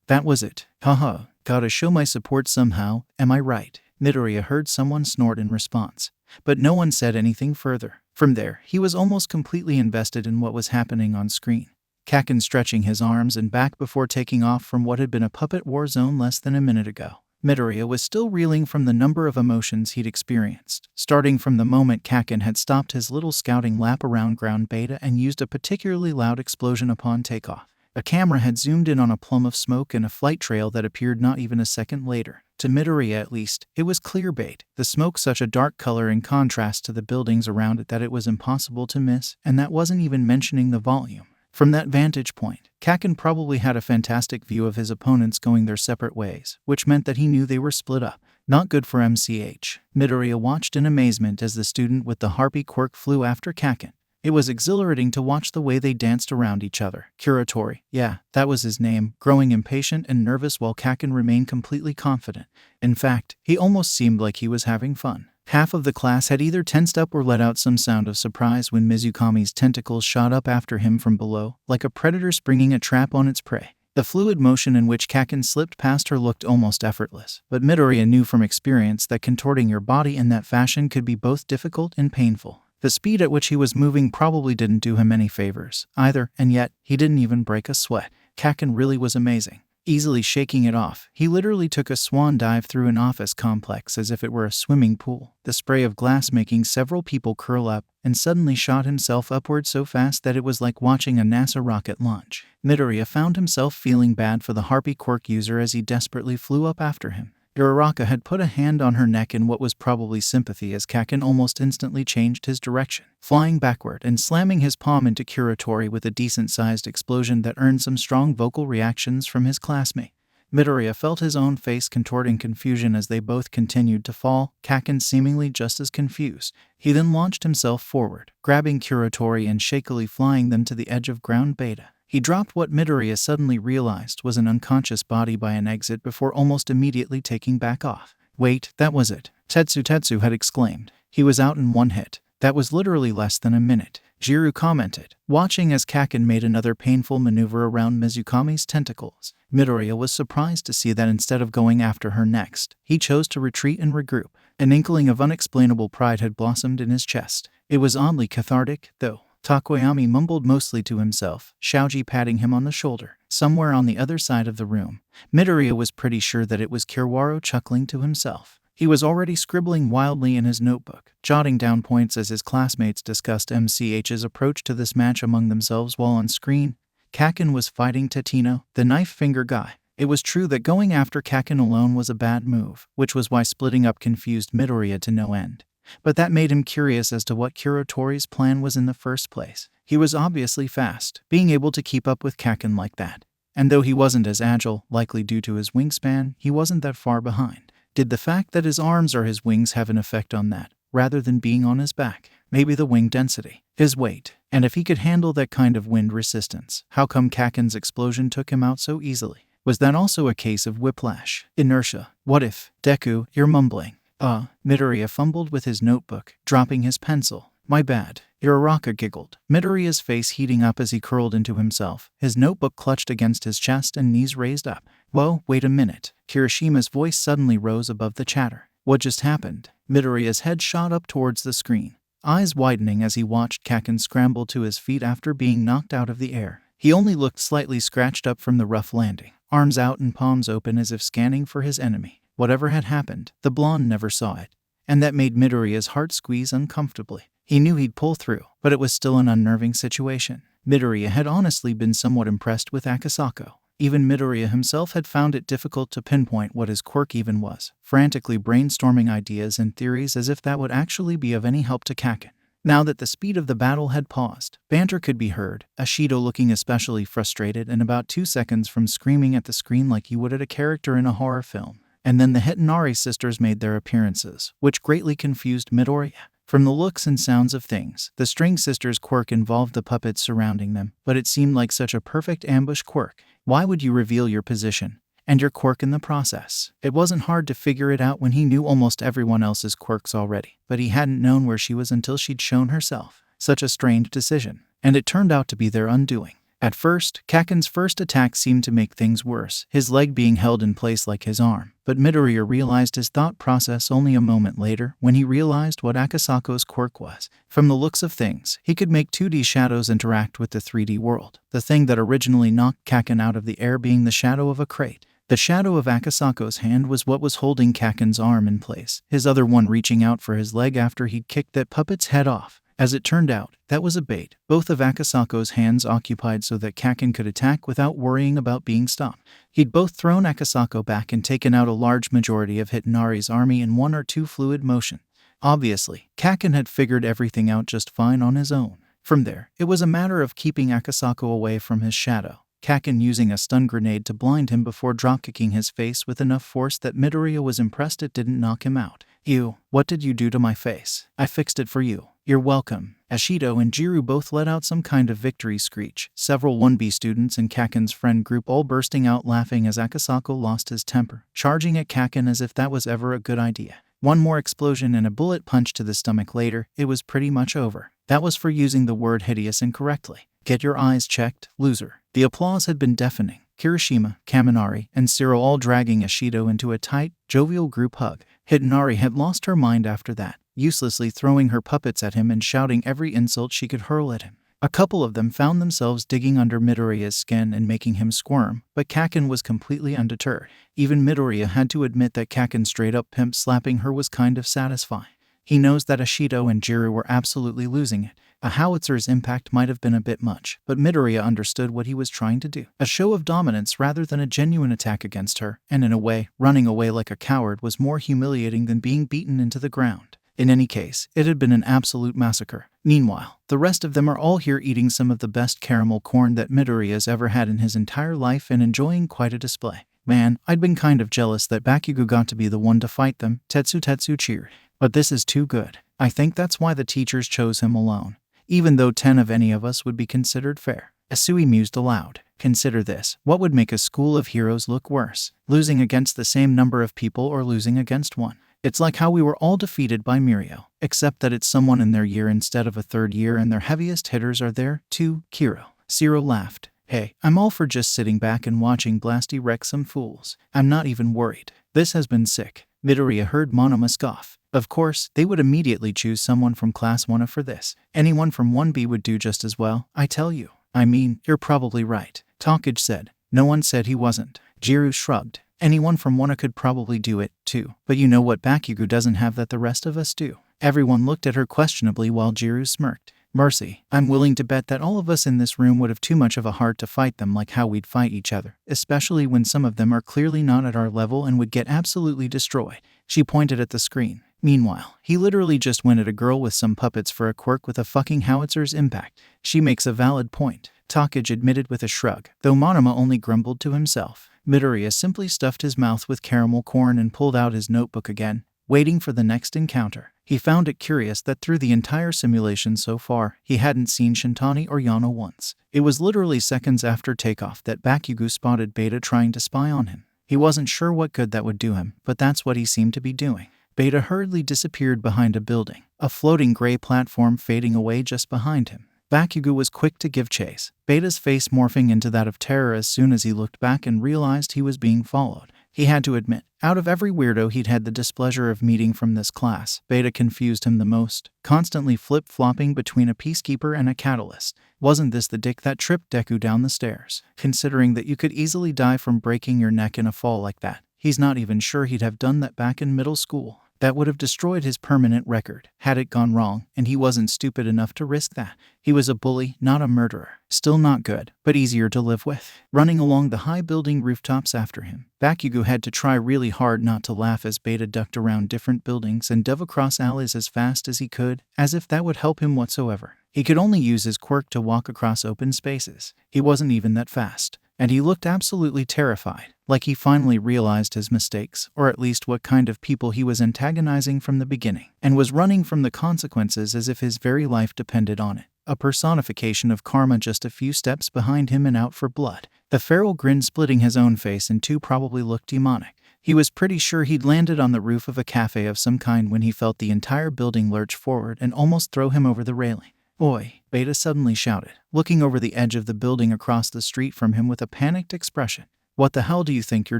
that was it. Haha, gotta show my support somehow, am I right? Midoriya heard someone snort in response, but no one said anything further. From there, he was almost completely invested in what was happening on screen. Kaken stretching his arms and back before taking off from what had been a puppet war zone less than a minute ago. Midoriya was still reeling from the number of emotions he'd experienced, starting from the moment Kaken had stopped his little scouting lap around ground beta and used a particularly loud explosion upon takeoff. A camera had zoomed in on a plume of smoke and a flight trail that appeared not even a second later. To Midoriya at least, it was clear bait, the smoke such a dark color in contrast to the buildings around it that it was impossible to miss, and that wasn't even mentioning the volume. From that vantage point, Kaken probably had a fantastic view of his opponents going their separate ways, which meant that he knew they were split up. Not good for MCH. Midoriya watched in amazement as the student with the harpy quirk flew after Kaken. It was exhilarating to watch the way they danced around each other. Kuratori, yeah, that was his name, growing impatient and nervous while Kaken remained completely confident. In fact, he almost seemed like he was having fun. Half of the class had either tensed up or let out some sound of surprise when Mizukami's tentacles shot up after him from below, like a predator springing a trap on its prey. The fluid motion in which Kaken slipped past her looked almost effortless, but Midoriya knew from experience that contorting your body in that fashion could be both difficult and painful. The speed at which he was moving probably didn't do him any favors, either, and yet, he didn't even break a sweat. Kaken really was amazing. Easily shaking it off, he literally took a swan dive through an office complex as if it were a swimming pool, the spray of glass making several people curl up, and suddenly shot himself upward so fast that it was like watching a NASA rocket launch. Midoriya found himself feeling bad for the harpy quirk user as he desperately flew up after him. Uraraka had put a hand on her neck in what was probably sympathy as Kaken almost instantly changed his direction, flying backward and slamming his palm into Kuratori with a decent-sized explosion that earned some strong vocal reactions from his classmate. Midoriya felt his own face contort in confusion as they both continued to fall, Kaken seemingly just as confused. He then launched himself forward, grabbing Kuratori and shakily flying them to the edge of ground beta. He dropped what Midoriya suddenly realized was an unconscious body by an exit before almost immediately taking back off. Wait, that was it. Tetsu had exclaimed. He was out in one hit. That was literally less than a minute. Jiru commented, watching as Kaken made another painful maneuver around Mizukami's tentacles. Midoriya was surprised to see that instead of going after her next, he chose to retreat and regroup. An inkling of unexplainable pride had blossomed in his chest. It was oddly cathartic, though. Takoyami mumbled mostly to himself, Shaoji patting him on the shoulder. Somewhere on the other side of the room, Midoriya was pretty sure that it was Kiwaro chuckling to himself. He was already scribbling wildly in his notebook, jotting down points as his classmates discussed MCH's approach to this match among themselves while on screen. Kaken was fighting Tetino, the knife finger guy. It was true that going after Kaken alone was a bad move, which was why splitting up confused Midoriya to no end. But that made him curious as to what Kuratori's plan was in the first place. He was obviously fast, being able to keep up with Kaken like that. And though he wasn't as agile, likely due to his wingspan, he wasn't that far behind. Did the fact that his arms or his wings have an effect on that, rather than being on his back? Maybe the wing density, his weight, and if he could handle that kind of wind resistance, how come Kaken's explosion took him out so easily? Was that also a case of whiplash? Inertia. What if? Deku, you're mumbling. Midoriya fumbled with his notebook, dropping his pencil. My bad. Uraraka giggled, Midoriya's face heating up as he curled into himself, his notebook clutched against his chest and knees raised up. Whoa, wait a minute. Kirishima's voice suddenly rose above the chatter. What just happened? Midoriya's head shot up towards the screen, eyes widening as he watched Kaken scramble to his feet after being knocked out of the air. He only looked slightly scratched up from the rough landing, arms out and palms open as if scanning for his enemy. Whatever had happened, the blonde never saw it, and that made Midoriya's heart squeeze uncomfortably. He knew he'd pull through, but it was still an unnerving situation. Midoriya had honestly been somewhat impressed with Akasako. Even Midoriya himself had found it difficult to pinpoint what his quirk even was, frantically brainstorming ideas and theories as if that would actually be of any help to Kaken. Now that the speed of the battle had paused, banter could be heard, Ashido looking especially frustrated and about 2 seconds from screaming at the screen like you would at a character in a horror film. And then the Hitanari sisters made their appearances, which greatly confused Midoriya. From the looks and sounds of things, the String Sisters' quirk involved the puppets surrounding them, but it seemed like such a perfect ambush quirk. Why would you reveal your position and your quirk in the process? It wasn't hard to figure it out when he knew almost everyone else's quirks already, but he hadn't known where she was until she'd shown herself. Such a strange decision, and it turned out to be their undoing. At first, Kaken's first attack seemed to make things worse, his leg being held in place like his arm. But Midoriya realized his thought process only a moment later when he realized what Akasako's quirk was. From the looks of things, he could make 2D shadows interact with the 3D world, the thing that originally knocked Kaken out of the air being the shadow of a crate. The shadow of Akasako's hand was what was holding Kaken's arm in place, his other one reaching out for his leg after he'd kicked that puppet's head off. As it turned out, that was a bait. Both of Akasako's hands occupied so that Kaken could attack without worrying about being stopped. He'd both thrown Akasako back and taken out a large majority of Hitanari's army in 1 or 2 fluid motions. Obviously, Kaken had figured everything out just fine on his own. From there, it was a matter of keeping Akasako away from his shadow, Kaken using a stun grenade to blind him before dropkicking his face with enough force that Midoriya was impressed it didn't knock him out. Ew, what did you do to my face? I fixed it for you. You're welcome. Ashido and Jiru both let out some kind of victory screech, several 1B students and Kaken's friend group all bursting out laughing as Akasako lost his temper, charging at Kaken as if that was ever a good idea. One more explosion and a bullet punch to the stomach later, it was pretty much over. That was for using the word hideous incorrectly. Get your eyes checked, loser. The applause had been deafening. Kirishima, Kaminari, and Cyril all dragging Ashido into a tight, jovial group hug. Hitanari had lost her mind after that, uselessly throwing her puppets at him and shouting every insult she could hurl at him. A couple of them found themselves digging under Midoriya's skin and making him squirm, but Kaken was completely undeterred. Even Midoriya had to admit that Kaken straight-up pimp slapping her was kind of satisfying. He knows that Ashido and Jiru were absolutely losing it. A howitzer's impact might have been a bit much, but Midoriya understood what he was trying to do. A show of dominance rather than a genuine attack against her, and in a way, running away like a coward was more humiliating than being beaten into the ground. In any case, it had been an absolute massacre. Meanwhile, the rest of them are all here eating some of the best caramel corn that Midoriya's ever had in his entire life and enjoying quite a display. Man, I'd been kind of jealous that Bakugou got to be the one to fight them, Tetsu cheered. But this is too good. I think that's why the teachers chose him alone. Even though 10 of any of us would be considered fair. Asui mused aloud. Consider this. What would make a school of heroes look worse? Losing against the same number of people or losing against one? It's like how we were all defeated by Mirio, except that it's someone in their year instead of a third year and their heaviest hitters are there, too, Kiro. Zero laughed. Hey, I'm all for just sitting back and watching Blasty wreck some fools. I'm not even worried. This has been sick. Midoriya heard Monoma scoff. Of course, they would immediately choose someone from Class 1 for this. Anyone from 1B would do just as well, I tell you. I mean, you're probably right. Takage said. No one said he wasn't. Jiru shrugged. Anyone from 1A could probably do it, too. But you know what Bakugou doesn't have that the rest of us do. Everyone looked at her questionably while Jiru smirked. Mercy, I'm willing to bet that all of us in this room would have too much of a heart to fight them like how we'd fight each other, especially when some of them are clearly not at our level and would get absolutely destroyed. She pointed at the screen. Meanwhile, he literally just went at a girl with some puppets for a quirk with a fucking howitzer's impact. She makes a valid point, Takage admitted with a shrug, though Monoma only grumbled to himself. Midoriya simply stuffed his mouth with caramel corn and pulled out his notebook again. waiting for the next encounter. He found it curious that through the entire simulation so far, he hadn't seen Shintani or Yano once. It was literally seconds after takeoff that Bakugou spotted Beta trying to spy on him. He wasn't sure what good that would do him, but that's what he seemed to be doing. Beta hurriedly disappeared behind a building, a floating gray platform fading away just behind him. Bakugou was quick to give chase, Beta's face morphing into that of terror as soon as he looked back and realized he was being followed. He had to admit, out of every weirdo he'd had the displeasure of meeting from this class, Beta confused him the most, constantly flip-flopping between a peacekeeper and a catalyst. Wasn't this the dick that tripped Deku down the stairs? Considering that you could easily die from breaking your neck in a fall like that, he's not even sure he'd have done that back in middle school. That would have destroyed his permanent record, had it gone wrong, and he wasn't stupid enough to risk that. He was a bully, not a murderer. Still not good, but easier to live with. Running along the high building rooftops after him, Bakugou had to try really hard not to laugh as Beta ducked around different buildings and dove across alleys as fast as he could, as if that would help him whatsoever. He could only use his quirk to walk across open spaces. He wasn't even that fast. And he looked absolutely terrified, like he finally realized his mistakes, or at least what kind of people he was antagonizing from the beginning, and was running from the consequences as if his very life depended on it. A personification of karma just a few steps behind him and out for blood. The feral grin splitting his own face in two probably looked demonic. He was pretty sure he'd landed on the roof of a cafe of some kind when he felt the entire building lurch forward and almost throw him over the railing. "Oi!" Beta suddenly shouted, looking over the edge of the building across the street from him with a panicked expression. "What the hell do you think you're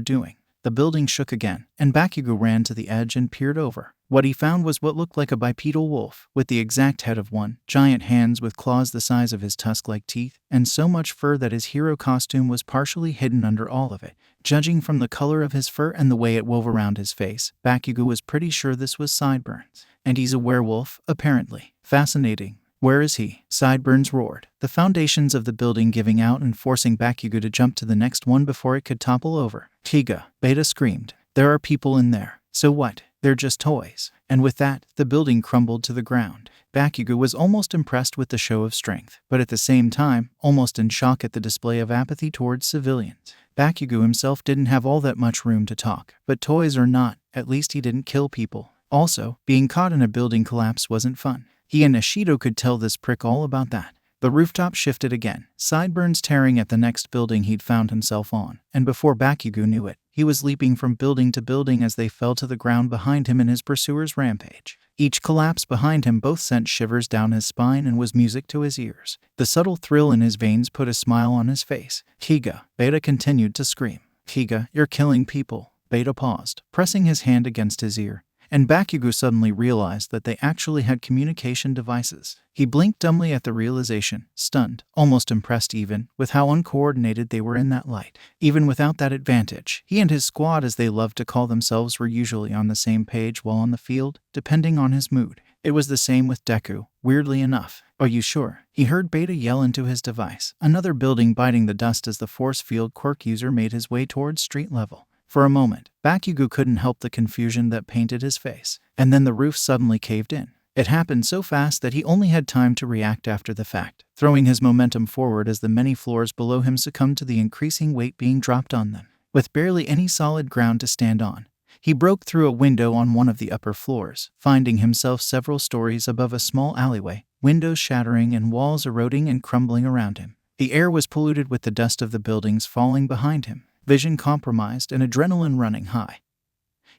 doing?" The building shook again, and Bakugou ran to the edge and peered over. What he found was what looked like a bipedal wolf, with the exact head of one, giant hands with claws the size of his tusk-like teeth, and so much fur that his hero costume was partially hidden under all of it. Judging from the color of his fur and the way it wove around his face, Bakugou was pretty sure this was Sideburns. And he's a werewolf, apparently. Fascinating. "Where is he?" Sideburns roared, the foundations of the building giving out and forcing Bakugou to jump to the next one before it could topple over. "Tiga!" Beta screamed. "There are people in there. So what? They're just toys." And with that, the building crumbled to the ground. Bakugou was almost impressed with the show of strength, but at the same time, almost in shock at the display of apathy towards civilians. Bakugou himself didn't have all that much room to talk, but toys or not, at least he didn't kill people. Also, being caught in a building collapse wasn't fun. He and Ashido could tell this prick all about that. The rooftop shifted again, Sideburns tearing at the next building he'd found himself on, and before Bakugou knew it, he was leaping from building to building as they fell to the ground behind him in his pursuer's rampage. Each collapse behind him both sent shivers down his spine and was music to his ears. The subtle thrill in his veins put a smile on his face. "Tiga!" Beta continued to scream. "Tiga, you're killing people." Beta paused, pressing his hand against his ear. And Bakugou suddenly realized that they actually had communication devices. He blinked dumbly at the realization, stunned, almost impressed even, with how uncoordinated they were in that light. Even without that advantage, he and his squad, as they loved to call themselves, were usually on the same page while on the field, depending on his mood. It was the same with Deku, weirdly enough. "Are you sure?" He heard Beta yell into his device, another building biting the dust as the force field quirk user made his way towards street level. For a moment, Bakugou couldn't help the confusion that painted his face, and then the roof suddenly caved in. It happened so fast that he only had time to react after the fact, throwing his momentum forward as the many floors below him succumbed to the increasing weight being dropped on them. With barely any solid ground to stand on, he broke through a window on one of the upper floors, finding himself several stories above a small alleyway, windows shattering and walls eroding and crumbling around him. The air was polluted with the dust of the buildings falling behind him. Vision compromised and adrenaline running high.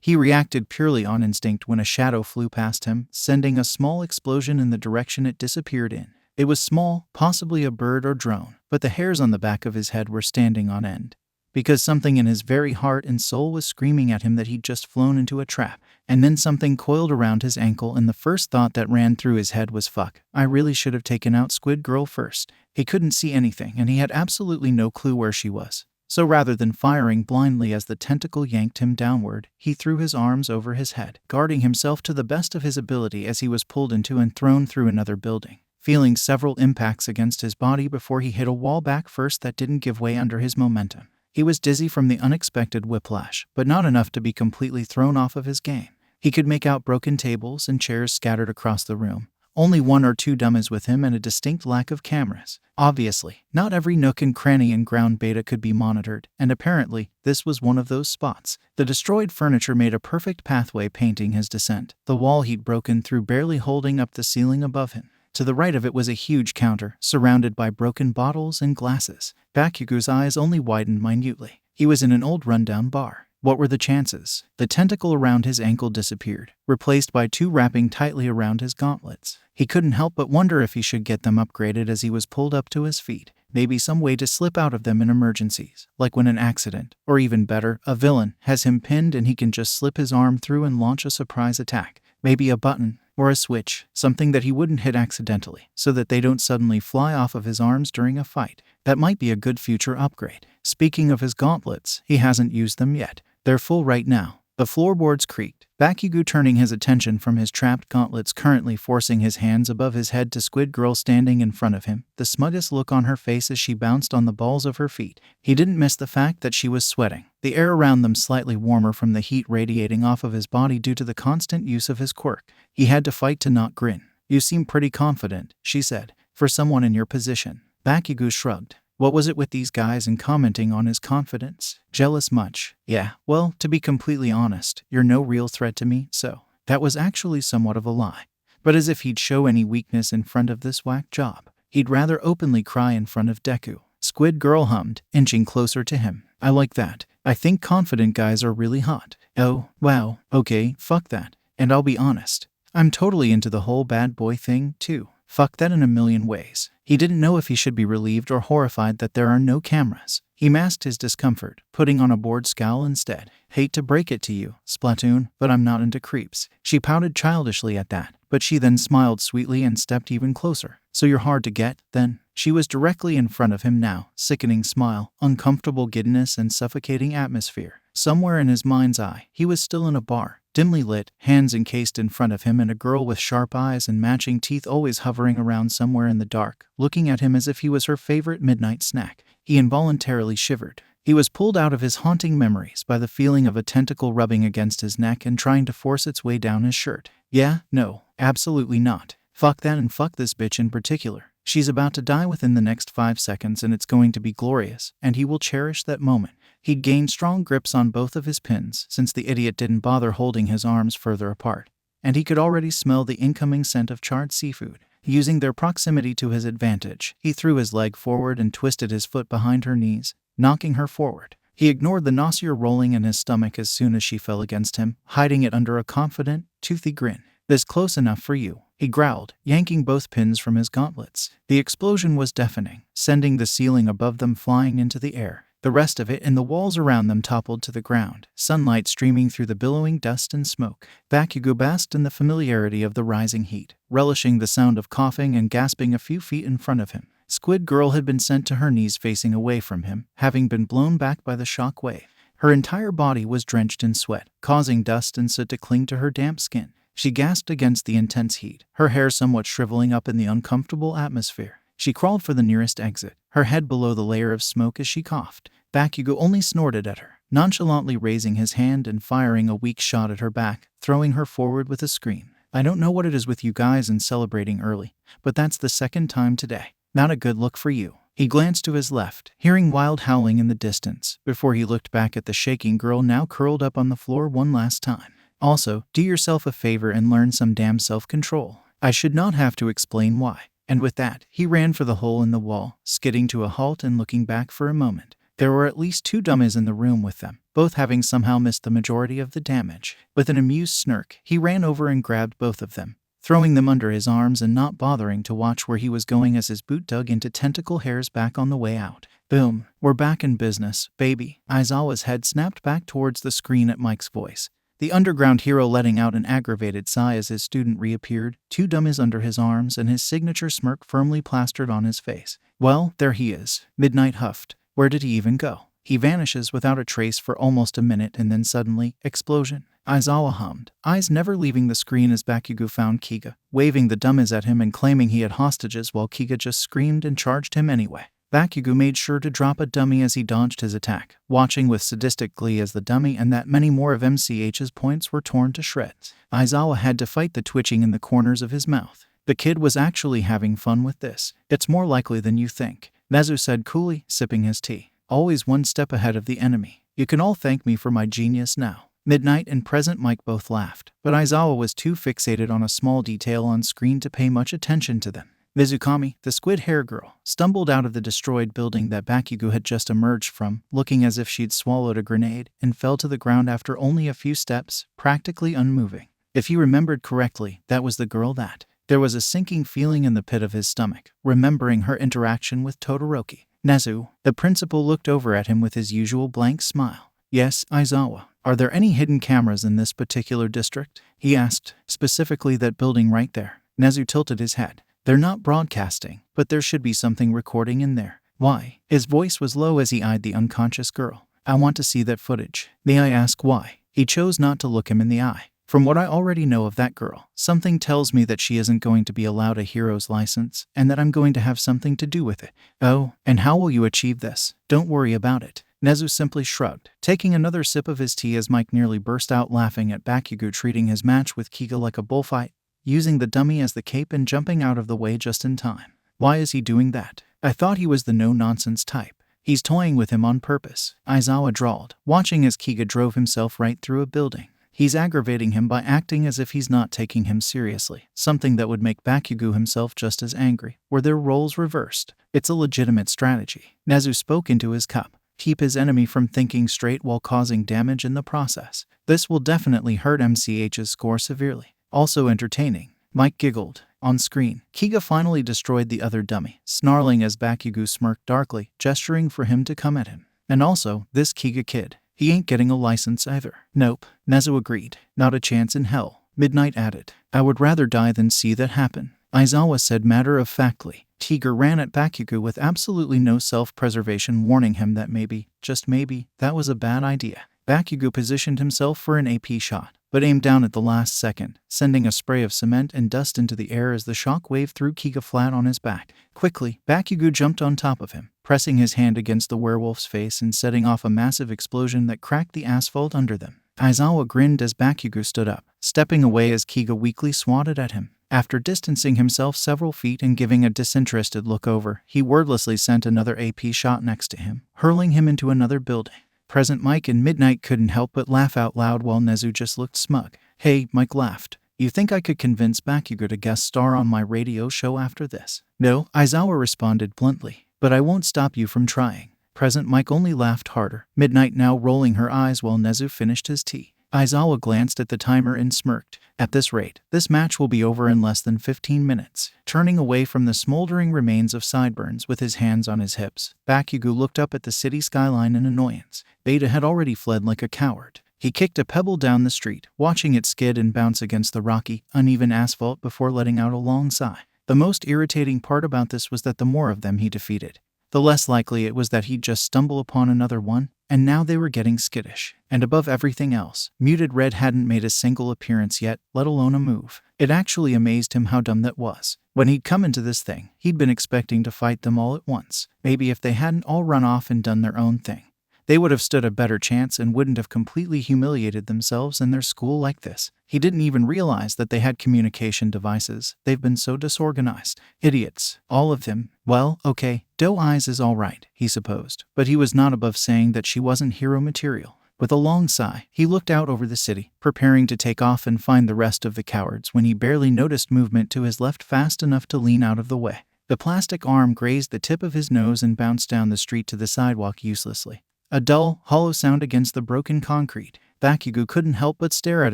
He reacted purely on instinct when a shadow flew past him, sending a small explosion in the direction it disappeared in. It was small, possibly a bird or drone, but the hairs on the back of his head were standing on end. Because something in his very heart and soul was screaming at him that he'd just flown into a trap. And then something coiled around his ankle and the first thought that ran through his head was, "Fuck, I really should have taken out Squid Girl first." He couldn't see anything and he had absolutely no clue where she was. So rather than firing blindly as the tentacle yanked him downward, he threw his arms over his head, guarding himself to the best of his ability as he was pulled into and thrown through another building, feeling several impacts against his body before he hit a wall back first that didn't give way under his momentum. He was dizzy from the unexpected whiplash, but not enough to be completely thrown off of his game. He could make out broken tables and chairs scattered across the room, Only one or two dummies with him and a distinct lack of cameras. Obviously, not every nook and cranny in ground beta could be monitored, and apparently, this was one of those spots. The destroyed furniture made a perfect pathway painting his descent, the wall he'd broken through barely holding up the ceiling above him. To the right of it was a huge counter, surrounded by broken bottles and glasses. Bakugou's eyes only widened minutely. He was in an old rundown bar. What were the chances? The tentacle around his ankle disappeared, replaced by two wrapping tightly around his gauntlets. He couldn't help but wonder if he should get them upgraded as he was pulled up to his feet. Maybe some way to slip out of them in emergencies, like when an accident, or even better, a villain, has him pinned and he can just slip his arm through and launch a surprise attack. Maybe a button, or a switch, something that he wouldn't hit accidentally, so that they don't suddenly fly off of his arms during a fight. That might be a good future upgrade. Speaking of his gauntlets, he hasn't used them yet. They're full right now. The floorboards creaked. Bakugou turning his attention from his trapped gauntlets, currently forcing his hands above his head, to Squid Girl standing in front of him, the smuggest look on her face as she bounced on the balls of her feet. He didn't miss the fact that she was sweating, the air around them slightly warmer from the heat radiating off of his body due to the constant use of his quirk. He had to fight to not grin. "You seem pretty confident," she said, "for someone in your position." Bakugou shrugged. What was it with these guys and commenting on his confidence? Jealous much? Yeah, well, to be completely honest, you're no real threat to me, so. That was actually somewhat of a lie. But as if he'd show any weakness in front of this whack job. He'd rather openly cry in front of Deku. Squid Girl hummed, inching closer to him. "I like that. I think confident guys are really hot." "Oh, wow, okay, fuck that. And I'll be honest. I'm totally into the whole bad boy thing, too. Fuck that in a million ways." He didn't know if he should be relieved or horrified that there are no cameras. He masked his discomfort, putting on a bored scowl instead. "Hate to break it to you, Splatoon, but I'm not into creeps." She pouted childishly at that, but she then smiled sweetly and stepped even closer. "So you're hard to get, then?" She was directly in front of him now, sickening smile, uncomfortable giddiness and suffocating atmosphere. Somewhere in his mind's eye, he was still in a bar, dimly lit, hands encased in front of him, and a girl with sharp eyes and matching teeth always hovering around somewhere in the dark, looking at him as if he was her favorite midnight snack. He involuntarily shivered. He was pulled out of his haunting memories by the feeling of a tentacle rubbing against his neck and trying to force its way down his shirt. Yeah, no, absolutely not. Fuck that, and fuck this bitch in particular. She's about to die within the next 5 seconds, and it's going to be glorious, and he will cherish that moment. He'd gained strong grips on both of his pins, since the idiot didn't bother holding his arms further apart, and he could already smell the incoming scent of charred seafood. Using their proximity to his advantage, he threw his leg forward and twisted his foot behind her knees, knocking her forward. He ignored the nausea rolling in his stomach as soon as she fell against him, hiding it under a confident, toothy grin. "This close enough for you," he growled, yanking both pins from his gauntlets. The explosion was deafening, sending the ceiling above them flying into the air. The rest of it and the walls around them toppled to the ground, sunlight streaming through the billowing dust and smoke. Bakugou basked in the familiarity of the rising heat, relishing the sound of coughing and gasping a few feet in front of him. Squid Girl had been sent to her knees facing away from him, having been blown back by the shock wave. Her entire body was drenched in sweat, causing dust and soot to cling to her damp skin. She gasped against the intense heat, her hair somewhat shriveling up in the uncomfortable atmosphere. She crawled for the nearest exit, her head below the layer of smoke as she coughed. Bakugou only snorted at her, nonchalantly raising his hand and firing a weak shot at her back, throwing her forward with a scream. "I don't know what it is with you guys and celebrating early, but that's the second time today. Not a good look for you." He glanced to his left, hearing wild howling in the distance, before he looked back at the shaking girl now curled up on the floor one last time. "Also, do yourself a favor and learn some damn self-control. I should not have to explain why." And with that, he ran for the hole in the wall, skidding to a halt and looking back for a moment. There were at least 2 dummies in the room with them, both having somehow missed the majority of the damage. With an amused smirk, he ran over and grabbed both of them, throwing them under his arms and not bothering to watch where he was going as his boot dug into tentacle hairs back on the way out. Boom. "We're back in business, baby." Aizawa's head snapped back towards the screen at Mike's voice, the underground hero letting out an aggravated sigh as his student reappeared, 2 dummies under his arms and his signature smirk firmly plastered on his face. "Well, there he is," Midnight huffed. "Where did he even go? He vanishes without a trace for almost a minute and then suddenly, explosion." Aizawa hummed, eyes never leaving the screen as Bakugou found Kiga, waving the dummies at him and claiming he had hostages while Kiga just screamed and charged him anyway. Bakugou made sure to drop a dummy as he dodged his attack, watching with sadistic glee as the dummy and that many more of MCH's points were torn to shreds. Aizawa had to fight the twitching in the corners of his mouth. The kid was actually having fun with this. It's more likely than you think, Nezu said coolly, sipping his tea. Always one step ahead of the enemy. You can all thank me for my genius now. Midnight and Present Mike both laughed, but Aizawa was too fixated on a small detail on screen to pay much attention to them. Mizukami, the squid hair girl, stumbled out of the destroyed building that Bakugou had just emerged from, looking as if she'd swallowed a grenade, and fell to the ground after only a few steps, practically unmoving. If he remembered correctly, that was the girl that. There was a sinking feeling in the pit of his stomach, remembering her interaction with Todoroki. Nezu, the principal, looked over at him with his usual blank smile. Yes, Aizawa. Are there any hidden cameras in this particular district? He asked, specifically that building right there. Nezu tilted his head. They're not broadcasting, but there should be something recording in there. Why? His voice was low as he eyed the unconscious girl. I want to see that footage. May I ask why? He chose not to look him in the eye. From what I already know of that girl, something tells me that she isn't going to be allowed a hero's license, and that I'm going to have something to do with it. Oh, and how will you achieve this? Don't worry about it. Nezu simply shrugged, taking another sip of his tea as Mike nearly burst out laughing at Bakugou treating his match with Kiga like a bullfight, using the dummy as the cape and jumping out of the way just in time. Why is he doing that? I thought he was the no-nonsense type. He's toying with him on purpose, Aizawa drawled, watching as Kiga drove himself right through a building. He's aggravating him by acting as if he's not taking him seriously, something that would make Bakugou himself just as angry, were their roles reversed. It's a legitimate strategy. Nezu spoke into his cup. Keep his enemy from thinking straight while causing damage in the process. This will definitely hurt MCH's score severely. Also entertaining. Mike giggled. On screen, Kiga finally destroyed the other dummy, snarling as Bakugou smirked darkly, gesturing for him to come at him. And also, this Kiga kid. He ain't getting a license either. Nope, Nezu agreed. Not a chance in hell. Midnight added. I would rather die than see that happen. Aizawa said matter-of-factly. Tiger ran at Bakugou with absolutely no self-preservation, warning him that maybe, just maybe, that was a bad idea. Bakugou positioned himself for an AP shot, but aimed down at the last second, sending a spray of cement and dust into the air as the shock wave threw Kiga flat on his back. Quickly, Bakugou jumped on top of him, pressing his hand against the werewolf's face and setting off a massive explosion that cracked the asphalt under them. Aizawa grinned as Bakugou stood up, stepping away as Kiga weakly swatted at him. After distancing himself several feet and giving a disinterested look over, he wordlessly sent another AP shot next to him, hurling him into another building. Present Mike and Midnight couldn't help but laugh out loud while Nezu just looked smug. Hey, Mike laughed. You think I could convince Bakugou to guest star on my radio show after this? No, Aizawa responded bluntly, but I won't stop you from trying. Present Mike only laughed harder, Midnight now rolling her eyes while Nezu finished his tea. Aizawa glanced at the timer and smirked. At this rate, this match will be over in less than 15 minutes. Turning away from the smoldering remains of sideburns with his hands on his hips, Bakugou looked up at the city skyline in annoyance. Beta had already fled like a coward. He kicked a pebble down the street, watching it skid and bounce against the rocky, uneven asphalt before letting out a long sigh. The most irritating part about this was that the more of them he defeated, the less likely it was that he'd just stumble upon another one, and now they were getting skittish. And above everything else, Muted Red hadn't made a single appearance yet, let alone a move. It actually amazed him how dumb that was. When he'd come into this thing, he'd been expecting to fight them all at once. Maybe if they hadn't all run off and done their own thing, they would have stood a better chance and wouldn't have completely humiliated themselves in their school like this. He didn't even realize that they had communication devices. They've been so disorganized. Idiots. All of them. Well, okay, Doe Eyes is all right, he supposed. But he was not above saying that she wasn't hero material. With a long sigh, he looked out over the city, preparing to take off and find the rest of the cowards when he barely noticed movement to his left fast enough to lean out of the way. The plastic arm grazed the tip of his nose and bounced down the street to the sidewalk uselessly. A dull, hollow sound against the broken concrete. Bakugou couldn't help but stare at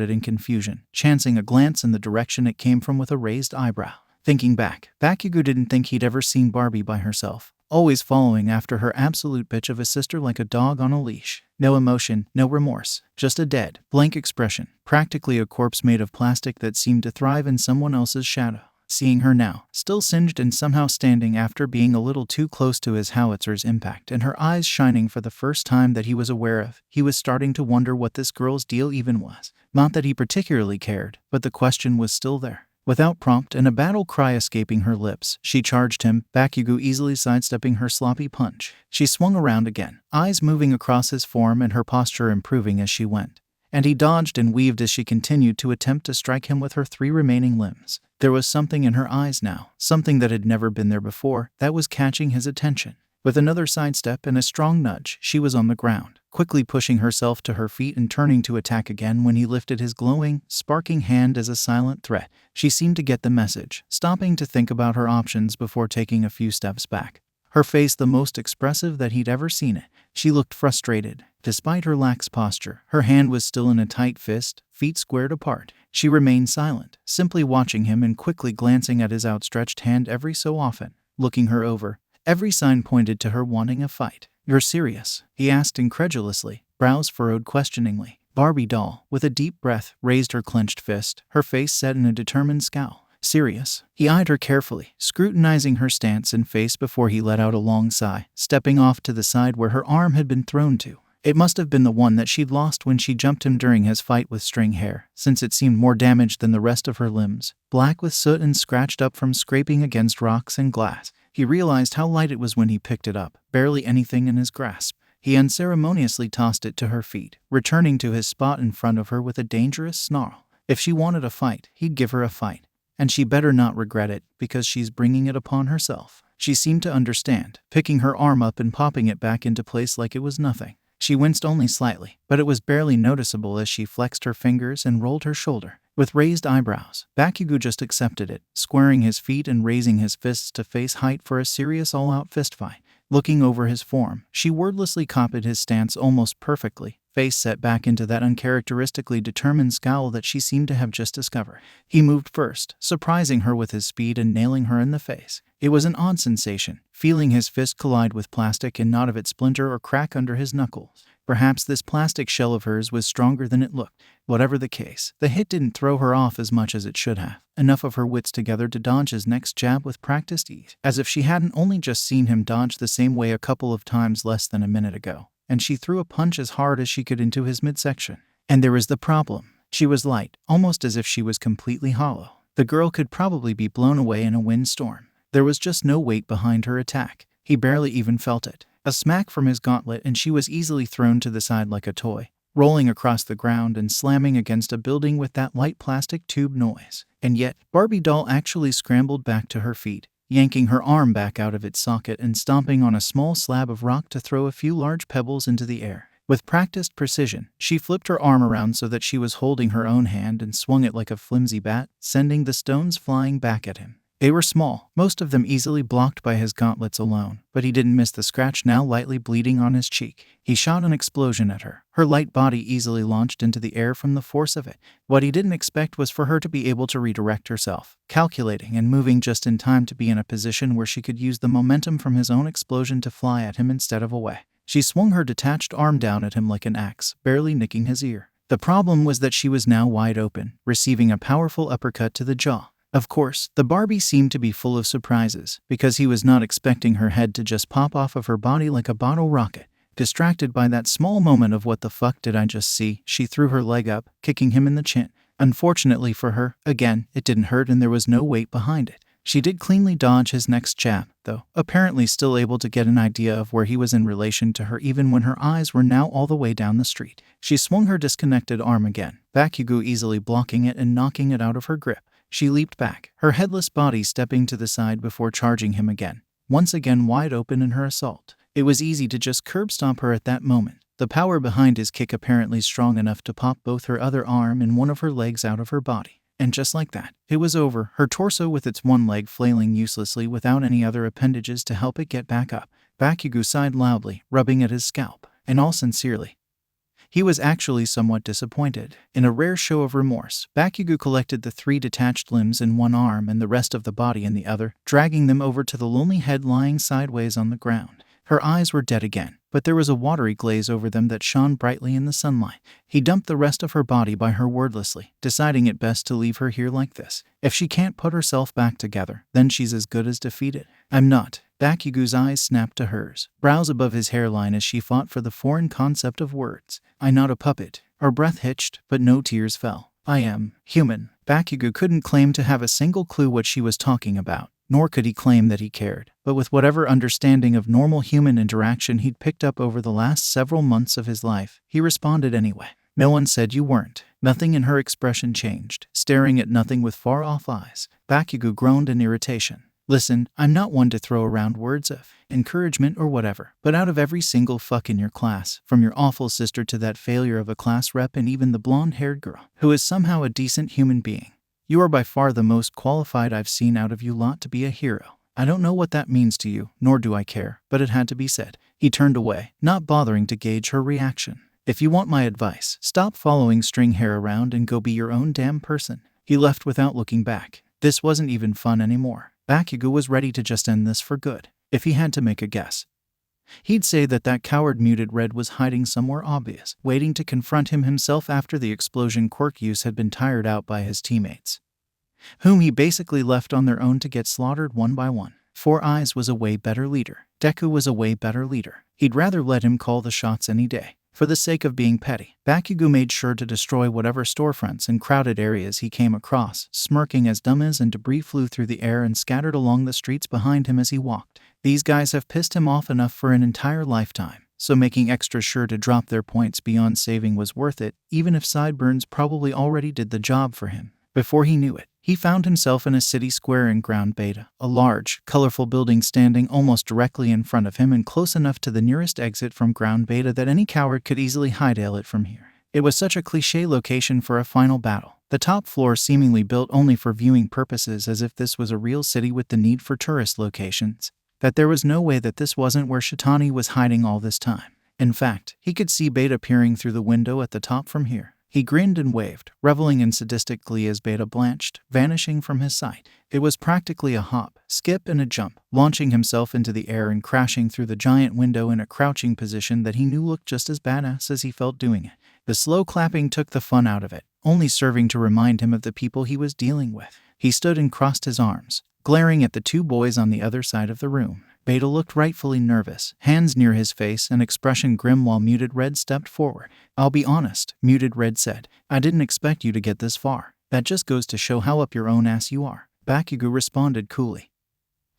it in confusion, chancing a glance in the direction it came from with a raised eyebrow. Thinking back, Bakugou didn't think he'd ever seen Barbie by herself, always following after her absolute bitch of a sister like a dog on a leash. No emotion, no remorse, just a dead, blank expression, practically a corpse made of plastic that seemed to thrive in someone else's shadow. Seeing her now, still singed and somehow standing after being a little too close to his howitzer's impact and her eyes shining for the first time that he was aware of, he was starting to wonder what this girl's deal even was. Not that he particularly cared, but the question was still there. Without prompt and a battle cry escaping her lips, she charged him, Bakugou easily sidestepping her sloppy punch. She swung around again, eyes moving across his form and her posture improving as she went. and he dodged and weaved as she continued to attempt to strike him with her 3 remaining limbs. There was something in her eyes now, something that had never been there before, that was catching his attention. With another sidestep and a strong nudge, she was on the ground, quickly pushing herself to her feet and turning to attack again when he lifted his glowing, sparking hand as a silent threat. She seemed to get the message, stopping to think about her options before taking a few steps back. Her face the most expressive that he'd ever seen it. She looked frustrated. Despite her lax posture, her hand was still in a tight fist, feet squared apart. She remained silent, simply watching him and quickly glancing at his outstretched hand every so often. Looking her over, every sign pointed to her wanting a fight. "You're serious?" he asked incredulously, brows furrowed questioningly. Barbie doll, with a deep breath, raised her clenched fist, her face set in a determined scowl. "Serious?" He eyed her carefully, scrutinizing her stance and face before he let out a long sigh, stepping off to the side where her arm had been thrown to. It must have been the one that she'd lost when she jumped him during his fight with String Hair, since it seemed more damaged than the rest of her limbs, black with soot and scratched up from scraping against rocks and glass. He realized how light it was when he picked it up, barely anything in his grasp. He unceremoniously tossed it to her feet, returning to his spot in front of her with a dangerous snarl. If she wanted a fight, he'd give her a fight. And she better not regret it, because she's bringing it upon herself. She seemed to understand, picking her arm up and popping it back into place like it was nothing. She winced only slightly, but it was barely noticeable as she flexed her fingers and rolled her shoulder. With raised eyebrows, Bakugou just accepted it, squaring his feet and raising his fists to face height for a serious all-out fistfight. Looking over his form, she wordlessly copied his stance almost perfectly, face set back into that uncharacteristically determined scowl that she seemed to have just discovered. He moved first, surprising her with his speed and nailing her in the face. It was an odd sensation, feeling his fist collide with plastic and not of it splinter or crack under his knuckles. Perhaps this plastic shell of hers was stronger than it looked. Whatever the case, the hit didn't throw her off as much as it should have. Enough of her wits together to dodge his next jab with practiced ease, as if she hadn't only just seen him dodge the same way a couple of times less than a minute ago. And she threw a punch as hard as she could into his midsection. And there was the problem. She was light, almost as if she was completely hollow. The girl could probably be blown away in a windstorm. There was just no weight behind her attack. He barely even felt it. A smack from his gauntlet and she was easily thrown to the side like a toy, rolling across the ground and slamming against a building with that light plastic tube noise. And yet, Barbie doll actually scrambled back to her feet, yanking her arm back out of its socket and stomping on a small slab of rock to throw a few large pebbles into the air. With practiced precision, she flipped her arm around so that she was holding her own hand and swung it like a flimsy bat, sending the stones flying back at him. They were small, most of them easily blocked by his gauntlets alone, but he didn't miss the scratch now lightly bleeding on his cheek. He shot an explosion at her. Her light body easily launched into the air from the force of it. What he didn't expect was for her to be able to redirect herself, calculating and moving just in time to be in a position where she could use the momentum from his own explosion to fly at him instead of away. She swung her detached arm down at him like an axe, barely nicking his ear. The problem was that she was now wide open, receiving a powerful uppercut to the jaw. Of course, the Barbie seemed to be full of surprises, because he was not expecting her head to just pop off of her body like a bottle rocket. Distracted by that small moment of "what the fuck did I just see," she threw her leg up, kicking him in the chin. Unfortunately for her, again, it didn't hurt and there was no weight behind it. She did cleanly dodge his next jab, though, apparently still able to get an idea of where he was in relation to her even when her eyes were now all the way down the street. She swung her disconnected arm again, Bakugou easily blocking it and knocking it out of her grip. She leaped back, her headless body stepping to the side before charging him again, once again wide open in her assault. It was easy to just curb stomp her at that moment, the power behind his kick apparently strong enough to pop both her other arm and one of her legs out of her body. And just like that, it was over, her torso with its one leg flailing uselessly without any other appendages to help it get back up. Bakugou sighed loudly, rubbing at his scalp, and all sincerely. He was actually somewhat disappointed. In a rare show of remorse, Bakugou collected the 3 detached limbs in one arm and the rest of the body in the other, dragging them over to the lonely head lying sideways on the ground. Her eyes were dead again, but there was a watery glaze over them that shone brightly in the sunlight. He dumped the rest of her body by her wordlessly, deciding it best to leave her here like this. If she can't put herself back together, then she's as good as defeated. "I'm not." Bakugou's eyes snapped to hers, brows above his hairline as she fought for the foreign concept of words. "I'm not a puppet." Her breath hitched, but no tears fell. "I am human." Bakugou couldn't claim to have a single clue what she was talking about, nor could he claim that he cared. But with whatever understanding of normal human interaction he'd picked up over the last several months of his life, he responded anyway. No one said you weren't. Nothing in her expression changed, staring at nothing with far-off eyes. Bakugou groaned in irritation. Listen, I'm not one to throw around words of encouragement or whatever, but out of every single fuck in your class, from your awful sister to that failure of a class rep and even the blonde-haired girl, who is somehow a decent human being, you are by far the most qualified I've seen out of you lot to be a hero. I don't know what that means to you, nor do I care, but it had to be said. He turned away, not bothering to gauge her reaction. If you want my advice, stop following string hair around and go be your own damn person. He left without looking back. This wasn't even fun anymore. Bakugou was ready to just end this for good. If he had to make a guess, he'd say that coward Muted Red was hiding somewhere obvious, waiting to confront him himself after the explosion quirk use had been tired out by his teammates, whom he basically left on their own to get slaughtered one by one. Four Eyes was a way better leader. Deku was a way better leader. He'd rather let him call the shots any day. For the sake of being petty, Bakugou made sure to destroy whatever storefronts and crowded areas he came across, smirking as dummies and debris flew through the air and scattered along the streets behind him as he walked. These guys have pissed him off enough for an entire lifetime, so making extra sure to drop their points beyond saving was worth it, even if Sideburns probably already did the job for him. Before he knew it, he found himself in a city square in Ground Beta, a large, colorful building standing almost directly in front of him and close enough to the nearest exit from Ground Beta that any coward could easily hightail it from here. It was such a cliché location for a final battle, the top floor seemingly built only for viewing purposes as if this was a real city with the need for tourist locations, that there was no way that this wasn't where Shitani was hiding all this time. In fact, he could see Beta peering through the window at the top from here. He grinned and waved, reveling in sadistic glee as Beta blanched, vanishing from his sight. It was practically a hop, skip, and a jump, launching himself into the air and crashing through the giant window in a crouching position that he knew looked just as badass as he felt doing it. The slow clapping took the fun out of it, only serving to remind him of the people he was dealing with. He stood and crossed his arms, glaring at the two boys on the other side of the room. Beta looked rightfully nervous, hands near his face, an expression grim while Muted Red stepped forward. I'll be honest, Muted Red said. I didn't expect you to get this far. That just goes to show how up your own ass you are. Bakugou responded coolly,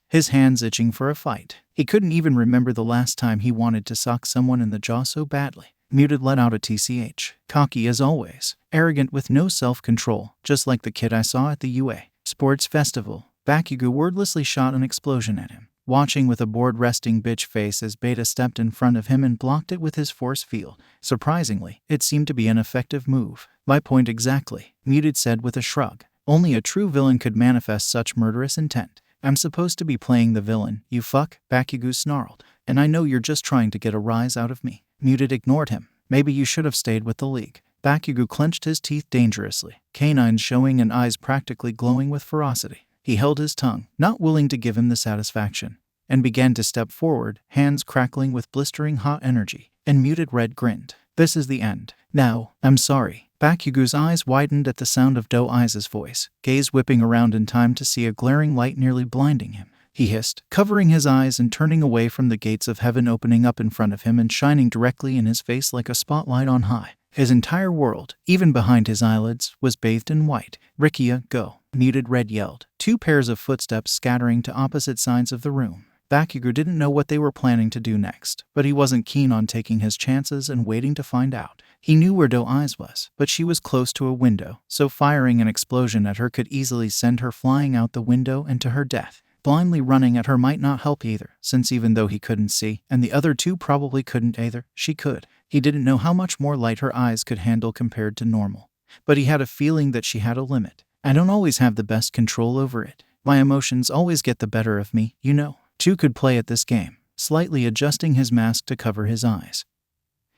his hands itching for a fight. He couldn't even remember the last time he wanted to sock someone in the jaw so badly. Muted let out a TCH. Cocky as always. Arrogant with no self-control, just like the kid I saw at the UA Sports Festival. Bakugou wordlessly shot an explosion at him, watching with a bored resting bitch face as Beta stepped in front of him and blocked it with his force field. Surprisingly, it seemed to be an effective move. My point exactly, Muted said with a shrug. Only a true villain could manifest such murderous intent. I'm supposed to be playing the villain, you fuck, Bakugou snarled. And I know you're just trying to get a rise out of me. Muted ignored him. Maybe you should have stayed with the League. Bakugou clenched his teeth dangerously, canines showing and eyes practically glowing with ferocity. He held his tongue, not willing to give him the satisfaction, and began to step forward, hands crackling with blistering hot energy. And Muted Red grinned. This is the end. Now, I'm sorry. Bakugou's eyes widened at the sound of Do Aiza's voice, gaze whipping around in time to see a glaring light nearly blinding him. He hissed, covering his eyes and turning away from the gates of heaven opening up in front of him and shining directly in his face like a spotlight on high. His entire world, even behind his eyelids, was bathed in white. Rikia, go. Muted Red yelled, two pairs of footsteps scattering to opposite sides of the room. Bakugou didn't know what they were planning to do next, but he wasn't keen on taking his chances and waiting to find out. He knew where Do Aiza was, but she was close to a window, so firing an explosion at her could easily send her flying out the window and to her death. Blindly running at her might not help either, since even though he couldn't see, and the other two probably couldn't either, she could. He didn't know how much more light her eyes could handle compared to normal, but he had a feeling that she had a limit. I don't always have the best control over it. My emotions always get the better of me, you know. Two could play at this game, slightly adjusting his mask to cover his eyes.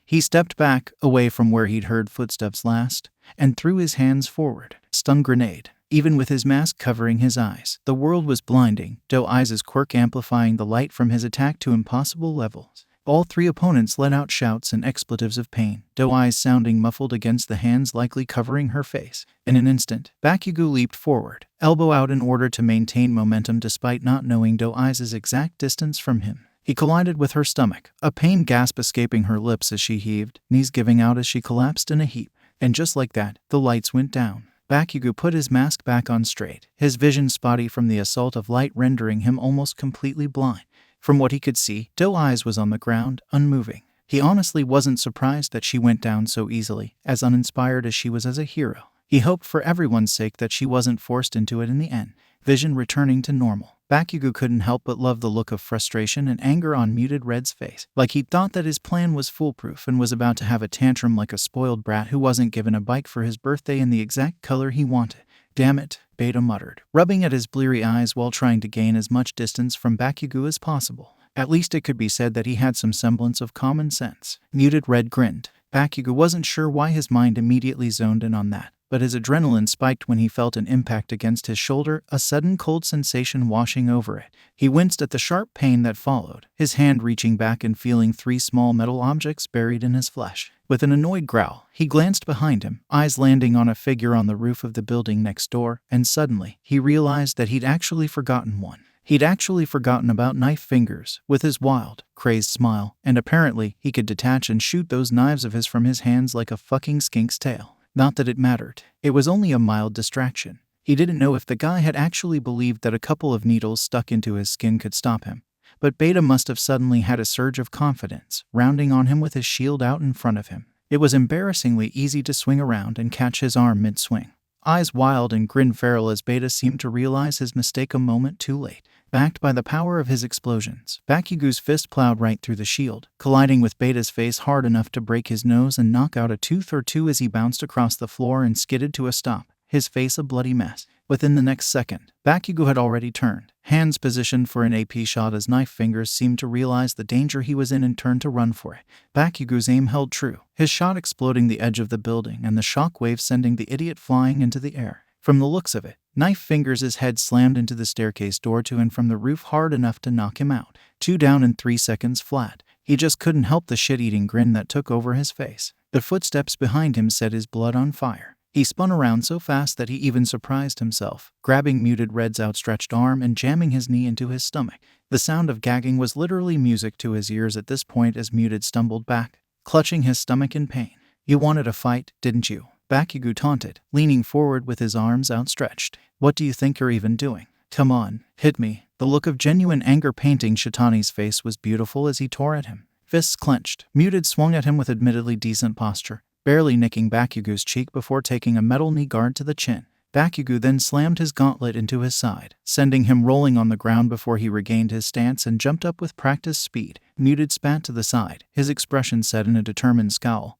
He stepped back, away from where he'd heard footsteps last, and threw his hands forward. Stun grenade. Even with his mask covering his eyes, the world was blinding, Do Aiza's quirk amplifying the light from his attack to impossible levels. All three opponents let out shouts and expletives of pain, Do Aiza sounding muffled against the hands likely covering her face. In an instant, Bakugou leaped forward, elbow out in order to maintain momentum despite not knowing Do Aiza's exact distance from him. He collided with her stomach, a pain gasp escaping her lips as she heaved, knees giving out as she collapsed in a heap. And just like that, the lights went down. Bakugou put his mask back on straight, his vision spotty from the assault of light rendering him almost completely blind. From what he could see, Do Aiza was on the ground, unmoving. He honestly wasn't surprised that she went down so easily, as uninspired as she was as a hero. He hoped for everyone's sake that she wasn't forced into it in the end. Vision returning to normal. Bakugou couldn't help but love the look of frustration and anger on Muted Red's face, like he thought that his plan was foolproof and was about to have a tantrum like a spoiled brat who wasn't given a bike for his birthday in the exact color he wanted. "Damn it," Beta muttered, rubbing at his bleary eyes while trying to gain as much distance from Bakugou as possible. At least it could be said that he had some semblance of common sense. Muted Red grinned. Bakugou wasn't sure why his mind immediately zoned in on that, but his adrenaline spiked when he felt an impact against his shoulder, a sudden cold sensation washing over it. He winced at the sharp pain that followed, his hand reaching back and feeling 3 small metal objects buried in his flesh. With an annoyed growl, he glanced behind him, eyes landing on a figure on the roof of the building next door, and suddenly, he realized that he'd actually forgotten one. He'd actually forgotten about Knife Fingers. With his wild, crazed smile, and apparently he could detach and shoot those knives of his from his hands like a fucking skink's tail. Not that it mattered. It was only a mild distraction. He didn't know if the guy had actually believed that a couple of needles stuck into his skin could stop him. But Beta must have suddenly had a surge of confidence, rounding on him with his shield out in front of him. It was embarrassingly easy to swing around and catch his arm mid-swing. Eyes wild and grin feral as Beta seemed to realize his mistake a moment too late. Backed by the power of his explosions, Bakugou's fist plowed right through the shield, colliding with Beta's face hard enough to break his nose and knock out a tooth or two as he bounced across the floor and skidded to a stop, his face a bloody mess. Within the next second, Bakugou had already turned, hands positioned for an AP shot as Knife Fingers seemed to realize the danger he was in and turned to run for it. Bakugou's aim held true, his shot exploding the edge of the building and the shockwave sending the idiot flying into the air. From the looks of it, Knife Fingers' head slammed into the staircase door to and from the roof hard enough to knock him out. 2 down in 3 seconds flat. He just couldn't help the shit-eating grin that took over his face. The footsteps behind him set his blood on fire. He spun around so fast that he even surprised himself, grabbing Muted Red's outstretched arm and jamming his knee into his stomach. The sound of gagging was literally music to his ears at this point as Muted stumbled back, clutching his stomach in pain. "You wanted a fight, didn't you?" Bakugou taunted, leaning forward with his arms outstretched. "What do you think you're even doing? Come on, hit me." The look of genuine anger painting Shitani's face was beautiful as he tore at him. Fists clenched, Muted swung at him with admittedly decent posture, barely nicking Bakugou's cheek before taking a metal knee guard to the chin. Bakugou then slammed his gauntlet into his side, sending him rolling on the ground before he regained his stance and jumped up with practiced speed. Muted spat to the side, his expression set in a determined scowl,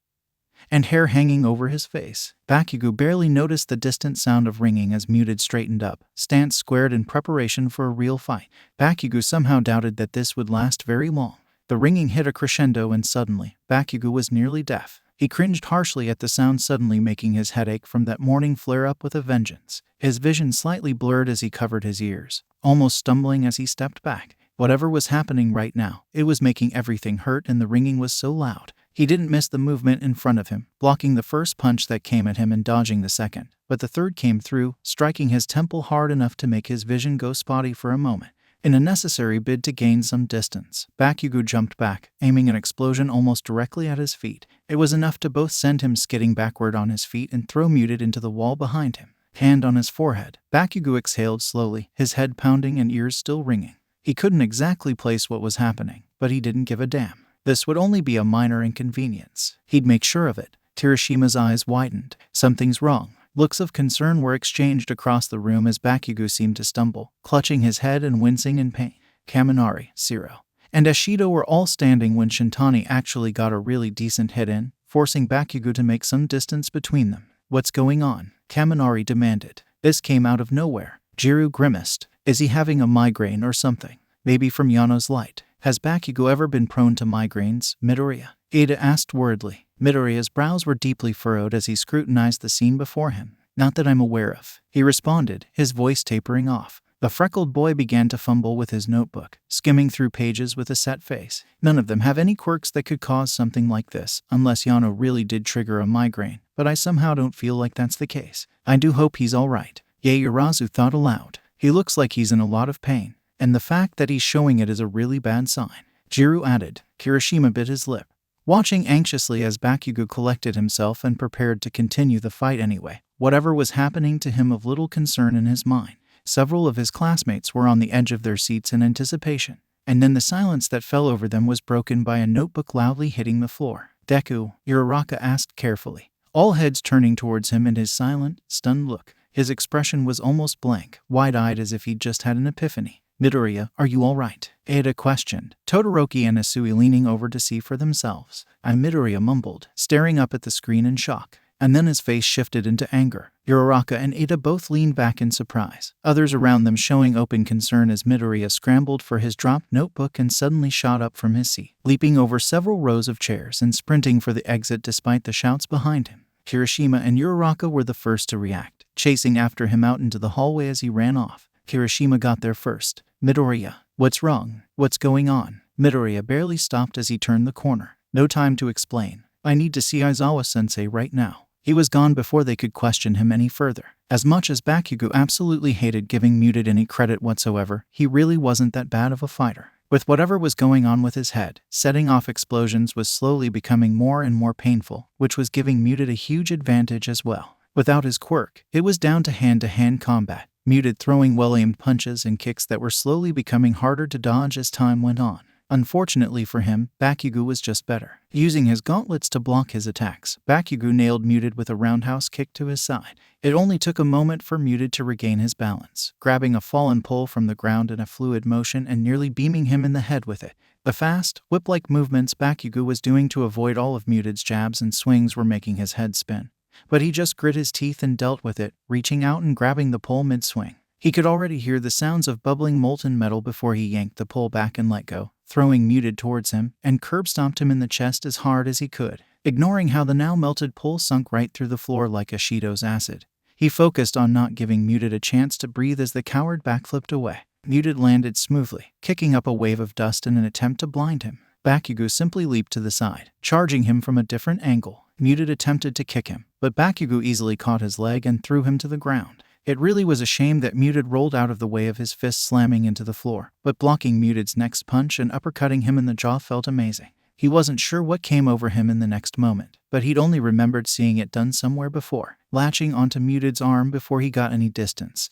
and hair hanging over his face. Bakugou barely noticed the distant sound of ringing as Muted straightened up, stance squared in preparation for a real fight. Bakugou somehow doubted that this would last very long. The ringing hit a crescendo and suddenly, Bakugou was nearly deaf. He cringed harshly at the sound suddenly making his head ache from that morning flare-up with a vengeance. His vision slightly blurred as he covered his ears, almost stumbling as he stepped back. Whatever was happening right now, it was making everything hurt and the ringing was so loud. He didn't miss the movement in front of him, blocking the first punch that came at him and dodging the second, but the third came through, striking his temple hard enough to make his vision go spotty for a moment. In a necessary bid to gain some distance, Bakugou jumped back, aiming an explosion almost directly at his feet. It was enough to both send him skidding backward on his feet and throw Muted into the wall behind him. Hand on his forehead, Bakugou exhaled slowly, his head pounding and ears still ringing. He couldn't exactly place what was happening, but he didn't give a damn. This would only be a minor inconvenience. He'd make sure of it. Kirishima's eyes widened. Something's wrong. Looks of concern were exchanged across the room as Bakugou seemed to stumble, clutching his head and wincing in pain. Kaminari, Zero, and Ashido were all standing when Shintani actually got a really decent hit in, forcing Bakugou to make some distance between them. "What's going on?" Kaminari demanded. This came out of nowhere. Jiru grimaced. "Is he having a migraine or something? Maybe from Yano's light. Has Bakugou ever been prone to migraines?" Midoriya, Ada asked worriedly. Midoriya's brows were deeply furrowed as he scrutinized the scene before him. "Not that I'm aware of," he responded, his voice tapering off. The freckled boy began to fumble with his notebook, skimming through pages with a set face. "None of them have any quirks that could cause something like this, unless Yano really did trigger a migraine, but I somehow don't feel like that's the case. I do hope he's alright." Yaoyorozu thought aloud. "He looks like he's in a lot of pain, and the fact that he's showing it is a really bad sign." Jiru added. Kirishima bit his lip, watching anxiously as Bakugou collected himself and prepared to continue the fight anyway, whatever was happening to him of little concern in his mind. Several of his classmates were on the edge of their seats in anticipation. and then the silence that fell over them was broken by a notebook loudly hitting the floor. "Deku," Uraraka asked carefully, all heads turning towards him in his silent, stunned look. His expression was almost blank, wide-eyed as if he'd just had an epiphany. "Midoriya, are you all right?" Ada questioned, Todoroki and Asui leaning over to see for themselves. Midoriya mumbled, staring up at the screen in shock. And then his face shifted into anger. Uraraka and Ada both leaned back in surprise, others around them showing open concern as Midoriya scrambled for his dropped notebook and suddenly shot up from his seat, leaping over several rows of chairs and sprinting for the exit despite the shouts behind him. Kirishima and Uraraka were the first to react, chasing after him out into the hallway as he ran off. Kirishima got there first. "Midoriya, what's wrong? What's going on?" Midoriya barely stopped as he turned the corner. "No time to explain. I need to see Aizawa-sensei right now." He was gone before they could question him any further. As much as Bakugou absolutely hated giving Muted any credit whatsoever, he really wasn't that bad of a fighter. With whatever was going on with his head, setting off explosions was slowly becoming more and more painful, which was giving Muted a huge advantage as well. Without his quirk, it was down to hand-to-hand combat, Muted throwing well-aimed punches and kicks that were slowly becoming harder to dodge as time went on. Unfortunately for him, Bakugou was just better. Using his gauntlets to block his attacks, Bakugou nailed Muted with a roundhouse kick to his side. It only took a moment for Muted to regain his balance, grabbing a fallen pole from the ground in a fluid motion and nearly beaming him in the head with it. The fast, whip-like movements Bakugou was doing to avoid all of Muted's jabs and swings were making his head spin. But he just grit his teeth and dealt with it, reaching out and grabbing the pole mid-swing. He could already hear the sounds of bubbling molten metal before he yanked the pole back and let go, throwing Muted towards him, and curb-stomped him in the chest as hard as he could, ignoring how the now-melted pole sunk right through the floor like a Shido's acid. He focused on not giving Muted a chance to breathe as the coward backflipped away. Muted landed smoothly, kicking up a wave of dust in an attempt to blind him. Bakugou simply leaped to the side, charging him from a different angle. Muted attempted to kick him, but Bakugou easily caught his leg and threw him to the ground. It really was a shame that Muted rolled out of the way of his fist slamming into the floor, but blocking Muted's next punch and uppercutting him in the jaw felt amazing. He wasn't sure what came over him in the next moment, but he'd only remembered seeing it done somewhere before, latching onto Muted's arm before he got any distance.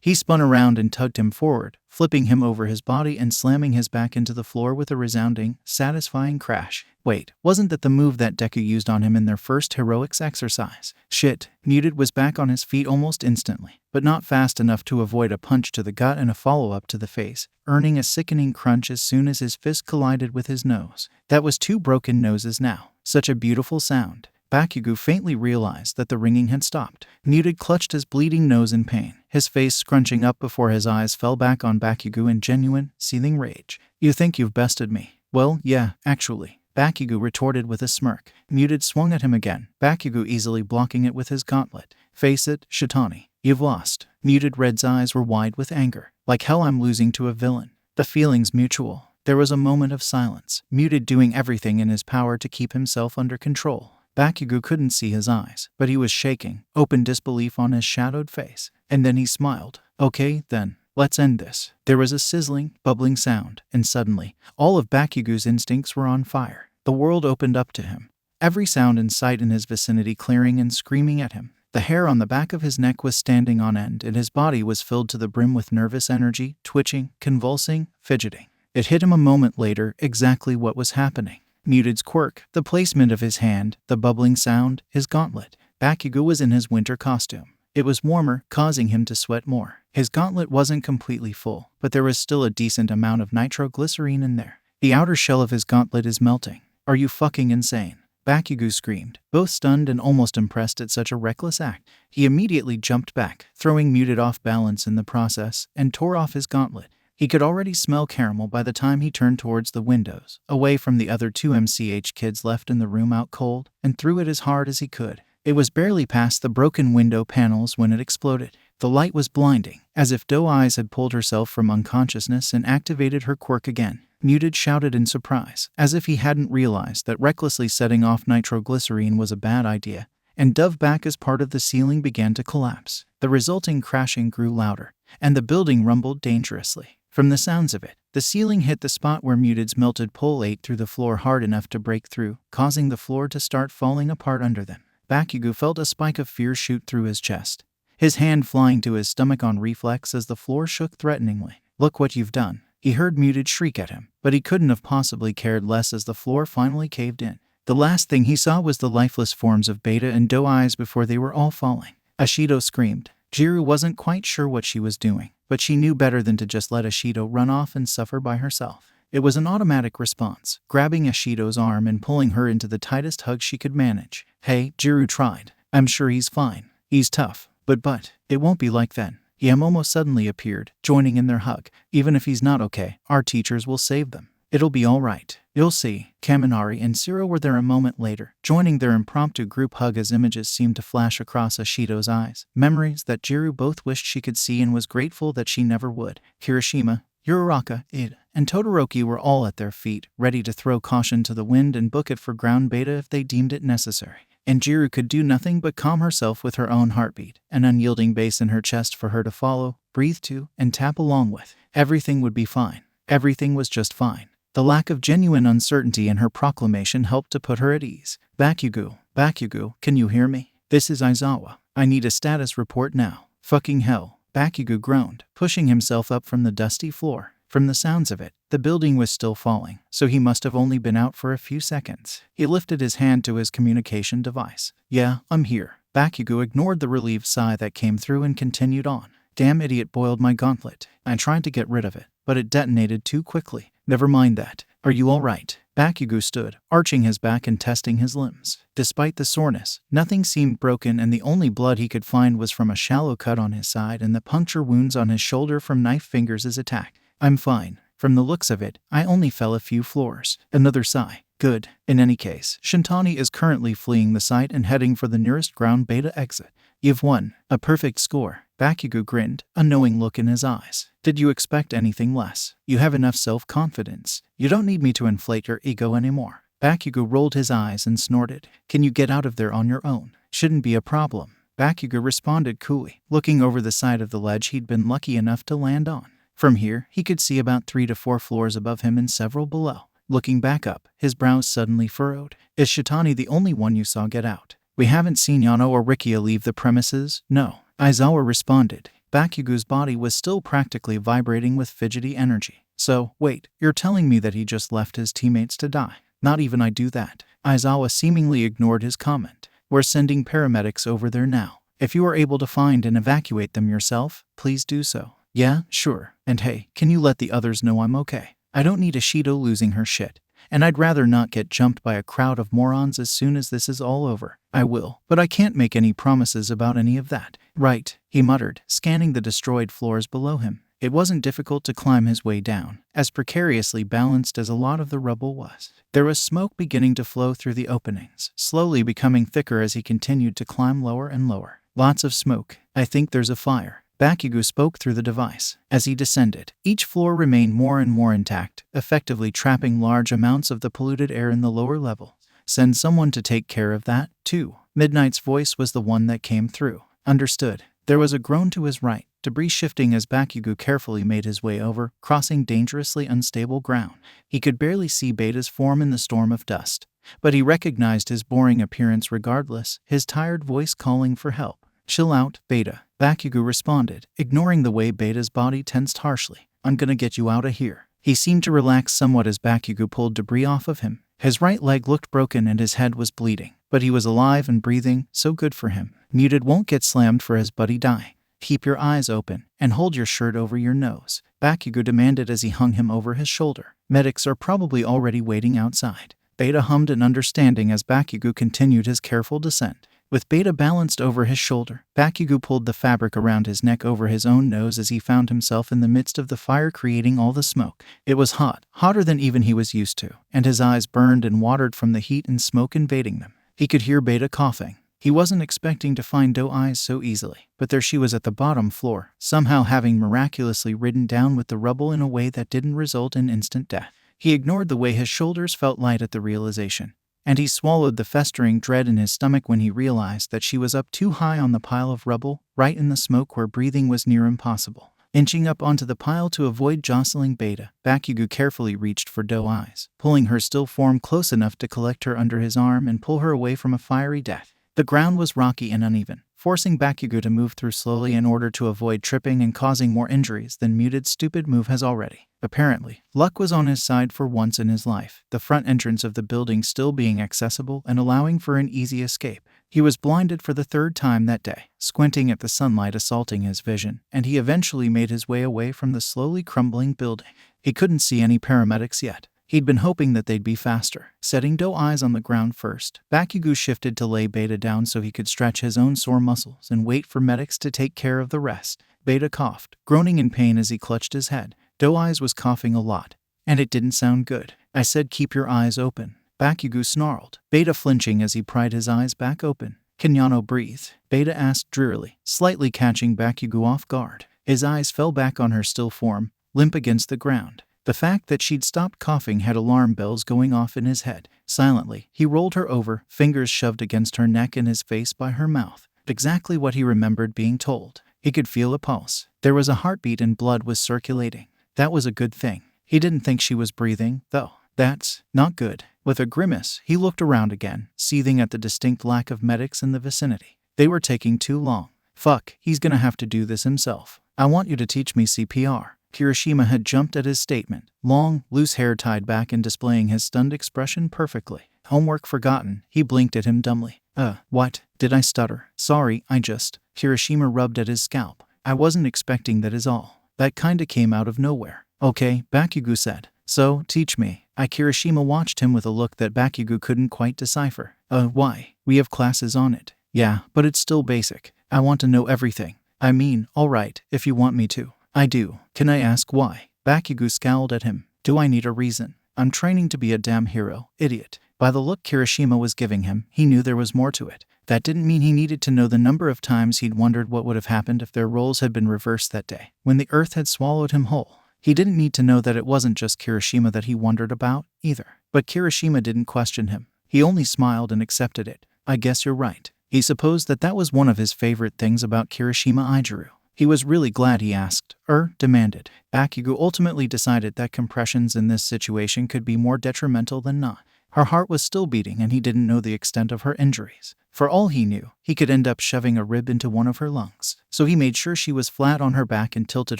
He spun around and tugged him forward, flipping him over his body and slamming his back into the floor with a resounding, satisfying crash. Wait, wasn't that the move that Deku used on him in their first heroics exercise? Shit, Muted was back on his feet almost instantly, but not fast enough to avoid a punch to the gut and a follow-up to the face, earning a sickening crunch as soon as his fist collided with his nose. That was 2 broken noses now. Such a beautiful sound. Bakugou faintly realized that the ringing had stopped. Muted clutched his bleeding nose in pain, his face scrunching up before his eyes fell back on Bakugou in genuine, seething rage. "You think you've bested me? Well, yeah, actually," Bakugou retorted with a smirk. Muted swung at him again, Bakugou easily blocking it with his gauntlet. "Face it, Shitani, you've lost." Muted Red's eyes were wide with anger. "Like hell I'm losing to a villain." The feeling's mutual. There was a moment of silence, Muted doing everything in his power to keep himself under control. Bakugou couldn't see his eyes, but he was shaking, open disbelief on his shadowed face. And then he smiled. "Okay, then, let's end this." There was a sizzling, bubbling sound, and suddenly, all of Bakugou's instincts were on fire. The world opened up to him. Every sound in sight in his vicinity clearing and screaming at him. The hair on the back of his neck was standing on end, and his body was filled to the brim with nervous energy, twitching, convulsing, fidgeting. It hit him a moment later exactly what was happening. Muted's quirk, the placement of his hand, the bubbling sound, his gauntlet. Bakugou was in his winter costume. It was warmer, causing him to sweat more. His gauntlet wasn't completely full, but there was still a decent amount of nitroglycerine in there. The outer shell of his gauntlet is melting. "Are you fucking insane?" Bakugou screamed, both stunned and almost impressed at such a reckless act. He immediately jumped back, throwing Muted off balance in the process, and tore off his gauntlet. He could already smell caramel by the time he turned towards the windows, away from the other 2 MCH kids left in the room out cold, and threw it as hard as he could. It was barely past the broken window panels when it exploded. The light was blinding, as if Doe Eyes had pulled herself from unconsciousness and activated her quirk again. Muted shouted in surprise, as if he hadn't realized that recklessly setting off nitroglycerine was a bad idea, and dove back as part of the ceiling began to collapse. The resulting crashing grew louder, and the building rumbled dangerously. From the sounds of it, the ceiling hit the spot where Muted's melted pole ate through the floor hard enough to break through, causing the floor to start falling apart under them. Bakugou felt a spike of fear shoot through his chest, his hand flying to his stomach on reflex as the floor shook threateningly. "Look what you've done." He heard Muted shriek at him, but he couldn't have possibly cared less as the floor finally caved in. The last thing he saw was the lifeless forms of Beta and Do Eyes before they were all falling. Ashido screamed. Jiru wasn't quite sure what she was doing, but she knew better than to just let Ashido run off and suffer by herself. It was an automatic response, grabbing Ashido's arm and pulling her into the tightest hug she could manage. Hey, Jiru tried. I'm sure he's fine. He's tough. But, it won't be like then. Yamomo suddenly appeared, joining in their hug. Even if he's not okay, our teachers will save them. It'll be all right. You'll see. Kaminari and Siro were there a moment later, joining their impromptu group hug as images seemed to flash across Ashido's eyes. Memories that Jiru both wished she could see and was grateful that she never would. Kirishima, Uraraka, Ida, and Todoroki were all at their feet, ready to throw caution to the wind and book it for ground Beta if they deemed it necessary. And Jiru could do nothing but calm herself with her own heartbeat, an unyielding bass in her chest for her to follow, breathe to, and tap along with. Everything would be fine. Everything was just fine. The lack of genuine uncertainty in her proclamation helped to put her at ease. Bakugou, can you hear me? This is Aizawa. I need a status report now. Fucking hell. Bakugou groaned, pushing himself up from the dusty floor. From the sounds of it, the building was still falling, so he must have only been out for a few seconds. He lifted his hand to his communication device. Yeah, I'm here. Bakugou ignored the relieved sigh that came through and continued on. Damn idiot boiled my gauntlet. I tried to get rid of it, but it detonated too quickly. Never mind that. Are you all right? Bakugou stood, arching his back and testing his limbs. Despite the soreness, nothing seemed broken and the only blood he could find was from a shallow cut on his side and the puncture wounds on his shoulder from Knife Fingers' attack. I'm fine. From the looks of it, I only fell a few floors. Another sigh. Good. In any case, Shintani is currently fleeing the site and heading for the nearest ground Beta exit. You've won. A perfect score. Bakugou grinned, a knowing look in his eyes. Did you expect anything less? You have enough self-confidence. You don't need me to inflate your ego anymore. Bakugou rolled his eyes and snorted. Can you get out of there on your own? Shouldn't be a problem. Bakugou responded coolly, looking over the side of the ledge he'd been lucky enough to land on. From here, he could see about 3 to 4 floors above him and several below. Looking back up, his brows suddenly furrowed. Is Shitani the only one you saw get out? We haven't seen Yano or Rikia leave the premises, no. Aizawa responded. Bakugou's body was still practically vibrating with fidgety energy. So, wait, you're telling me that he just left his teammates to die? Not even I do that. Aizawa seemingly ignored his comment. We're sending paramedics over there now. If you are able to find and evacuate them yourself, please do so. Yeah, sure. And hey, can you let the others know I'm okay? I don't need Ashido losing her shit. And I'd rather not get jumped by a crowd of morons as soon as this is all over. I will, but I can't make any promises about any of that. Right, he muttered, scanning the destroyed floors below him. It wasn't difficult to climb his way down, as precariously balanced as a lot of the rubble was. There was smoke beginning to flow through the openings, slowly becoming thicker as he continued to climb lower and lower. Lots of smoke. I think there's a fire. Bakugou spoke through the device. As he descended, each floor remained more and more intact, effectively trapping large amounts of the polluted air in the lower level. Send someone to take care of that, too. Midnight's voice was the one that came through. Understood. There was a groan to his right, debris shifting as Bakugou carefully made his way over, crossing dangerously unstable ground. He could barely see Beta's form in the storm of dust, but he recognized his boring appearance regardless, his tired voice calling for help. Chill out, Beta. Bakugou responded, ignoring the way Beta's body tensed harshly. I'm gonna get you out of here. He seemed to relax somewhat as Bakugou pulled debris off of him. His right leg looked broken and his head was bleeding, but he was alive and breathing, so good for him. Muted won't get slammed for his buddy dying. Keep your eyes open and hold your shirt over your nose, Bakugou demanded as he hung him over his shoulder. Medics are probably already waiting outside. Beta hummed an understanding as Bakugou continued his careful descent. With Beta balanced over his shoulder, Bakugou pulled the fabric around his neck over his own nose as he found himself in the midst of the fire creating all the smoke. It was hot, hotter than even he was used to, and his eyes burned and watered from the heat and smoke invading them. He could hear Beta coughing. He wasn't expecting to find Do Eyes so easily, but there she was at the bottom floor, somehow having miraculously ridden down with the rubble in a way that didn't result in instant death. He ignored the way his shoulders felt light at the realization, and he swallowed the festering dread in his stomach when he realized that she was up too high on the pile of rubble, right in the smoke where breathing was near impossible. Inching up onto the pile to avoid jostling Beta, Bakugou carefully reached for Do Eyes, pulling her still form close enough to collect her under his arm and pull her away from a fiery death. The ground was rocky and uneven, forcing Bakugou to move through slowly in order to avoid tripping and causing more injuries than Muted's stupid move has already. Apparently, luck was on his side for once in his life, the front entrance of the building still being accessible and allowing for an easy escape. He was blinded for the third time that day, squinting at the sunlight assaulting his vision, and he eventually made his way away from the slowly crumbling building. He couldn't see any paramedics yet. He'd been hoping that they'd be faster. Setting doe eyes on the ground first, Bakugou shifted to lay Beta down so he could stretch his own sore muscles and wait for medics to take care of the rest. Beta coughed, groaning in pain as he clutched his head. Doe eyes was coughing a lot, and it didn't sound good. I said keep your eyes open. Bakugou snarled, Beta flinching as he pried his eyes back open. Can Yano breathe? Beta asked drearily, slightly catching Bakugou off guard. His eyes fell back on her still form, limp against the ground. The fact that she'd stopped coughing had alarm bells going off in his head. Silently, he rolled her over, fingers shoved against her neck and his face by her mouth. Exactly what he remembered being told. He could feel a pulse. There was a heartbeat and blood was circulating. That was a good thing. He didn't think she was breathing, though. That's not good. With a grimace, he looked around again, seething at the distinct lack of medics in the vicinity. They were taking too long. Fuck, he's gonna have to do this himself. I want you to teach me CPR. Kirishima had jumped at his statement, long, loose hair tied back and displaying his stunned expression perfectly. Homework forgotten, he blinked at him dumbly. What? Did I stutter? Sorry, Kirishima rubbed at his scalp. I wasn't expecting that is all. That kinda came out of nowhere. Okay, Bakugou said. So, teach me. Kirishima watched him with a look that Bakugou couldn't quite decipher. Why? We have classes on it. Yeah, but it's still basic. I want to know everything. I mean, alright, if you want me to. I do. Can I ask why? Bakugou scowled at him. Do I need a reason? I'm training to be a damn hero, idiot. By the look Kirishima was giving him, he knew there was more to it. That didn't mean he needed to know the number of times he'd wondered what would have happened if their roles had been reversed that day, when the earth had swallowed him whole. He didn't need to know that it wasn't just Kirishima that he wondered about, either. But Kirishima didn't question him. He only smiled and accepted it. I guess you're right. He supposed that was one of his favorite things about Kirishima Aizawa. He was really glad he asked, demanded. Bakugou ultimately decided that compressions in this situation could be more detrimental than not. Her heart was still beating and he didn't know the extent of her injuries. For all he knew, he could end up shoving a rib into one of her lungs. So he made sure she was flat on her back and tilted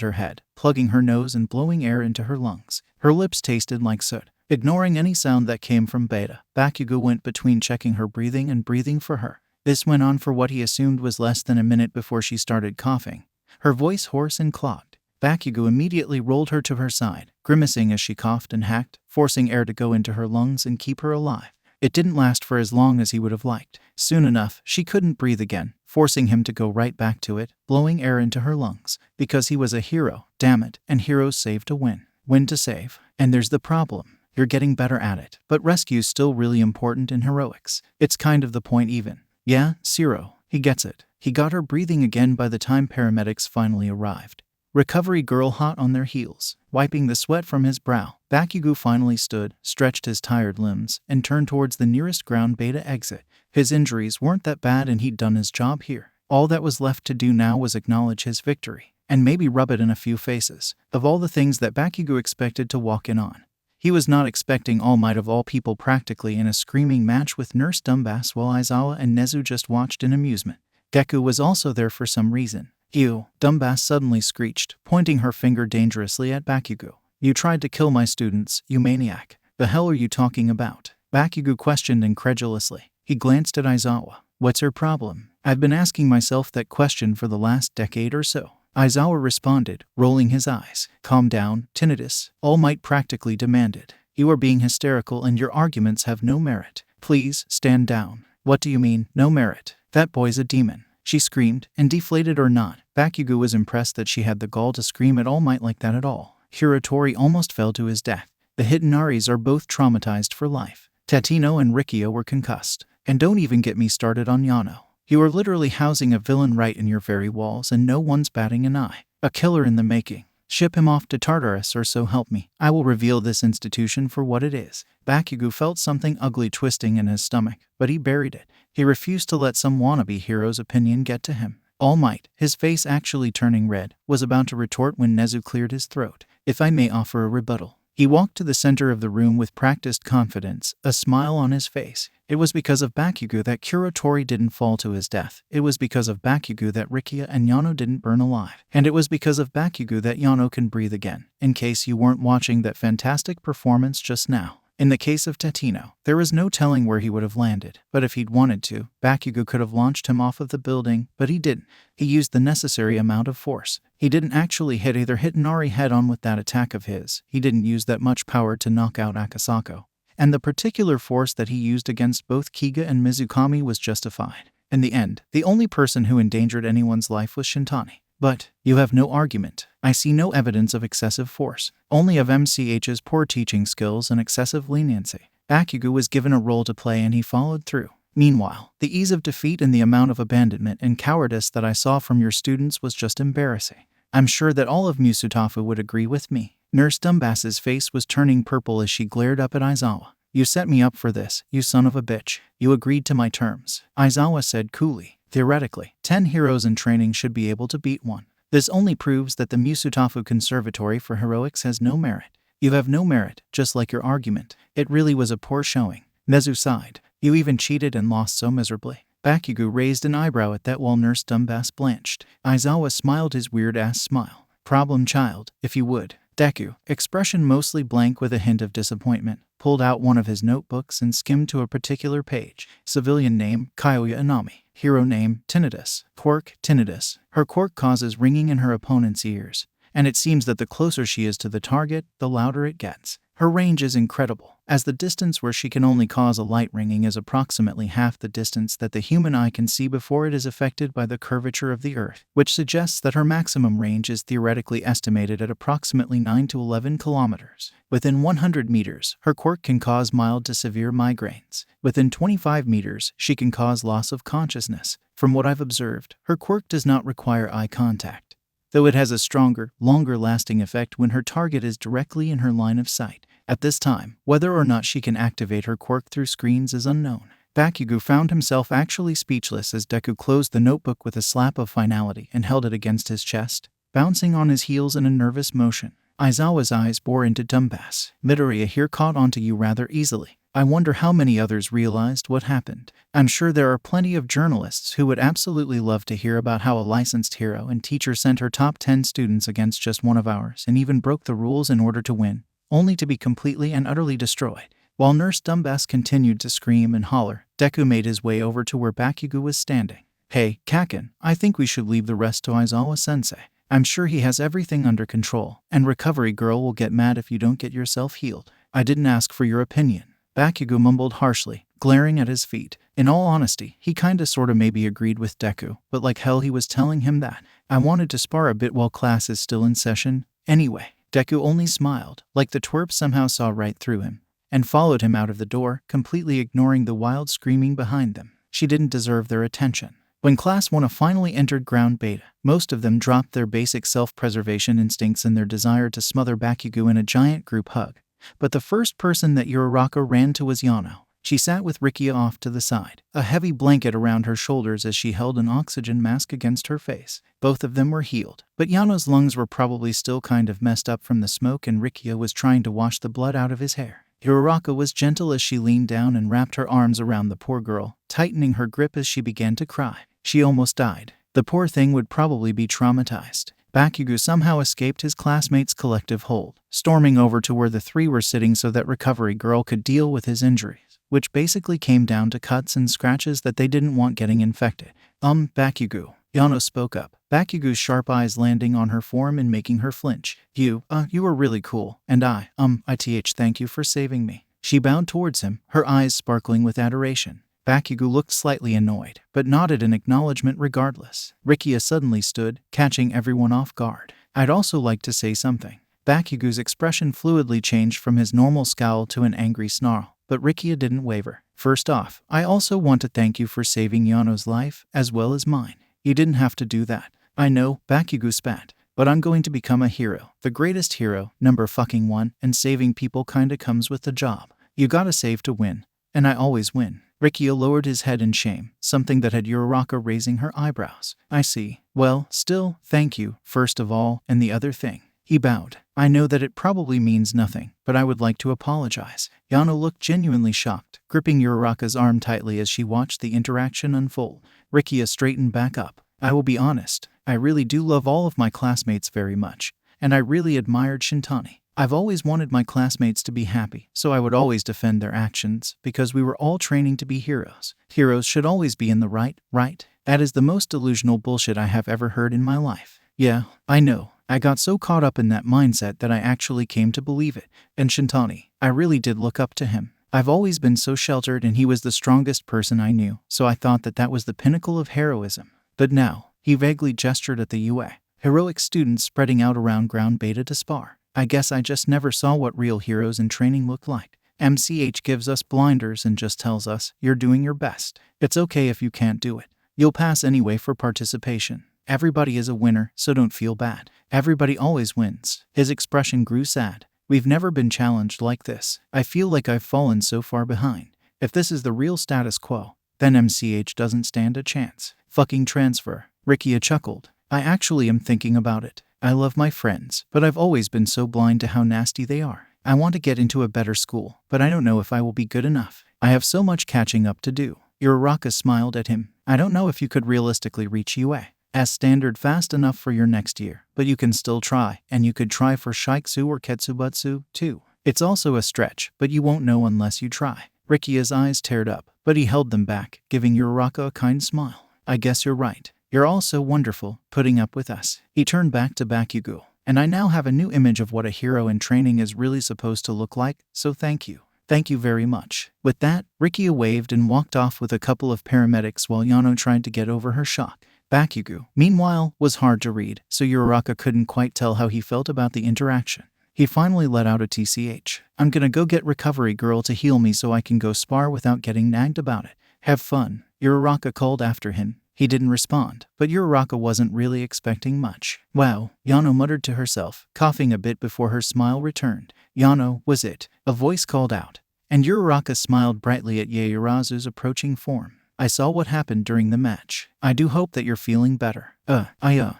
her head, plugging her nose and blowing air into her lungs. Her lips tasted like soot. Ignoring any sound that came from Beta, Bakugou went between checking her breathing and breathing for her. This went on for what he assumed was less than a minute before she started coughing, her voice hoarse and clogged. Bakugou immediately rolled her to her side, grimacing as she coughed and hacked, forcing air to go into her lungs and keep her alive. It didn't last for as long as he would have liked. Soon enough, she couldn't breathe again, forcing him to go right back to it, blowing air into her lungs. Because he was a hero, damn it, and heroes save to win. Win to save. And there's the problem. You're getting better at it. But rescue's still really important in heroics. It's kind of the point even. Yeah, Zero. He gets it. He got her breathing again by the time paramedics finally arrived. Recovery girl hot on their heels, wiping the sweat from his brow. Bakugou finally stood, stretched his tired limbs, and turned towards the nearest ground Beta exit. His injuries weren't that bad and he'd done his job here. All that was left to do now was acknowledge his victory, and maybe rub it in a few faces. Of all the things that Bakugou expected to walk in on, he was not expecting All Might of all people practically in a screaming match with Nurse Dumbass while Aizawa and Nezu just watched in amusement. Deku was also there for some reason. Ew, Dumbass suddenly screeched, pointing her finger dangerously at Bakugou. You tried to kill my students, you maniac. The hell are you talking about? Bakugou questioned incredulously. He glanced at Aizawa. What's her problem? I've been asking myself that question for the last decade or so. Aizawa responded, rolling his eyes. Calm down, tinnitus, All Might practically demanded. You are being hysterical and your arguments have no merit. Please, stand down. What do you mean, no merit? That boy's a demon. She screamed, and deflated or not, Bakugou was impressed that she had the gall to scream at All Might like that at all. Hirotori almost fell to his death. The Hitonaris are both traumatized for life. Tatino and Rikio were concussed. And don't even get me started on Yano. You are literally housing a villain right in your very walls and no one's batting an eye. A killer in the making. Ship him off to Tartarus or so help me. I will reveal this institution for what it is. Bakugou felt something ugly twisting in his stomach, but he buried it. He refused to let some wannabe hero's opinion get to him. All Might, his face actually turning red, was about to retort when Nezu cleared his throat. If I may offer a rebuttal. He walked to the center of the room with practiced confidence, a smile on his face. It was because of Bakugou that Kurotori didn't fall to his death. It was because of Bakugou that Rikia and Yano didn't burn alive. And it was because of Bakugou that Yano can breathe again, in case you weren't watching that fantastic performance just now. In the case of Tatino, there was no telling where he would have landed, but if he'd wanted to, Bakugou could have launched him off of the building, but he didn't. He used the necessary amount of force. He didn't actually hit Nari head-on with that attack of his. He didn't use that much power to knock out Akasako. And the particular force that he used against both Kiga and Mizukami was justified. In the end, the only person who endangered anyone's life was Shintani. But you have no argument. I see no evidence of excessive force, only of MCH's poor teaching skills and excessive leniency. Bakugou was given a role to play and he followed through. Meanwhile, the ease of defeat and the amount of abandonment and cowardice that I saw from your students was just embarrassing. I'm sure that all of Musutafu would agree with me. Nurse Dumbass's face was turning purple as she glared up at Aizawa. You set me up for this, you son of a bitch. You agreed to my terms, Aizawa said coolly. Theoretically, 10 heroes in training should be able to beat one. This only proves that the Musutafu Conservatory for Heroics has no merit. You have no merit, just like your argument. It really was a poor showing. Nezu sighed. You even cheated and lost so miserably. Bakugou raised an eyebrow at that while Nurse Dumbass blanched. Aizawa smiled his weird-ass smile. Problem child, if you would. Deku, expression mostly blank with a hint of disappointment, pulled out one of his notebooks and skimmed to a particular page. Civilian name, Kyoya Inami. Hero name, Tinnitus. Quirk, Tinnitus. Her quirk causes ringing in her opponent's ears, and it seems that the closer she is to the target, the louder it gets. Her range is incredible, as the distance where she can only cause a light ringing is approximately half the distance that the human eye can see before it is affected by the curvature of the Earth, which suggests that her maximum range is theoretically estimated at approximately 9 to 11 kilometers. Within 100 meters, her quirk can cause mild to severe migraines. Within 25 meters, she can cause loss of consciousness. From what I've observed, her quirk does not require eye contact, though it has a stronger, longer-lasting effect when her target is directly in her line of sight. At this time, whether or not she can activate her quirk through screens is unknown. Bakugou found himself actually speechless as Deku closed the notebook with a slap of finality and held it against his chest, bouncing on his heels in a nervous motion. Aizawa's eyes bore into Dumbass. Midoriya here caught onto you rather easily. I wonder how many others realized what happened. I'm sure there are plenty of journalists who would absolutely love to hear about how a licensed hero and teacher sent her top 10 students against just one of ours and even broke the rules in order to win, only to be completely and utterly destroyed. While Nurse Dumbass continued to scream and holler, Deku made his way over to where Bakugou was standing. Hey, Kaken, I think we should leave the rest to Aizawa-sensei. I'm sure he has everything under control, and Recovery Girl will get mad if you don't get yourself healed. I didn't ask for your opinion. Bakugou mumbled harshly, glaring at his feet. In all honesty, he kinda sorta maybe agreed with Deku, but like hell he was telling him that. I wanted to spar a bit while class is still in session. Anyway, Deku only smiled, like the twerp somehow saw right through him, and followed him out of the door, completely ignoring the wild screaming behind them. She didn't deserve their attention. When Class 1 finally entered Ground Beta, most of them dropped their basic self-preservation instincts in their desire to smother Bakugou in a giant group hug. But the first person that Uraraka ran to was Yano. She sat with Rikia off to the side, a heavy blanket around her shoulders as she held an oxygen mask against her face. Both of them were healed, but Yano's lungs were probably still kind of messed up from the smoke and Rikia was trying to wash the blood out of his hair. Uraraka was gentle as she leaned down and wrapped her arms around the poor girl, tightening her grip as she began to cry. She almost died. The poor thing would probably be traumatized. Bakugou somehow escaped his classmates' collective hold, storming over to where the three were sitting so that Recovery Girl could deal with his injuries, which basically came down to cuts and scratches that they didn't want getting infected. Bakugou. Yano spoke up, Bakugou's sharp eyes landing on her form and making her flinch. You were really cool, and thank you for saving me. She bowed towards him, her eyes sparkling with adoration. Bakugou looked slightly annoyed, but nodded in acknowledgement regardless. Rikia suddenly stood, catching everyone off guard. I'd also like to say something. Bakugou's expression fluidly changed from his normal scowl to an angry snarl, but Rikia didn't waver. First off, I also want to thank you for saving Yano's life, as well as mine. You didn't have to do that. I know, Bakugou spat, but I'm going to become a hero. The greatest hero, #1, and saving people kinda comes with the job. You gotta save to win, and I always win. Rikia lowered his head in shame, something that had Uraraka raising her eyebrows. I see. Well, still, thank you, first of all, and the other thing. He bowed. I know that it probably means nothing, but I would like to apologize. Yano looked genuinely shocked, gripping Uraraka's arm tightly as she watched the interaction unfold. Rikia straightened back up. I will be honest, I really do love all of my classmates very much, and I really admired Shintani. I've always wanted my classmates to be happy, so I would always defend their actions, because we were all training to be heroes. Heroes should always be in the right? That is the most delusional bullshit I have ever heard in my life. Yeah, I know. I got so caught up in that mindset that I actually came to believe it. And Shintani, I really did look up to him. I've always been so sheltered and he was the strongest person I knew, so I thought that was the pinnacle of heroism. But now, he vaguely gestured at the UA. Heroic students spreading out around ground beta to spar. I guess I just never saw what real heroes in training look like. MCH gives us blinders and just tells us, you're doing your best. It's okay if you can't do it. You'll pass anyway for participation. Everybody is a winner, so don't feel bad. Everybody always wins. His expression grew sad. We've never been challenged like this. I feel like I've fallen so far behind. If this is the real status quo, then MCH doesn't stand a chance. Fucking transfer. Rikia chuckled. I actually am thinking about it. I love my friends, but I've always been so blind to how nasty they are. I want to get into a better school, but I don't know if I will be good enough. I have so much catching up to do. Uraraka smiled at him. I don't know if you could realistically reach UA as standard fast enough for your next year, but you can still try, and you could try for Shiksu or Ketsubutsu, too. It's also a stretch, but you won't know unless you try. Rikia's eyes teared up, but he held them back, giving Uraraka a kind smile. I guess you're right. You're all so wonderful, putting up with us. He turned back to Bakugou. And I now have a new image of what a hero in training is really supposed to look like, so thank you. Thank you very much. With that, Rikia waved and walked off with a couple of paramedics while Yano tried to get over her shock. Bakugou, meanwhile, was hard to read, so Uraraka couldn't quite tell how he felt about the interaction. He finally let out a TCH. I'm gonna go get Recovery Girl to heal me so I can go spar without getting nagged about it. Have fun, Uraraka called after him. He didn't respond, but Uraraka wasn't really expecting much. Wow, Yano muttered to herself, coughing a bit before her smile returned. Yano, was it? A voice called out. And Uraraka smiled brightly at Yaoyorozu's approaching form. I saw what happened during the match. I do hope that you're feeling better.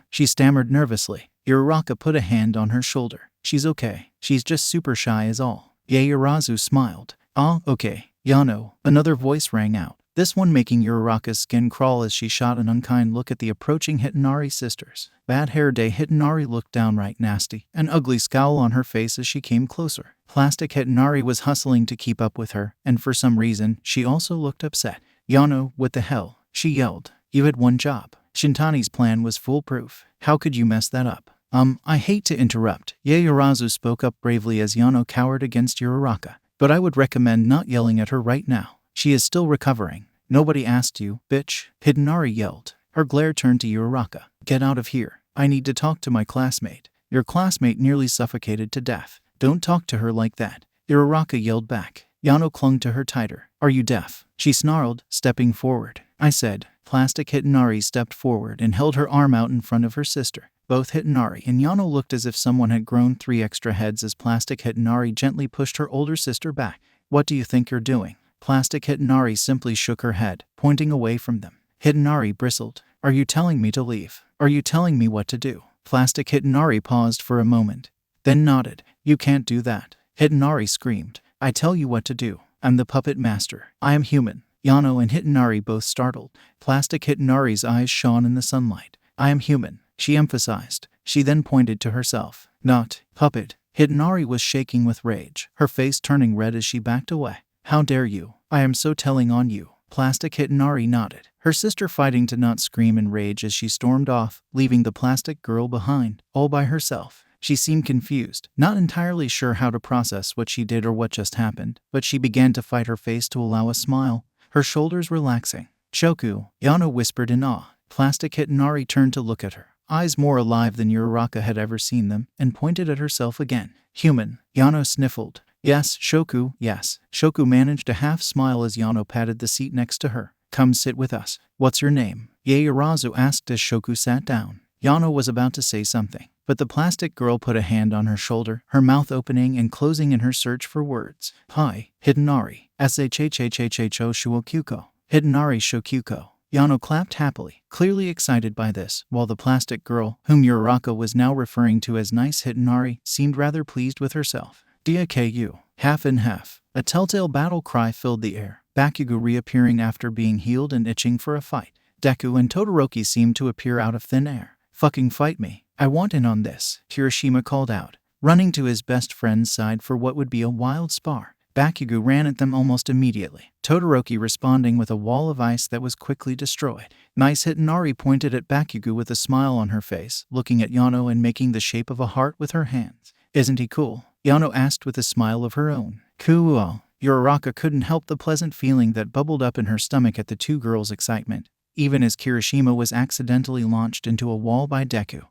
She stammered nervously. Uraraka put a hand on her shoulder. She's okay. She's just super shy is all. Yaoyorozu smiled. Ah, okay. Yano, another voice rang out. This one making Uraraka's skin crawl as she shot an unkind look at the approaching Hitonari sisters. Bad hair day Hitonari looked downright nasty, an ugly scowl on her face as she came closer. Plastic Hitonari was hustling to keep up with her, and for some reason, she also looked upset. Yano, what the hell? She yelled. You had one job. Shintani's plan was foolproof. How could you mess that up? I hate to interrupt. Yaoyorozu spoke up bravely as Yano cowered against Uraraka. But I would recommend not yelling at her right now. She is still recovering. Nobody asked you, bitch. Hitonari yelled. Her glare turned to Uraraka. Get out of here. I need to talk to my classmate. Your classmate nearly suffocated to death. Don't talk to her like that. Uraraka yelled back. Yano clung to her tighter. Are you deaf? She snarled, stepping forward. I said. Plastic Hitonari stepped forward and held her arm out in front of her sister. Both Hitonari and Yano looked as if someone had grown 3 extra heads as Plastic Hitonari gently pushed her older sister back. What do you think you're doing? Plastic Hitonari simply shook her head, pointing away from them. Hitonari bristled. Are you telling me to leave? Are you telling me what to do? Plastic Hitonari paused for a moment, then nodded. You can't do that. Hitonari screamed. I tell you what to do. I'm the puppet master. I am human. Yano and Hitonari both startled. Plastic Hitonari's eyes shone in the sunlight. I am human, she emphasized. She then pointed to herself. Not puppet. Hitonari was shaking with rage, her face turning red as she backed away. How dare you? I am so telling on you. Plastic Hitonari nodded, her sister fighting to not scream in rage as she stormed off, leaving the plastic girl behind, all by herself. She seemed confused, not entirely sure how to process what she did or what just happened, but she began to fight her face to allow a smile, her shoulders relaxing. Choku, Yano whispered in awe. Plastic Hitonari turned to look at her, eyes more alive than Uraraka had ever seen them, and pointed at herself again. Human, Yano sniffled. Yes, Shoku, yes. Shoku managed a half smile as Yano patted the seat next to her. Come sit with us. What's your name? Yaoyorozu asked as Shoku sat down. Yano was about to say something, but the plastic girl put a hand on her shoulder, her mouth opening and closing in her search for words. Hi, Hitonari. Shoukyuko. Hitonari Shokyuko. Yano clapped happily, clearly excited by this, while the plastic girl, whom Uraraka was now referring to as Nice Hitanari, seemed rather pleased with herself. DISCLAIMER, half and half. A telltale battle cry filled the air, Bakugou reappearing after being healed and itching for a fight. Deku and Todoroki seemed to appear out of thin air. Fucking fight me. I want in on this, Kirishima called out, running to his best friend's side for what would be a wild spar. Bakugou ran at them almost immediately, Todoroki responding with a wall of ice that was quickly destroyed. Nice Hitanari pointed at Bakugou with a smile on her face, looking at Yano and making the shape of a heart with her hands. Isn't he cool? Yano asked with a smile of her own. Cool. Uraraka couldn't help the pleasant feeling that bubbled up in her stomach at the two girls' excitement, even as Kirishima was accidentally launched into a wall by Deku,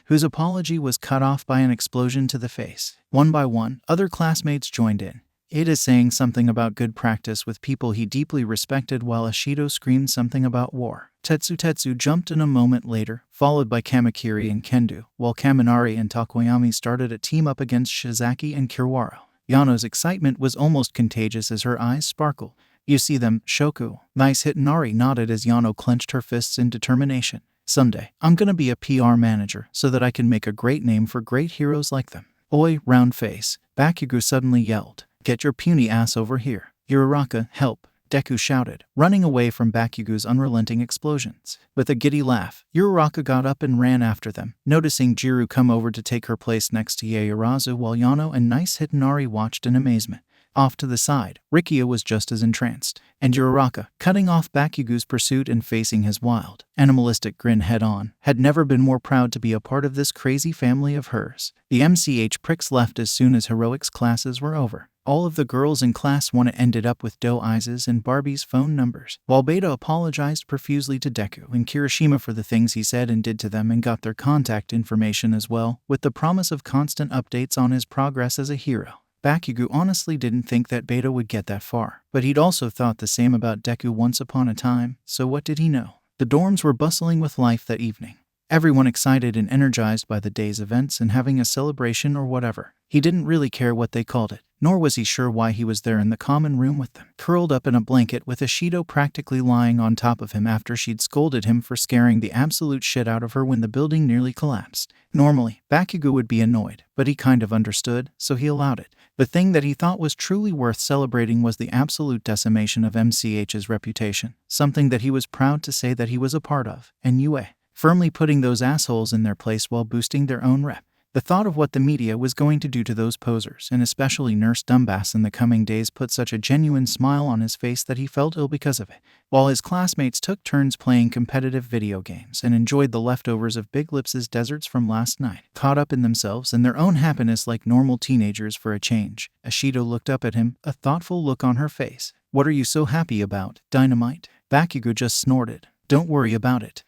whose apology was cut off by an explosion to the face. One by one, other classmates joined in. It is saying something about good practice with people he deeply respected, while Ashido screamed something about war. Tetsu jumped in a moment later, followed by Kamakiri and Kendo, while Kaminari and Takoyami started a team up against Shizaki and Kiwara. Yano's excitement was almost contagious as her eyes sparkled. You see them, Shoku. Nice Hitanari nodded as Yano clenched her fists in determination. Someday, I'm gonna be a PR manager so that I can make a great name for great heroes like them. Oi, round face. Bakugou suddenly yelled. Get your puny ass over here. Uraraka, help. Deku shouted, running away from Bakugou's unrelenting explosions. With a giddy laugh, Uraraka got up and ran after them, noticing Jiru come over to take her place next to Yaoyorozu while Yano and Nice Hitanari watched in amazement. Off to the side, Rikia was just as entranced, and Uraraka, cutting off Bakugou's pursuit and facing his wild, animalistic grin head-on, had never been more proud to be a part of this crazy family of hers. The MCH pricks left as soon as heroics classes were over. All of the girls in class 1 ended up with Aiza's and Barbie's phone numbers, while Beta apologized profusely to Deku and Kirishima for the things he said and did to them and got their contact information as well, with the promise of constant updates on his progress as a hero. Bakugou honestly didn't think that Beta would get that far, but he'd also thought the same about Deku once upon a time, so what did he know? The dorms were bustling with life that evening. Everyone excited and energized by the day's events and having a celebration or whatever. He didn't really care what they called it, nor was he sure why he was there in the common room with them, curled up in a blanket with Ashido practically lying on top of him after she'd scolded him for scaring the absolute shit out of her when the building nearly collapsed. Normally, Bakugou would be annoyed, but he kind of understood, so he allowed it. The thing that he thought was truly worth celebrating was the absolute decimation of MCH's reputation, something that he was proud to say that he was a part of, and Yue, firmly putting those assholes in their place while boosting their own rep. The thought of what the media was going to do to those posers, and especially Nurse Dumbass in the coming days, put such a genuine smile on his face that he felt ill because of it. While his classmates took turns playing competitive video games and enjoyed the leftovers of Big Lips' desserts from last night, caught up in themselves and their own happiness like normal teenagers for a change, Ashido looked up at him, a thoughtful look on her face. What are you so happy about, Dynamite? Bakugou just snorted. Don't worry about it.